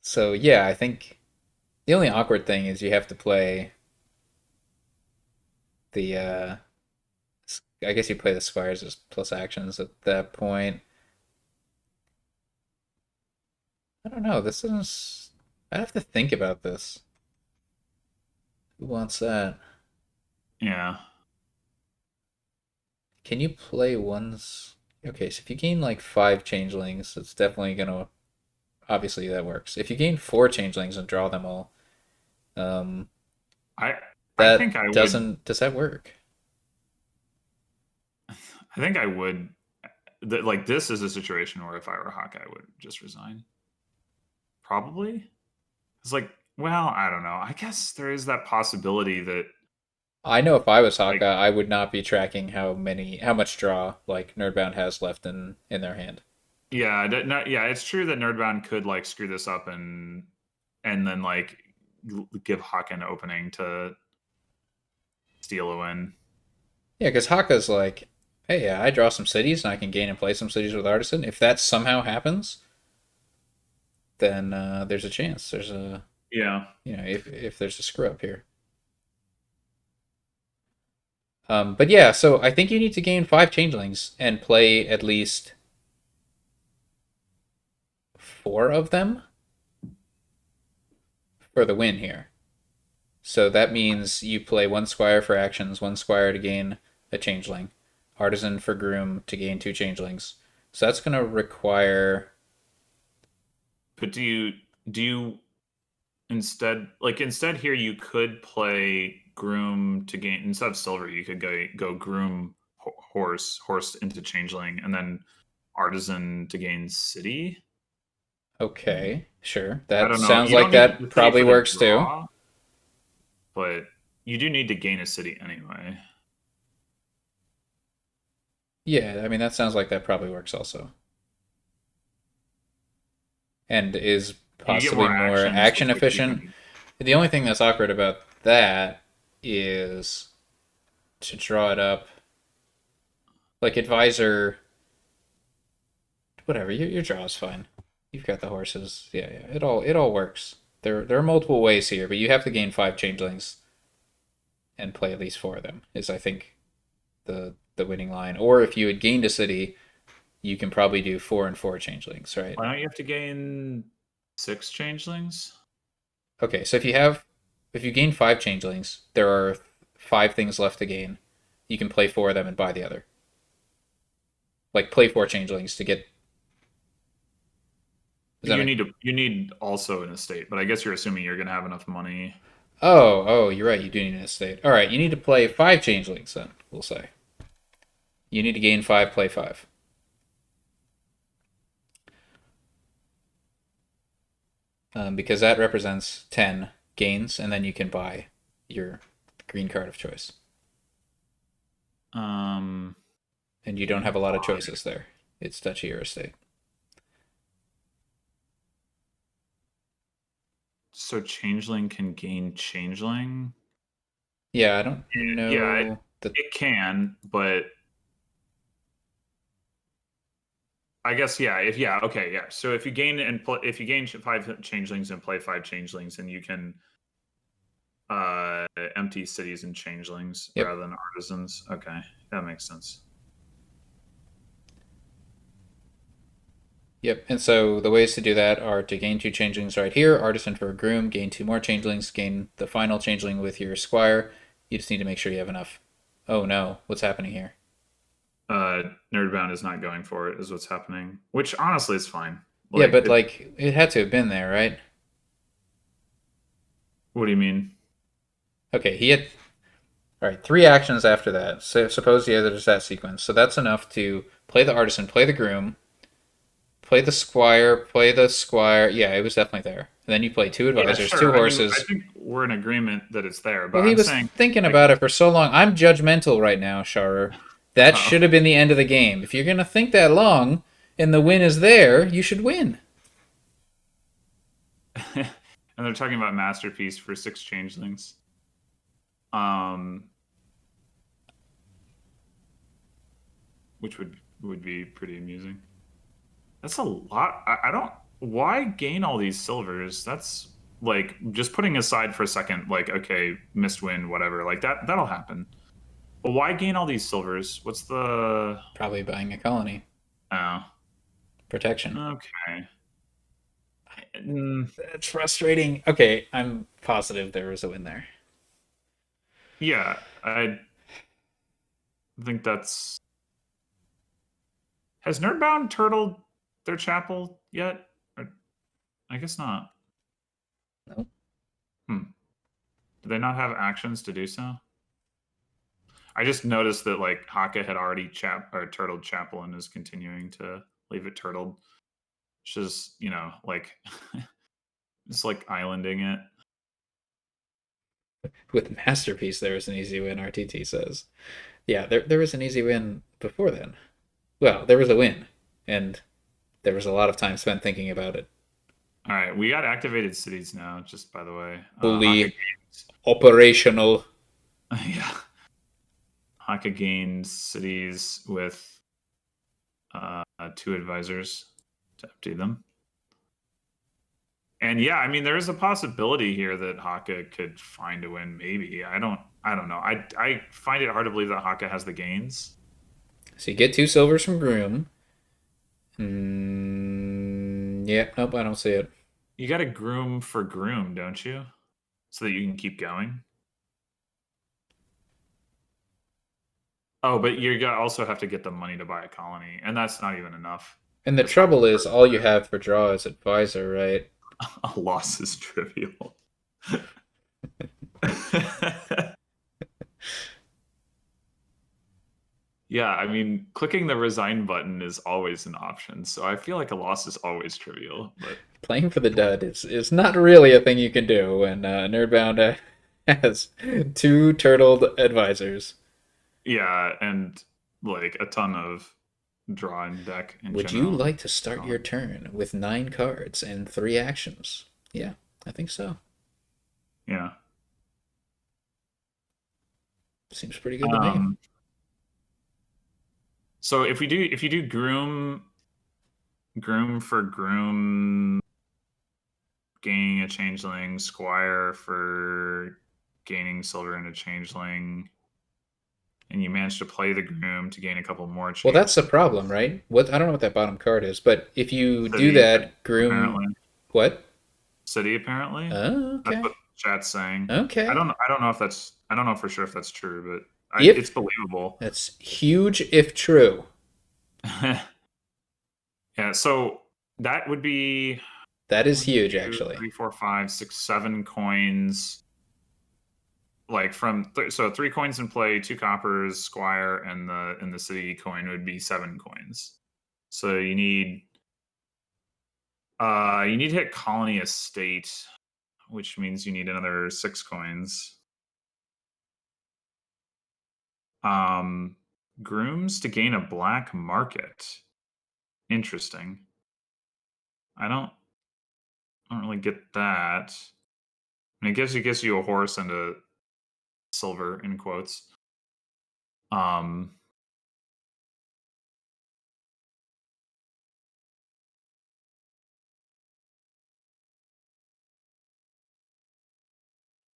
So yeah, I think the only awkward thing is you have to play the I guess you play the squires as plus actions at that point. I don't know. This is. I have to think about this. Who wants that? Yeah. Can you play ones? Okay, so if you gain like five changelings, it's definitely gonna. Obviously, that works. If you gain four changelings and draw them all, um, I I that think I would. doesn't. Does that work? I think I would. Like this is a situation where if I were Hawkeye, I would just resign. Probably. It's like, well, I don't know. I guess there is that possibility that I know if I was like, Haka, I would not be tracking how much draw like Nerdbound has left in their hand. yeah, yeah, it's true that Nerdbound could like screw this up and then like give Hawk an opening to steal a win. Yeah, because Haka's like, hey, yeah, I draw some cities and I can gain and play some cities with Artisan. If that somehow happens, then there's a chance. There's a Yeah. if there's a screw up here. But yeah, so I think you need to gain five changelings and play at least four of them for the win here. So that means you play one squire for actions, one squire to gain a changeling, artisan for groom to gain two changelings. So that's going to require. But do you instead here you could play groom to gain instead of silver you could go groom horse into changeling and then artisan to gain city. Okay, sure. I That don't know. sounds You like don't need that the city probably for the works too. draw, but you do need to gain a city anyway. Yeah, I mean, that sounds like that probably works also. And is You get possibly more more actions action with which you efficient. can. The only thing that's awkward about that is to draw it up. Like advisor, whatever. Your draw is fine. You've got the horses. Yeah, yeah. It all works. There are multiple ways here, but you have to gain five changelings and play at least four of them. Is I think the winning line. Or if you had gained a city, you can probably do four and four changelings, right? Why don't you have to gain six changelings? Okay, so if you gain five changelings, there are five things left to gain. You can play four of them and buy the other. Like play four changelings to get. Does that You make? need to. You need also an estate, but I guess you're assuming you're going to have enough money. Oh, you're right. You do need an estate. All right, you need to play five changelings. Then we'll say you need to gain five, play five, because that represents 10 gains, and then you can buy your green card of choice. Um, And you don't have a lot of choices there. It's duchy or estate. so changeling can gain changeling. Yeah, I don't Yeah, know the. it can, but I guess yeah, okay, yeah. So if you gain if you gain five changelings and play five changelings, then you can empty cities and changelings Yep. rather than artisans. Okay, that makes sense. Yep. And so the ways to do that are to gain two changelings right here, artisan for a groom, gain two more changelings, gain the final changeling with your squire. You just need to make sure you have enough. Oh no, what's happening here? Nerdbound is not going for it, is what's happening. Which honestly is fine. Yeah, Like but it. like it had to have been there, right? What do you mean? Okay, he had all right, three actions after that. So suppose he had just that sequence. So that's enough to play the artisan, play the groom, play the squire, play the squire. Yeah, it was definitely there. And then you play two Yeah, advisors, two sure. I mean, I horses. think we're in agreement that it's there, but Well, he I'm was saying thinking like, about it for so long. I'm judgmental right now, Sharer. That oh. should have been the end of the game. If you're going to think that long and the win is there, you should win. And they're talking about masterpiece for six changelings. Um, which would be pretty amusing. That's a lot. I don't. Why gain all these silvers? That's like just putting aside for a second. Like, okay, missed win, whatever. Like that. That'll happen. But why gain all these silvers? What's the? Probably buying a colony. Oh, Protection. okay. That's frustrating. Okay, I'm positive there was a win there. Yeah, I think that's. Has Nerdbound turtled their chapel yet? Or, I guess not. No. Hmm. Do they not have actions to do so? I just noticed that like Haka had already turtled chapel and is continuing to leave it turtled, which is like it's like islanding it. With Masterpiece, there was an easy win, RTT says. Yeah, there was an easy win before then. Well, there was a win, and there was a lot of time spent thinking about it. All right, we got activated cities now. Just by the way, Haka Fully gains. operational. Yeah, Haka gains cities with two advisors to empty them. And yeah, I mean, there is a possibility here that Haka could find a win. Maybe I don't know. I find it hard to believe that Haka has the gains. So you get two silvers from Groom. Yeah, nope, I don't see it. You got to groom for groom, don't you? So that you can keep going. Oh, but also have to get the money to buy a colony, and that's not even enough. And the It's not trouble is, all you have for draw is Advisor, right? a loss is trivial. Yeah, I mean, clicking the resign button is always an option, so I feel like a loss is always trivial. But Playing for the dud is not really a thing you can do when Nerdbound has two turtled advisors. yeah, and like a ton of draw in deck in Would you general. like to start your turn with 9 cards and 3 actions? Yeah, I think so. Yeah. Seems pretty good to me. So if you do groom for groom, gaining a changeling, squire for gaining silver and a changeling, and you manage to play the groom to gain a couple more Well, that's the changelings. problem, right? What I don't know what that bottom card is, but if you do City, that, Groom, apparently. what? City, apparently. Oh, That's okay, what chat's saying. okay. I don't know if that's. I don't know for sure if that's true, but it's If believable. that's huge, if true. Yeah. So that would be That is one, huge, two, actually. three, four, five, six, 7 coins. Like so 3 coins in play, 2 coppers, squire, and the city coin would be 7 coins. So you need to hit colony estate, which means you need another 6 coins. Grooms to gain a black market. Interesting. I don't really get that. I mean, it gives you a horse and a silver in quotes. Um,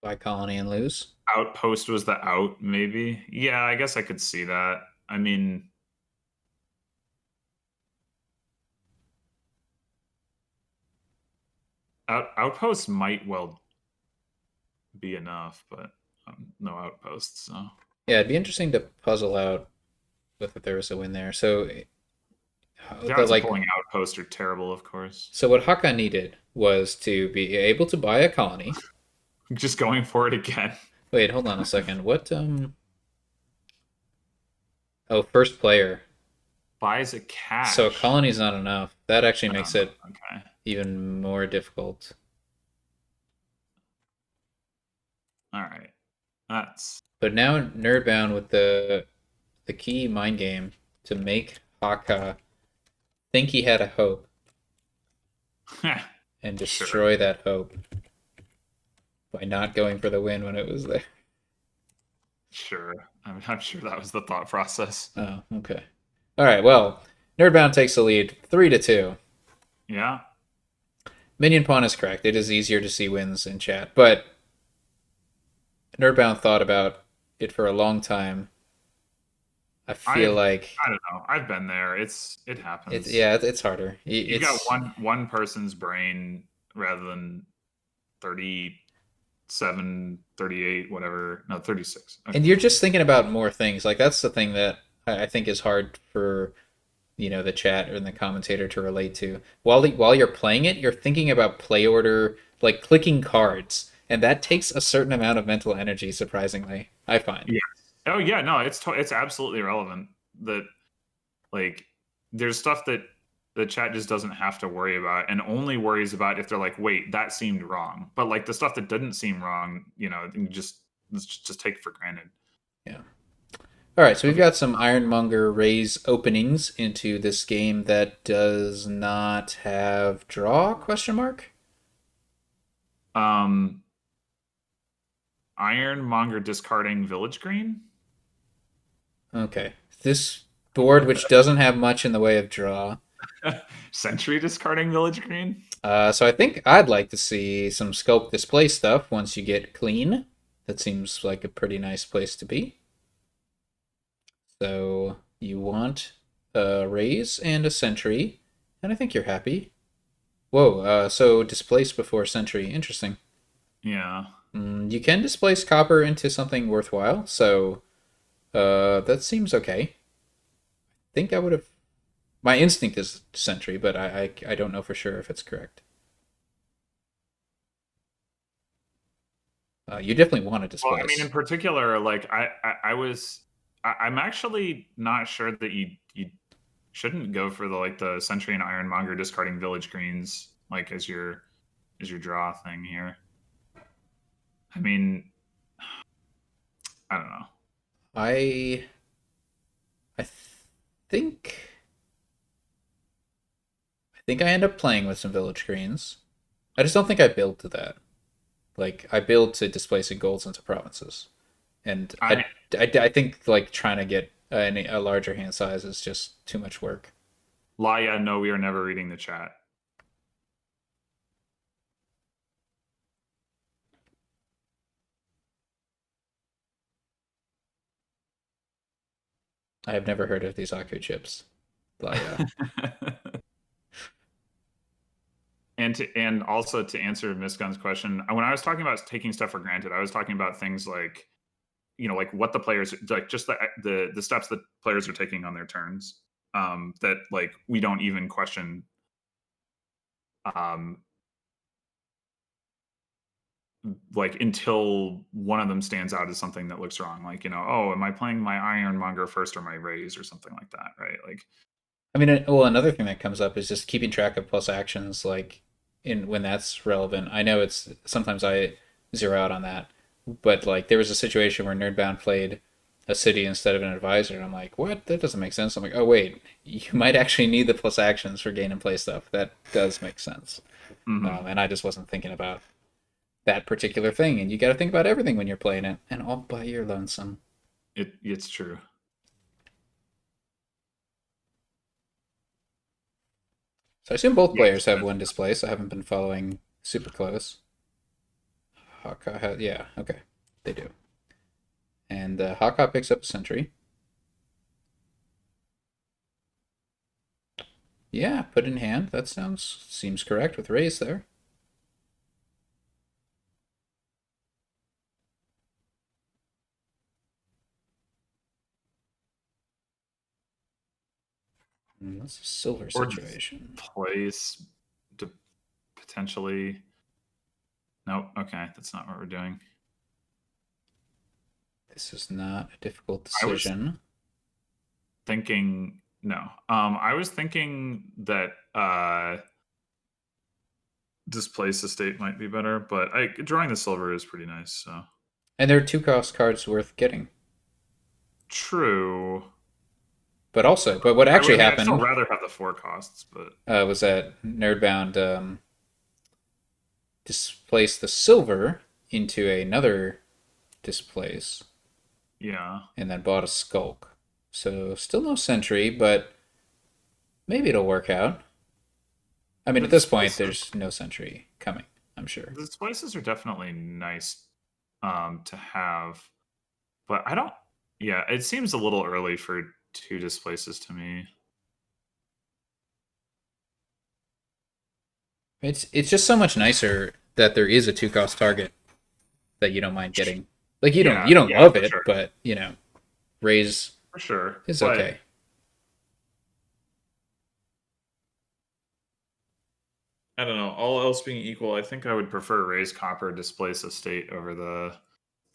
Buy colony and lose. Outpost was the out, maybe. Yeah, I guess I could see that. I mean, outposts might well be enough, but no outposts. So Yeah, it'd be interesting to puzzle out with if there was a win there. So The the odds of like pulling outpost are terrible, of course. so what Hakka needed was to be able to buy a colony. Just going for it again. Wait, hold on a second. What oh, first player. Buys a So a cash. colony's not enough. That actually makes it Okay. even more difficult. All right. That's But now Nerdbound with the key mind game to make Hakka think he had a hope and sure. destroy that hope by not going for the win when it was there. Sure. I'm sure that was the thought process. Oh, okay. All right. Well, Nerdbound takes the lead, 3-2. Yeah. Minion Pawn is correct. It is easier to see wins in chat, but Nerdbound thought about it for a long time. I feel like I don't know. I've been there. It it's happens. yeah, it's harder. You've got It's one person's brain rather than 37, 38, whatever. No, 36. Okay. and you're just thinking about more things. Like that's the thing that I think is hard for the chat or the commentator to relate to. While you're playing it, you're thinking about play order, like clicking cards, and that takes a certain amount of mental energy. Surprisingly, I find. Yeah. Oh yeah, no, it's absolutely relevant that like there's stuff that the chat just doesn't have to worry about and only worries about if they're like, wait, that seemed wrong. But like the stuff that didn't seem wrong, you just let's just take for granted. Yeah. All right, so we've Okay. got some Ironmonger raise openings into this game that does not have draw question mark. Um Ironmonger discarding Village Green. Okay. This board which doesn't have much in the way of draw. Sentry discarding Village Green. So I think I'd like to see some scope display stuff once you get clean. That seems like a pretty nice place to be. So you want a raise and a sentry, and I think you're happy. Whoa, so displace before sentry. Interesting. Yeah. You can displace copper into something worthwhile, so that seems okay. I think I would have. My instinct is sentry, but I don't know for sure if it's correct. You definitely want to Well, I mean, in displace. particular, like I'm actually not sure that you shouldn't go for the Sentry and Ironmonger discarding Village Greens like as your draw thing here. I mean, I don't know. I I think I think I end up playing with some village greens. I just don't think I build to that. Like I build to displacing golds into provinces, and I I think like trying to get a larger hand size is just too much work. Laya, no, we are never reading the chat. I have never heard of these Aku chips. Like, And also to answer Miss Gunn's question, when I was talking about taking stuff for granted, I was talking about things like like what the players like, just the steps that players are taking on their turns, that like we don't even question, um like until one of them stands out as something that looks wrong, like oh, am I playing my Ironmonger first or my Raise or something like that, right? Like I mean, well, another thing that comes up is just keeping track of plus actions, like in when that's relevant. I know it's sometimes I zero out on that, but like there was a situation where Nerdbound played a city instead of an advisor, and I'm like, what? That doesn't make sense. I'm like, oh wait, you might actually need the plus actions for gain and play stuff. That does make sense. mhm. And I just wasn't thinking about that particular thing. And you got to think about everything when you're playing it, and all by your lonesome. It's true. So I assume both Yes, players have one displace. I haven't been following super close. Haka has, yeah, okay, they do. And Haka picks up a sentry. Yeah, put in hand. That seems correct with raise there. That's a silver or situation. displace to potentially. Nope. Okay, that's not what we're doing. This is not a difficult I was decision. thinking no. I was thinking that displace the state might be better, but drawing the silver is pretty nice. So And there are 2 cost cards worth getting. true. But what actually I mean, I'd still happened rather have the 4 costs, but was that Nerdbound displaced the silver into another displace yeah. and then bought a skulk. So still no sentry, but maybe it'll work out. I mean, The at this point, displaces, there's no sentry coming, I'm sure. the displaces are definitely nice to have, but I don't. Yeah, it seems a little early for 2 displaces to me. It's just so much nicer that there is a 2 cost target that you don't mind getting. Like Yeah, you don't yeah, love for it, sure, but raise for sure. is But okay. I don't know. All else being equal, I think I would prefer raise copper displace a state over the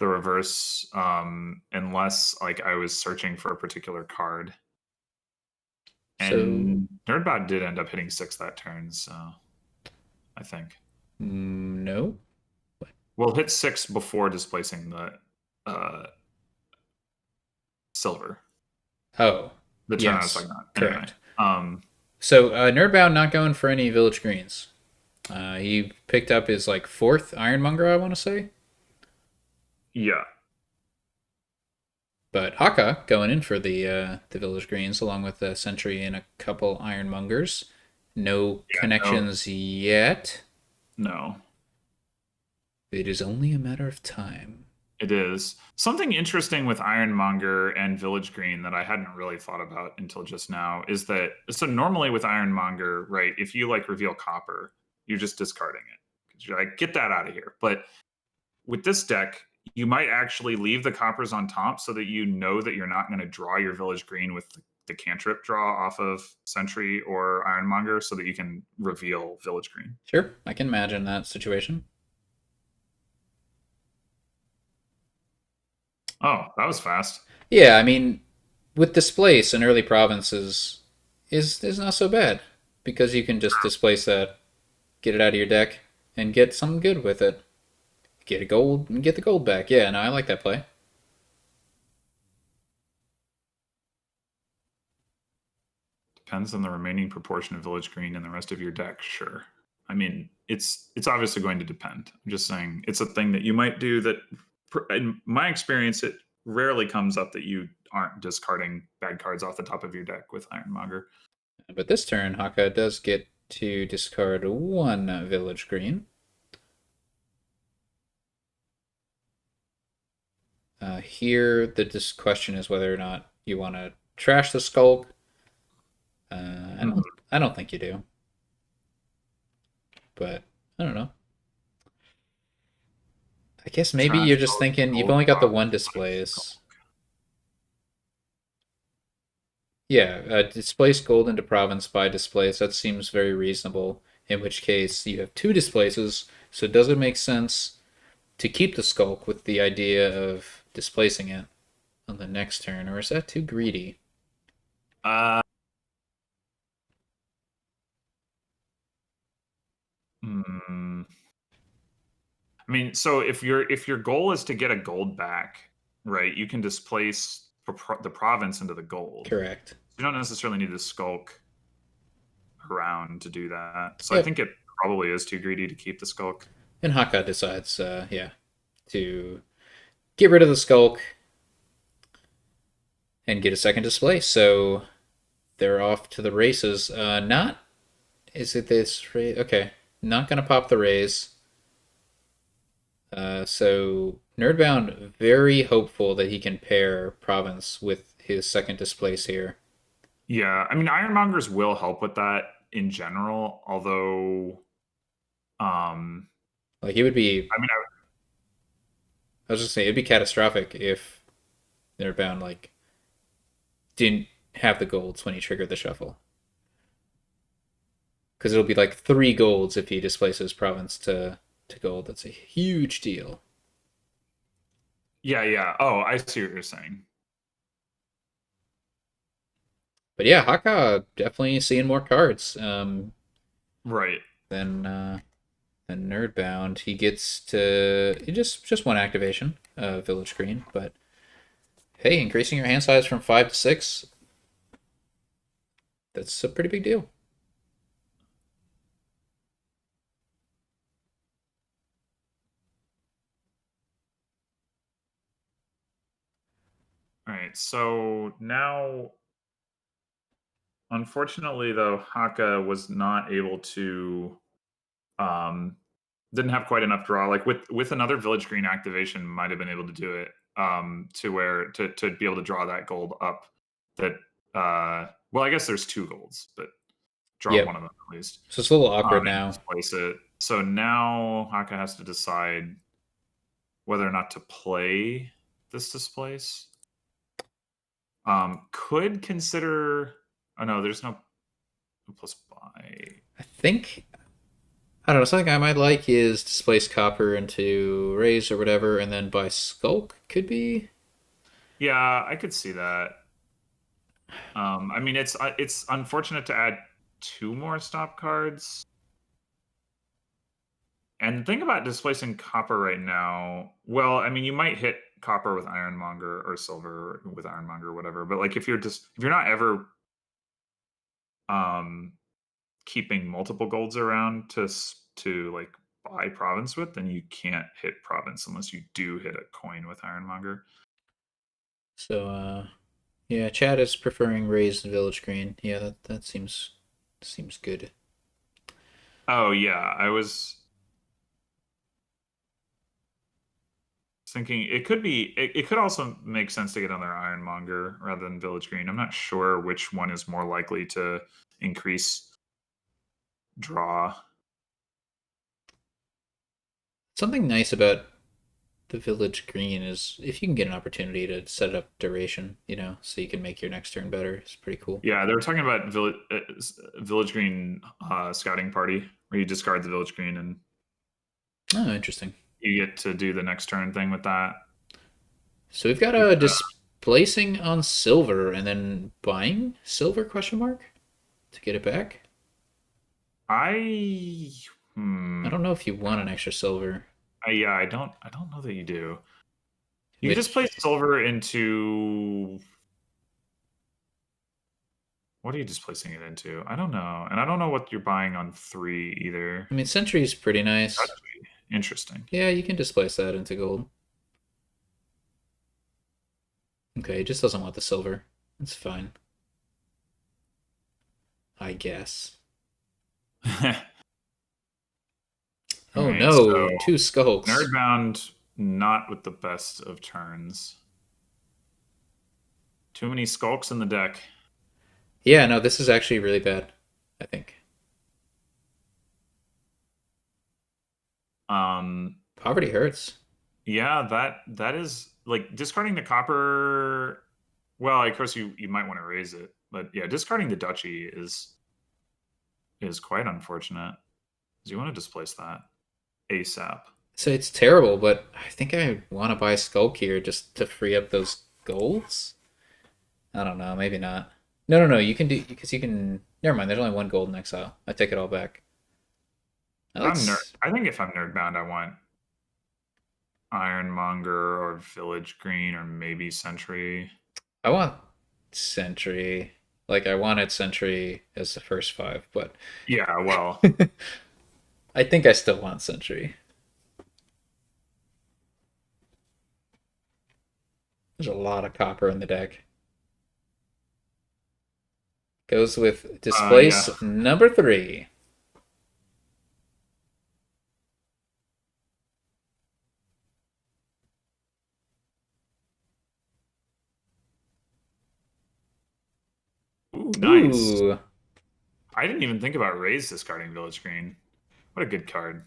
reverse, unless like I was searching for a particular card. So And Nerdbot did end up hitting 6 that turn, so I think no. we'll hit 6 before displacing the uh, silver. Oh, The turn I was yes, talking about. Anyway, correct. um, So Nerdbound not going for any village greens. He picked up his like fourth Ironmonger, I want to say. yeah, But Hakha going in for the village greens along with the sentry and a couple Ironmongers. No yeah, no, connections yet. no. It is only a matter of time. It is something interesting with Ironmonger and Village Green that I hadn't really thought about until just now. Is that so? Normally with Ironmonger, right? If you like reveal copper, you're just discarding it because you're like, get that out of here. But with this deck, you might actually leave the coppers on top so that you know that you're not going to draw your Village Green with the cantrip draw off of Sentry or Ironmonger, so that you can reveal Village Green. Sure, I can imagine that situation. Oh, that was fast. Yeah, I mean, with displace in early provinces is not so bad because you can just displace that, get it out of your deck, and get something good with it. Get a gold and get the gold back. Yeah, no, I like that play. Depends on the remaining proportion of Village Green in the rest of your deck. Sure. I mean, it's obviously going to depend. I'm just saying it's a thing that you might do that, in my experience, it rarely comes up that you aren't discarding bad cards off the top of your deck with Ironmonger. But this turn, Hakka does get to discard 1 village green. Here, the question is whether or not you want to trash the skulk. I don't. Mhm. I don't think you do. But I don't know. I guess maybe Trash you're just both thinking you've gold only got the one province by skull. displays. Yeah, displace gold into province by displace. That seems very reasonable. In which case, you have 2 displaces. So does it make sense to keep the skulk with the idea of displacing it on the next turn, or is that too greedy? Uh, hmm. I mean, so if your goal is to get a gold back, right? You can displace the province into the gold. Correct. You don't necessarily need to skulk around to do that. So I Yep. think it probably is too greedy to keep the skulk. And Hakka decides, yeah, to get rid of the skulk and get a second display. So they're off to the races. Not is it this raise? Okay, not gonna pop the raise. So Nerdbound very hopeful that he can pair Province with his second displace here. Yeah, I mean, Ironmongers will help with that in general. Although, Like it would be, I mean, I was just saying it'd be catastrophic if Nerdbound like didn't have the golds when he triggered the shuffle. because it'll be like 3 golds if he displaces province to gold. That's a huge deal. Yeah, yeah. Oh, I see what you're saying. But yeah, Haka definitely seeing more cards Right. than Nerdbound. He gets to just one activation, Village Green, but hey, increasing your hand size from 5 to 6, that's a pretty big deal. All right. So now, unfortunately, though, Haka was not able to um didn't have quite enough draw. Like with another village green activation, might have been able to do it to where to be able to draw that gold up. That well, I guess there's 2 golds, but draw Yep. one of them at least. So it's a little awkward And now. displace it. So now Haka has to decide whether or not to play this displace. Could consider. Oh no, there's no plus buy. I think I don't know. Something I might like is displace copper into raise or whatever, and then buy skulk could be. Yeah, I could see that. I mean, it's unfortunate to add 2 more stop cards. And the thing about displacing copper right now, well, I mean, you might hit copper with Ironmonger or silver with Ironmonger or whatever. But like, if you're not ever um keeping multiple golds around to like buy province with, then you can't hit province unless you do hit a coin with Ironmonger. So yeah, Chad is preferring raised and village green. Yeah, that seems good. Oh yeah, I was thinking it could be. It could also make sense to get on their Ironmonger rather than Village Green. I'm not sure which one is more likely to increase draw. Something nice about the village green is if you can get an opportunity to set up duration, so you can make your next turn better. It's pretty cool. Yeah, they were talking about Village Green scouting party, where you discard the Village Green and Oh, interesting. you get to do the next turn thing with that. So we've got a displacing on silver and then buying silver question mark to get it back. I I don't know if you want an extra silver. yeah, I don't know that you do. You can just place Which silver into. What are you displacing it into? I don't know. And I don't know what you're buying on 3 either. I mean, Sentry's pretty nice. Interesting. Yeah, you can displace that into gold. Okay, he just doesn't want the silver. That's fine. I guess. All Oh right, so no, 2 skulks. Nerdbound, not with the best of turns. Too many skulks in the deck. Yeah, no, this is actually really bad, I think. Um, Poverty hurts. yeah, that is like discarding the copper. Well, of course you might want to raise it, but yeah, discarding the duchy is quite unfortunate. Because you want to displace that ASAP. So it's terrible, but I think I want to buy Skulk here just to free up those golds. I don't know, maybe not. No, no, no. You can do because you can. Never mind. There's only 1 gold in exile. I take it all back. Let's. I think if I'm nerdbound, I want Ironmonger or Village Green or maybe Sentry. I want Sentry. Like I wanted Sentry as the first 5, but Yeah, well, I think I still want Sentry. There's a lot of copper in the deck. Goes with yeah. displace number 3. Ooh, nice. Ooh. I didn't even think about Raze discarding Village Green. What a good card.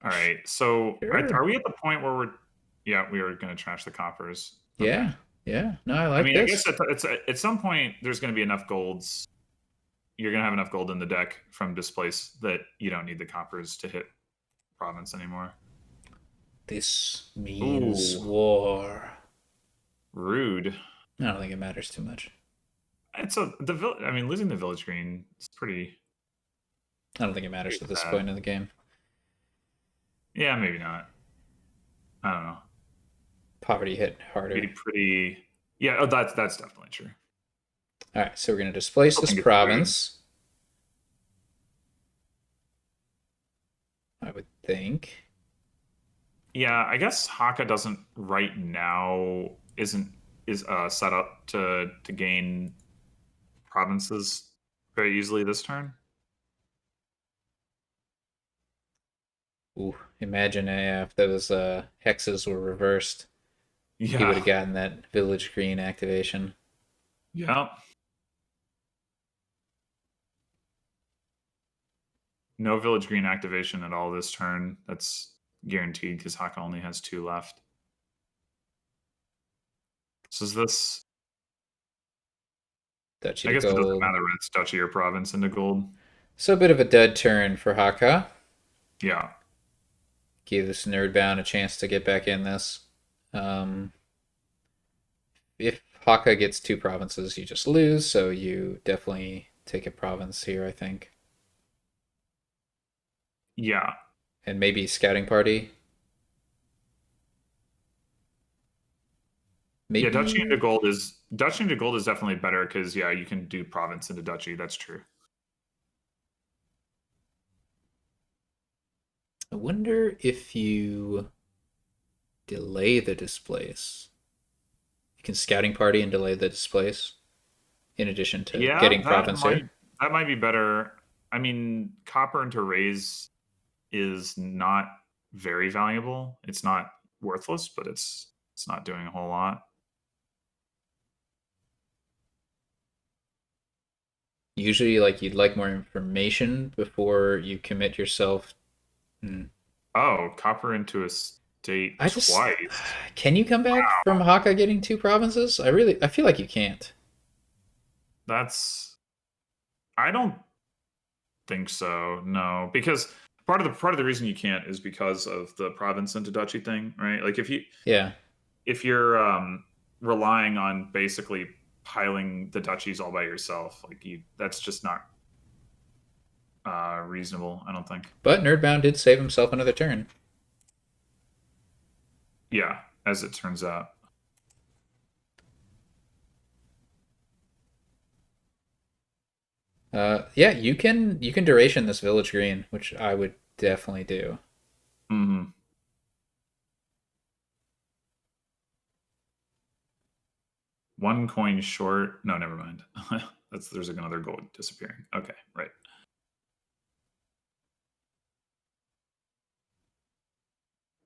All right, so Sure. are we at the point where we're? Yeah, we are going to trash the coppers. Okay. Yeah. Yeah, no, I I like mean, I guess this. at some point there's going to be enough golds. You're going to have enough gold in the deck from displace that you don't need the coppers to hit province anymore. This means Ooh, war. rude. I don't think it matters too much. It's a the village. I mean, losing the village green is I don't think it matters pretty at this sad. point in the game. Yeah, maybe not. I don't know. Poverty hit harder. Pretty. Yeah, oh, that's definitely true. All right, so we're going to displace I this think it's rude. province. I would think. Yeah, I guess Haka doesn't right now isn't is set up to gain provinces very easily this turn. Ooh, imagine if those hexes were reversed. He would Yeah, have gotten that village green activation. yeah. No village green activation at all this turn. That's guaranteed because Haka only has 2 left. So is this? Duchy I to guess it doesn't gold. matter when it's duchy or province into gold. So a bit of a dead turn for Haka. Yeah, Give this nerdbound a chance to get back in this. Um, if Haka gets 2 provinces, you just lose. So you definitely take a province here, I think, yeah, and maybe scouting party. yeah. Maybe Duchy into gold is definitely better because yeah, you can do province into duchy. That's true. I wonder if you delay the displace. You can scouting party and delay the displace in addition to Yeah, getting province here. that might be better. I mean, copper into raise is not very valuable. It's not worthless, but it's not doing a whole lot. Usually, like you'd like more information before you commit yourself. Hmm. Oh, copper into a state I just twice. can you come back from Haka getting 2 provinces? I feel like you can't. That's I don't think so. No, because part of the reason you can't is because of the province into duchy thing, right? Like Yeah, if you're relying on basically piling the duchies all by yourself, like you that's just not reasonable. I don't think. but Nerdbound did save himself another turn. Yeah, as it turns out. Yeah, you can duration this village green, which I would definitely do. Hmm. One coin short. No, never mind. There's another gold disappearing. Okay, right.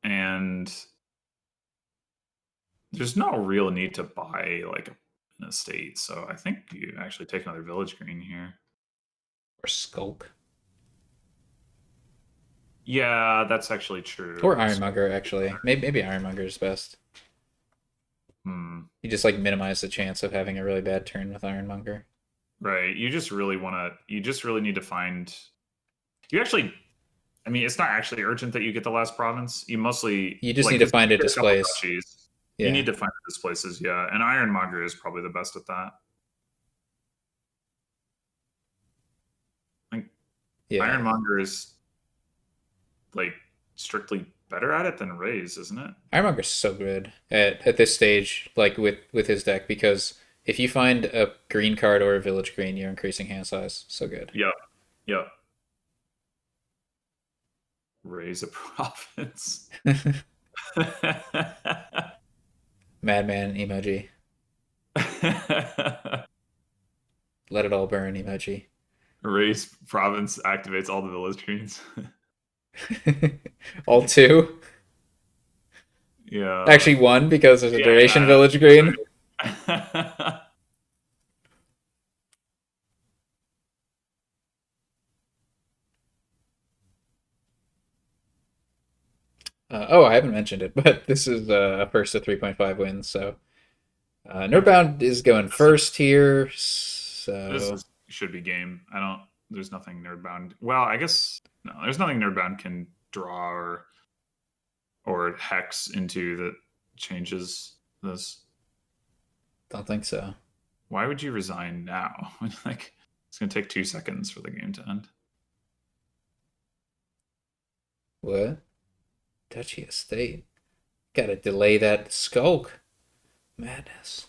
And there's no real need to buy like an estate, so I think you actually take another village green here. Or Skulk. Yeah, that's actually true. Or Ironmonger, actually. Maybe Ironmonger is best. Hmm. You just like minimize the chance of having a really bad turn with Ironmonger. Right. You just really want to. You just really need to find. You actually. I mean, it's not actually urgent that you get the last province. You mostly You just like need to because find a you get a couple displace. duchies. You Yeah. need to find the displaces, yeah. And Ironmonger is probably the best at that. Like Yeah. Ironmonger is like strictly better at it than Raze, isn't it? Ironmonger's so good at this stage, like with his deck, because if you find a green card or a village green, you're increasing hand size. So good. Yep. Yep. Raise a province. Madman emoji. Let it all burn emoji. Raise province activates all the village screens. All 2. Yeah. Actually, 1 because there's a duration Yeah. village green. Oh, I haven't mentioned it, but this is a first to 3.5 wins, so Okay, Nerdbound is going this is first here, this so is should be game. I don't. There's nothing nerdbound. Well, I guess no. There's nothing nerdbound can draw or hex into that changes this. don't think so. Why would you resign now? Like it's gonna take 2 seconds for the game to end. What? Duchy Estate. Gotta delay that skulk. Madness.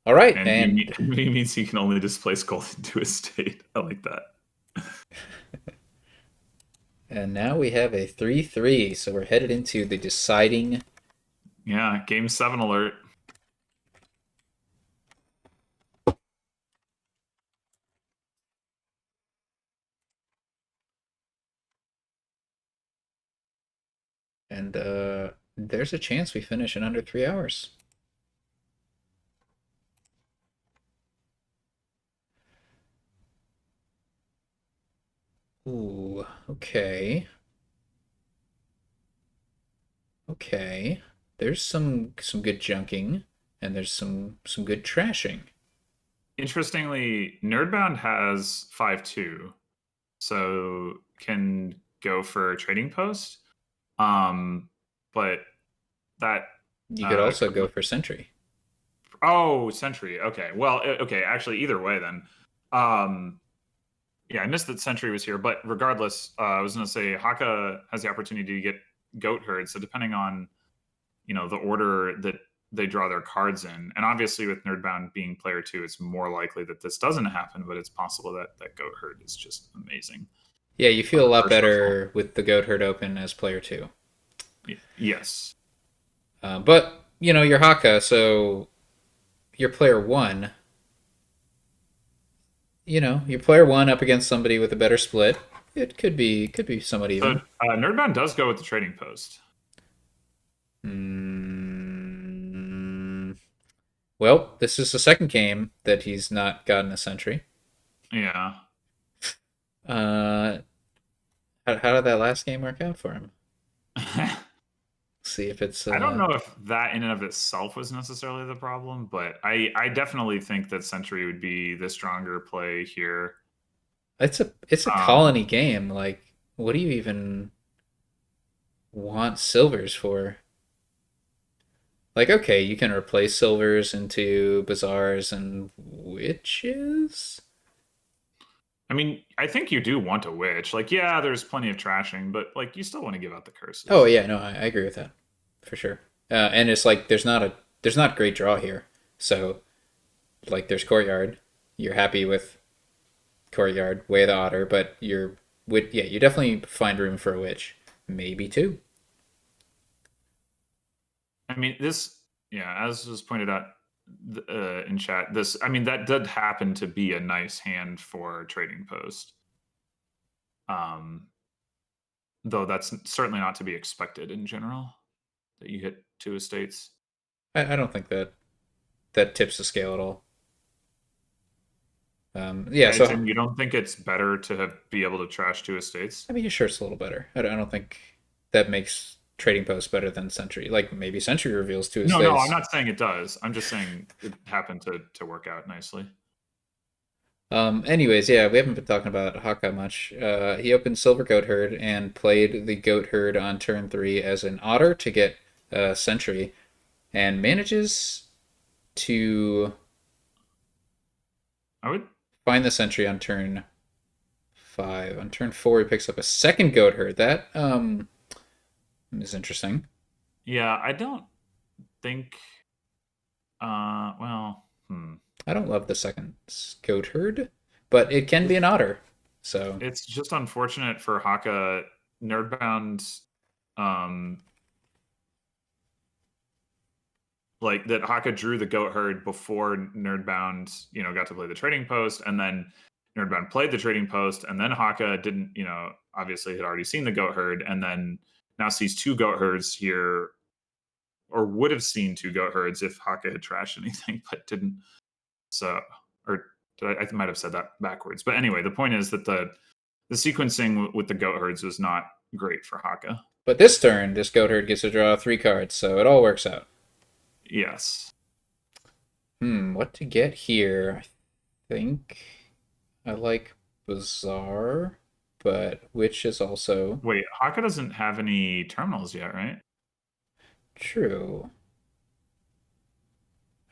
All right, And you and mean, it means he can only displace gold into a state. I like that. now we have a 3-3, so we're headed into the deciding. Yeah, game 7 alert. And there's a chance we finish in under 3 hours. Ooh, okay. Okay. There's some good junking, and there's some good trashing. Interestingly, Nerdbound has 5-2, so can go for trading post. But that You could also could go look. for sentry. Oh, Sentry. Okay. Well, okay. Actually, either way, then. Um, yeah, I missed that Sentry was here, but regardless, I was going to say Haka has the opportunity to get Goat Herd. So depending on the order that they draw their cards in, and obviously with Nerdbound being player 2, it's more likely that this doesn't happen. But it's possible that Goat Herd is just amazing Yeah, you feel a for lot shuffle. better with the goat herd open as player two. Yes. But you're Haka, so you're player one. You're player one up against somebody with a better split. It could be somewhat So even. Nerdbound does go with the trading post. Mm, well, this is the second game that he's not gotten a sentry. Yeah. Uh, how did that last game work out for him? See if it's I don't know if that in and of itself was necessarily the problem, but I definitely think that Sentry would be the stronger play here. it's a Um, colony game. Like, what do you even want silvers for? Like, okay, you can replace silvers into bazaars and witches. I mean, I think you do want a witch. Like, yeah, there's plenty of trashing, but like, you still want to give out the Oh curses. yeah, no, I agree with that for sure. And it's like there's not great draw here. So like there's courtyard. You're happy with courtyard, way of the otter, but you definitely find room for a witch, maybe two. I mean, yeah, as was pointed out in chat, I mean, that did happen to be a nice hand for trading post. Um, though that's certainly not to be expected in general that you hit 2 estates. I don't think that tips the scale at all. Yeah, As so in, you don't think it's better to be able to trash 2 estates? I mean, your shirt's a little better. I don't think that makes trading post better than Sentry. Like maybe Sentry reveals two No, no, I'm estates. not saying it does. I'm just saying it happened to work out nicely. Anyways, yeah, we haven't been talking about Hawkeye much. He opened Silver Goat Herd and played the Goat Herd on turn three as an otter to get Sentry, and manages to I would, find the Sentry on turn five. On turn four, he picks up a second Goat Herd. That is interesting. yeah, I don't think. Well, I don't love the second Goat Herd, but it can be it's an otter. So it's just unfortunate for Haka. Nerdbound, um, like that Haka drew the goat herd before Nerdbound, got to play the trading post, and then Nerdbound played the trading post, and then Haka didn't, obviously had already seen the goat herd, and then now sees two goat herds here, or would have seen two goat herds if Haka had trashed anything, but didn't. So, or I might have said that backwards, but anyway, the point is that the sequencing with the goat herds was not great for Haka. but this turn, this Goat Herd gets to draw three cards, so it all works out. Yes. What to get here? I think I like Bazaar, but which is also Wait, Hakka doesn't have any terminals yet, right? true.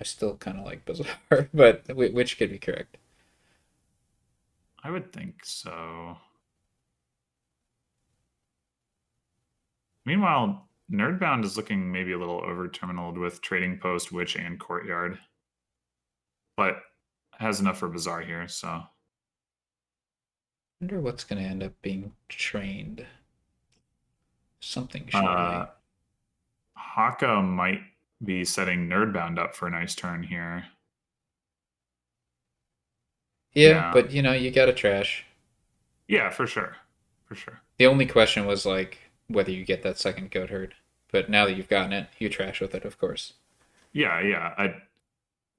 I still kind of like Bazaar, but which could be correct. I would think so. Meanwhile, Nerdbound is looking maybe a little over terminaled with Trading Post, Witch, and Courtyard, but has enough for Bazaar here, so. Wonder what's going to end up being trained. Something Uh, surely. Hakka might be setting Nerdbound up for a nice turn here. Yeah, Yeah. but you gotta trash. Yeah, for sure. For sure. The only question was like whether you get that second goat herd. But now that you've gotten it, you trash with it, of course. Yeah, yeah.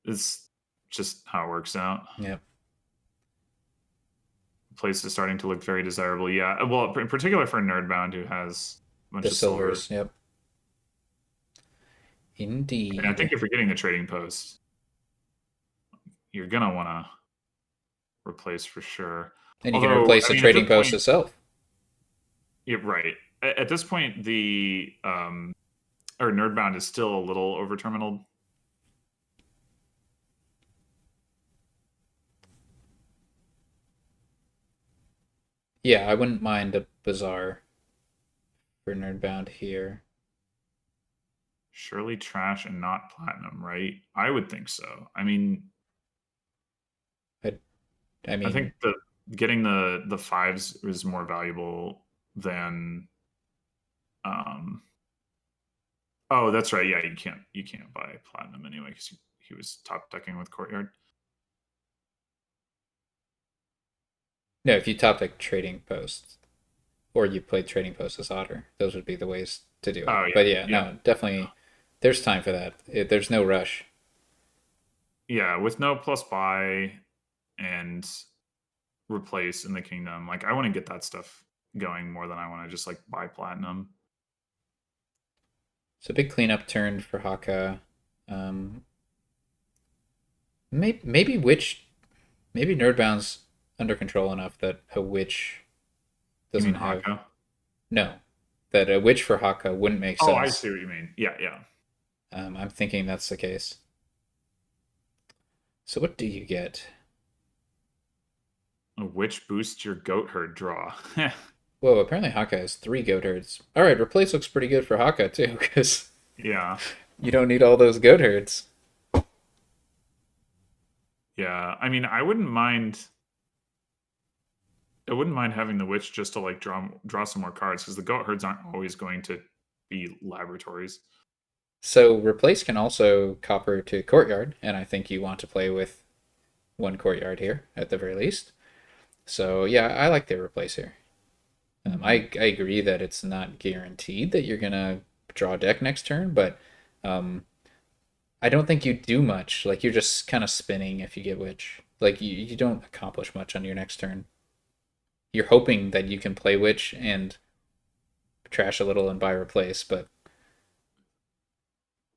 It's just how it works out. Yep. The place is starting to look very desirable. Yeah. Well, in particular for Nerdbound, who has a bunch The of silver. silvers, yep. And I think Indeed. if you're getting the Trading Post, you're going to want to replace for sure. And you can Although, replace I the mean, at this trading post point, itself. you're right. At this point, the or Nerdbound is still a little over terminal. Yeah, I wouldn't mind a bazaar for Nerdbound here. Surely trash and not platinum, right? I would think so. I mean, I, I I think mean, the getting the fives is more valuable than um oh, that's right. Yeah, you can't buy platinum anyway because he was top decking with Courtyard. no, if you top deck trading posts or you play trading post as otter, those would be the ways to do it. Oh But yeah, yeah, yeah, no, definitely there's time for that. There's no rush. yeah. With no plus buy and replace in the kingdom, like I want to get that stuff going more than I want to just like buy platinum. So big cleanup turn for Haka. Um, maybe witch, maybe Nerdbound's under control enough that a witch You mean doesn't have Haka? no, that a witch for Haka wouldn't make Oh, I sense. see what you mean. Yeah, yeah. I'm thinking that's the case. So what do you get? Which boosts your goat herd draw? Whoa, apparently Haka has three goat herds. All right, replace looks pretty good for Haka too, because Yeah, you don't need all those goat herds. yeah. I mean, I wouldn't mind. I wouldn't mind having the witch just to like draw some more cards because the goat herds aren't always going to be laboratories. So replace can also copper to courtyard, and I think you want to play with one courtyard here at the very least. So yeah, I like the replace here. Mhm. I agree that it's not guaranteed that you're gonna draw a deck next turn, but um, I don't think you do much. Like you're just kind of spinning if you get witch. Like you don't accomplish much on your next turn. You're hoping that you can play witch and trash a little and buy replace, but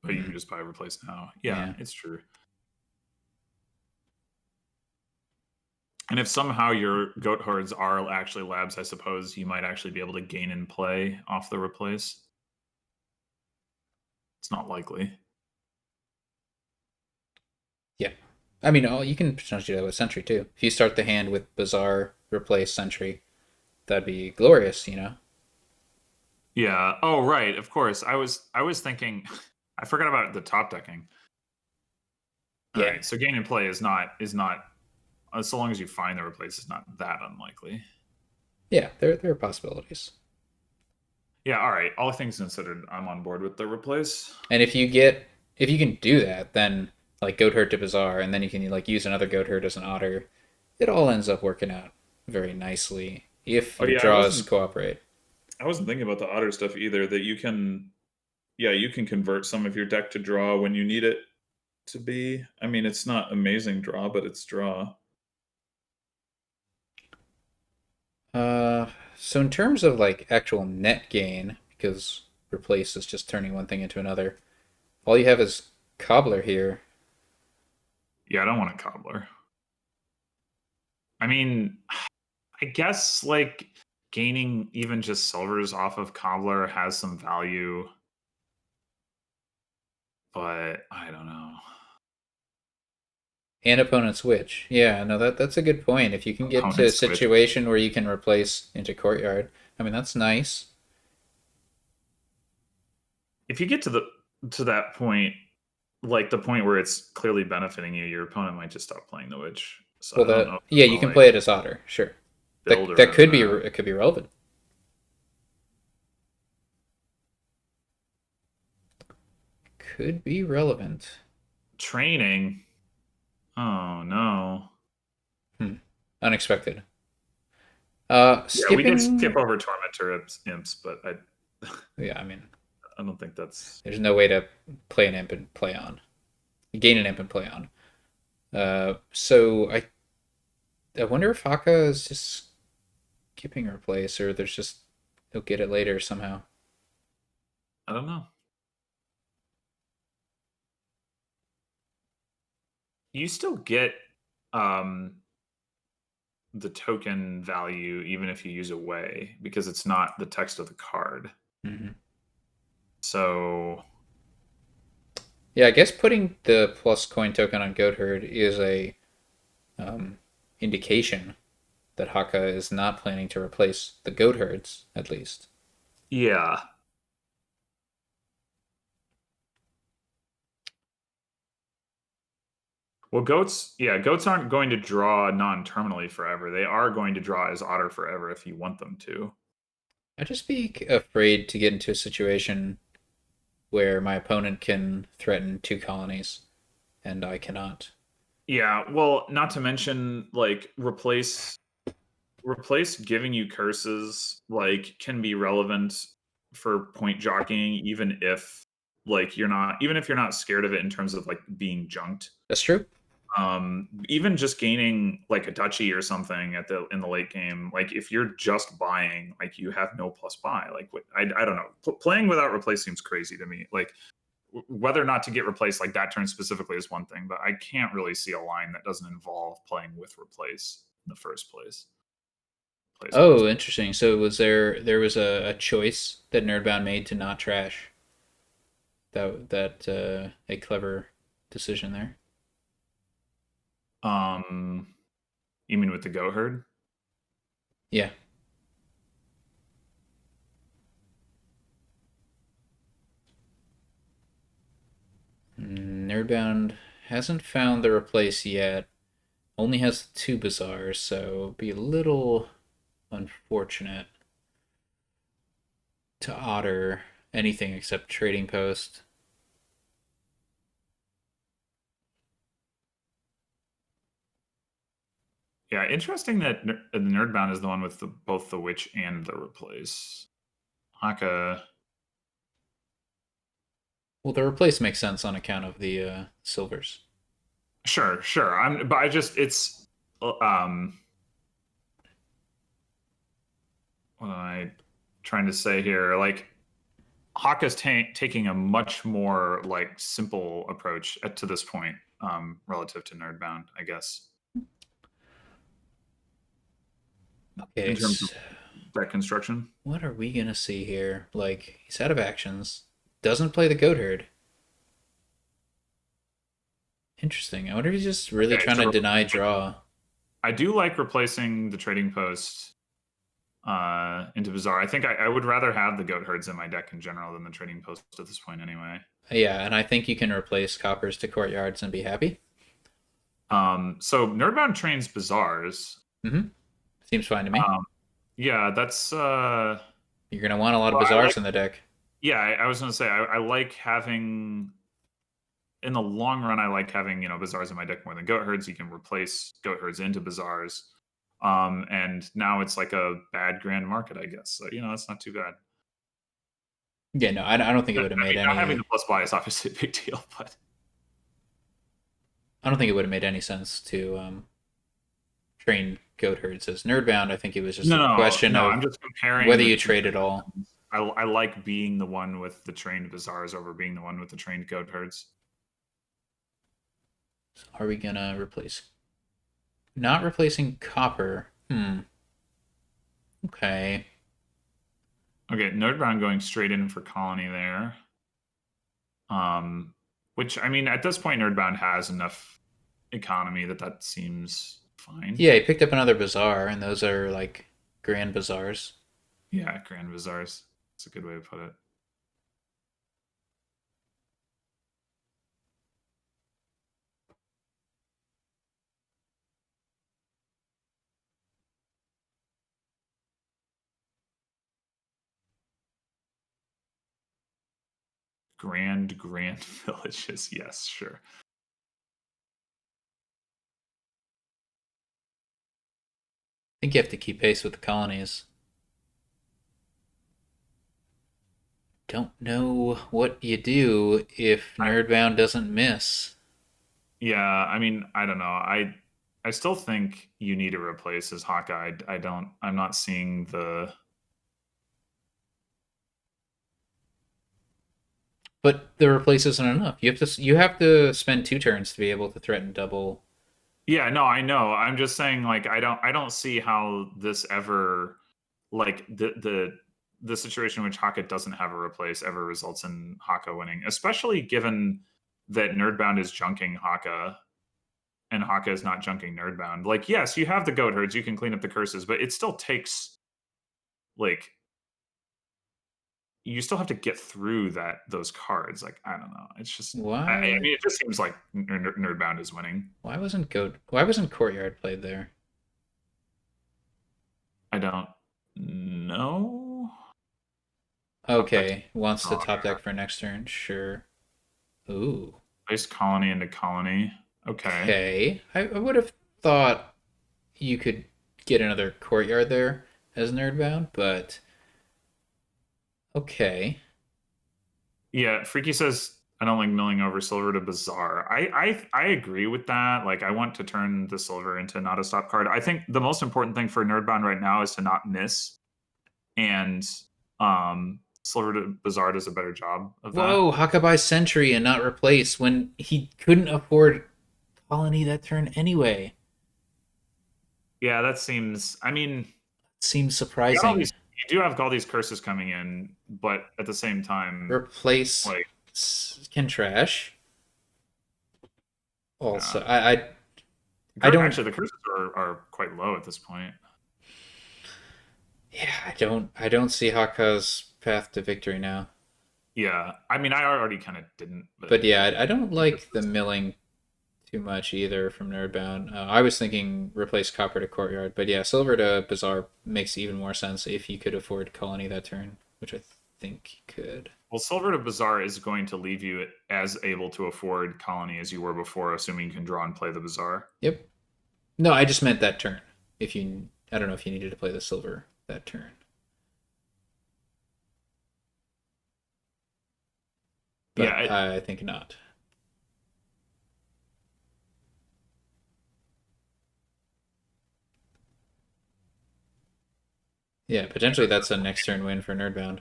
But you can just buy replace now. Yeah, yeah. it's true. And if somehow your goat herds are actually labs, I suppose you might actually be able to gain and play off the replace. It's not likely. Yeah. I mean, oh, you can potentially do that with Sentry too. If you start the hand with Bizarre, replace Sentry, that'd be glorious. Yeah. Oh, right. Of course. I was thinking. I forgot about the top decking. All Yeah. right. So gain and play is not so long as you find the replace, it's not that unlikely. Yeah, there are possibilities. Yeah. All right. All things considered, I'm on board with the replace. And if you can do that, then like Goat Herd to Bizarre, and then you can like use another Goat Herd as an otter, it all ends up working out very nicely if Oh your yeah, I draws wasn't. cooperate. I wasn't thinking about the otter stuff either. That you can, yeah, you can convert some of your deck to draw when you need it to be. I mean, it's not amazing draw, but it's draw. Uh, so in terms of like actual net gain, because replace is just turning one thing into another, all you have is Cobbler here. Yeah, I don't want a cobbler. I mean, I guess like gaining even just silvers off of cobbler has some value, but I don't know. And opponent switch. Yeah, no, that's a good point. If you can get to Opponent a switch. situation where you can replace into courtyard, I mean that's nice. If you get to that point, like the point where it's clearly benefiting you, your opponent might just stop playing the witch. So Well, I don't know that if I yeah, you want to can like play it as otter, sure. build That around could be that. it could be relevant. Could be relevant. Training. Oh no. Hmm. Unexpected. Yeah, we did skip Skipping. over Tormentor imps, but Yeah, I mean, I don't think that's. there's no way to play an imp and play on. Gain an imp and play on. So I wonder if Haka is just skipping replace, or there's just he'll get it later somehow. I don't know. You still get um the token value even if you use away because it's not the text of the card. Hmm. So Yeah, I guess putting the plus coin token on Goatherd is a um, indication that Haka is not planning to replace the Goatherds, at least. yeah. Well, goats aren't going to draw non-terminally forever. They are going to draw as otter forever if you want them to. I'd just be afraid to get into a situation where my opponent can threaten two colonies and I cannot. Yeah, well, not to mention like replace giving you curses like can be relevant for point jockeying even if you're not scared of it in terms of like being junked. That's true. Even just gaining like a duchy or something in the late game, like if you're just buying, like you have no plus buy. Like I don't know, playing without replace seems crazy to me. Like whether or not to get replaced like that turn specifically is one thing, but I can't really see a line that doesn't involve playing with replace in the first place. Place. Oh, interesting. So there was a choice that Nerdbound made to not trash that a clever decision there. Um, you mean with the goat herd? Yeah. Nerdbound hasn't found the replace yet. Only has two bazaars, so be a little unfortunate to otter anything except trading post. Yeah, interesting that the Nerdbound is the one with both the witch and the replace. Haka. Well, the replace makes sense on account of the silvers. Sure. But I just it's what am I trying to say here? Like Haka's taking a much more like simple approach to this point, relative to Nerdbound, I guess, in Okay, terms of so deck construction. what are we gonna see here? Like he's out of actions. Doesn't play the goat herd. Interesting. I wonder if he's just really Okay, trying to so deny draw. I do like replacing the trading post into Bazaar. I think I would rather have the goat herds in my deck in general than the trading post at this point, anyway. Yeah, and I think you can replace coppers to courtyards and be happy. So Nerdbound trains Bazaars. Mm-hmm. Seems fine to me. Um, yeah, that's You're gonna want a lot of well, I like. bazaars in the deck. Yeah, I was going to say I like having in the long run. I like having Bazaars in my deck more than goat herds. You can replace goat herds into Bazaars. And now it's like a bad grand market, I guess. So it's not too bad. Yeah, no, I don't think it I would have made mean, not having any. the plus buy is obviously a big deal, but I don't think it would have made any sense to train goat herds as nerdbound. I think it was just a question no. of I'm just comparing whether the you two trade at all. systems. I like being the one with the trained bazaars over being the one with the trained goat herds. So are we gonna replace? Not replacing copper. Okay. Okay, nerdbound going straight in for colony there. Um, which I mean, at this point, nerdbound has enough economy that seems fine. Yeah, he picked up another bazaar, and those are like grand bazaars. Yeah, grand bazaars. That's a good way to put it. Grand villages. Yes, sure. I think you have to keep pace with the colonies. Don't know what you do if Nerdbound doesn't miss. Yeah, I mean, I don't know. I still think you need to replace his Hawkeye. I don't. I'm not seeing the. But the replace isn't enough. You have to spend 2 turns to be able to threaten double. Yeah, no, I know. I'm just saying, like, I don't see how this ever, like, the situation in which Haka doesn't have a replace ever results in Haka winning, especially given that Nerdbound is junking Haka and Haka is not junking Nerdbound. Like, yes, you have the goat herds, you can clean up the curses, but it still takes, like, you still have to get through those cards. Like, I don't know. It's just, I Why? mean, it just seems like Nerdbound is winning. Why wasn't Courtyard played there? I don't know. Top deck Okay, wants to top Bazaar. deck for next turn. Sure. Ooh. Place colony into colony. Okay. Okay. I would have thought you could get another Courtyard there as Nerdbound, but okay. Yeah, Freaky says I don't like milling over silver to Bazaar. I agree with that. Like, I want to turn the silver into not a stop card. I think the most important thing for Nerdbound right now is to not miss, and silver to Bazaar does a better job of that. Whoa, Huckabye Sentry and not replace when he couldn't afford Colony that turn anyway. Yeah, that seems. I mean, Seems you got all surprising. these. You do have all these curses coming in, but at the same time, Replace like, can trash. uh, Also, I don't. actually the curses are quite low at this point. Yeah, I don't see Haka's path to victory now. Yeah, I mean, I already kind of didn't, but But yeah, I don't because like the milling too much either from Nerdbound. I was thinking replace Copper to Courtyard, but yeah, Silver to Bazaar makes even more sense if you could afford Colony that turn, which I think you could. well, Silver to Bazaar is going to leave you as able to afford Colony as you were before, assuming you can draw and play the Bazaar. Yep. No, I just meant that turn. I don't know if you needed to play the Silver that turn, Yeah, but I think not. Yeah, potentially that's a next turn win for Nerdbound.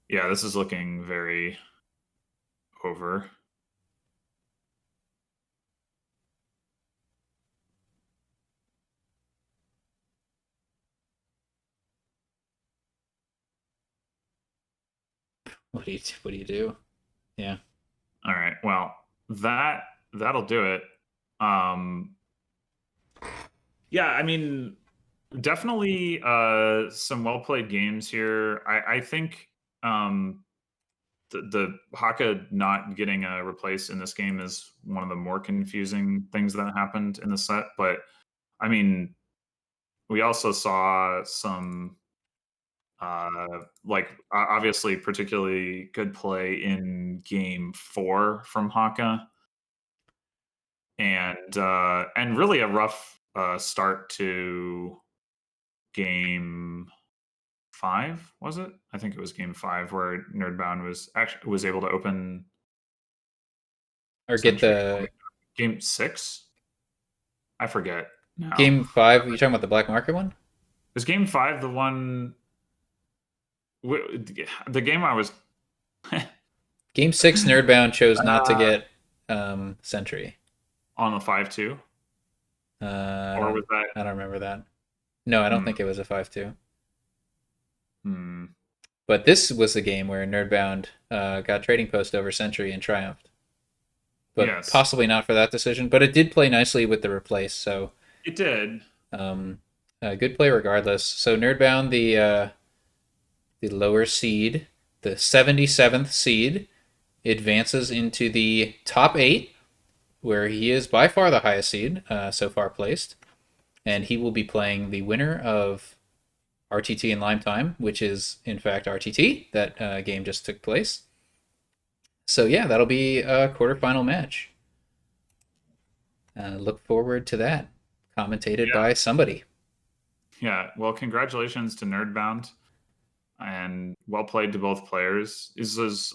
yeah, this is looking very over. What do you do? Yeah. All right, well, that'll do it. Um, yeah, I mean, definitely some well played games here. I think the Haka not getting a replace in this game is one of the more confusing things that happened in the set. But I mean, we also saw some like obviously particularly good play in game 4 from Haka, and really a rough start to game 5, was it? I think it was game 5 where Nerdbound was able to open Or get Century. the Game 6? I forget now. game five. You talking about the black market one? Is game 5 the one the game I was Game six, Nerdbound chose not to uh, get Sentry. on the 5-2, Uh, I or don't was that? I don't remember that. No, I don't Hmm, think it was a 5-2. hmm, But this was the game where Nerdbound got Trading Post over Century and triumphed. But yes, possibly not for that decision. But it did play nicely with the replace, so it did. um, good play regardless. So Nerdbound, the lower seed, the 77th seed, advances into the top 8, where he is by far the highest seed so far placed. And he will be playing the winner of RTT and Lime Time, which is in fact RTT. That game just took place. So yeah, that'll be a quarterfinal match. Look forward to that. Commentated Yeah, by somebody. yeah. Well, congratulations to Nerdbound, and well played to both players. This was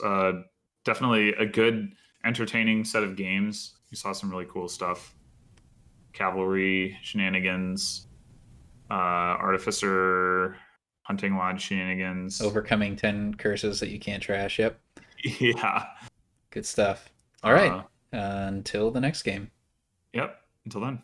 definitely a good, entertaining set of games. We saw some really cool stuff: cavalry shenanigans, artificer hunting lodge shenanigans. Overcoming 10 curses that you can't trash. Yep. Yeah. Good stuff. All right. Uh, Until the next game. yep. Until then.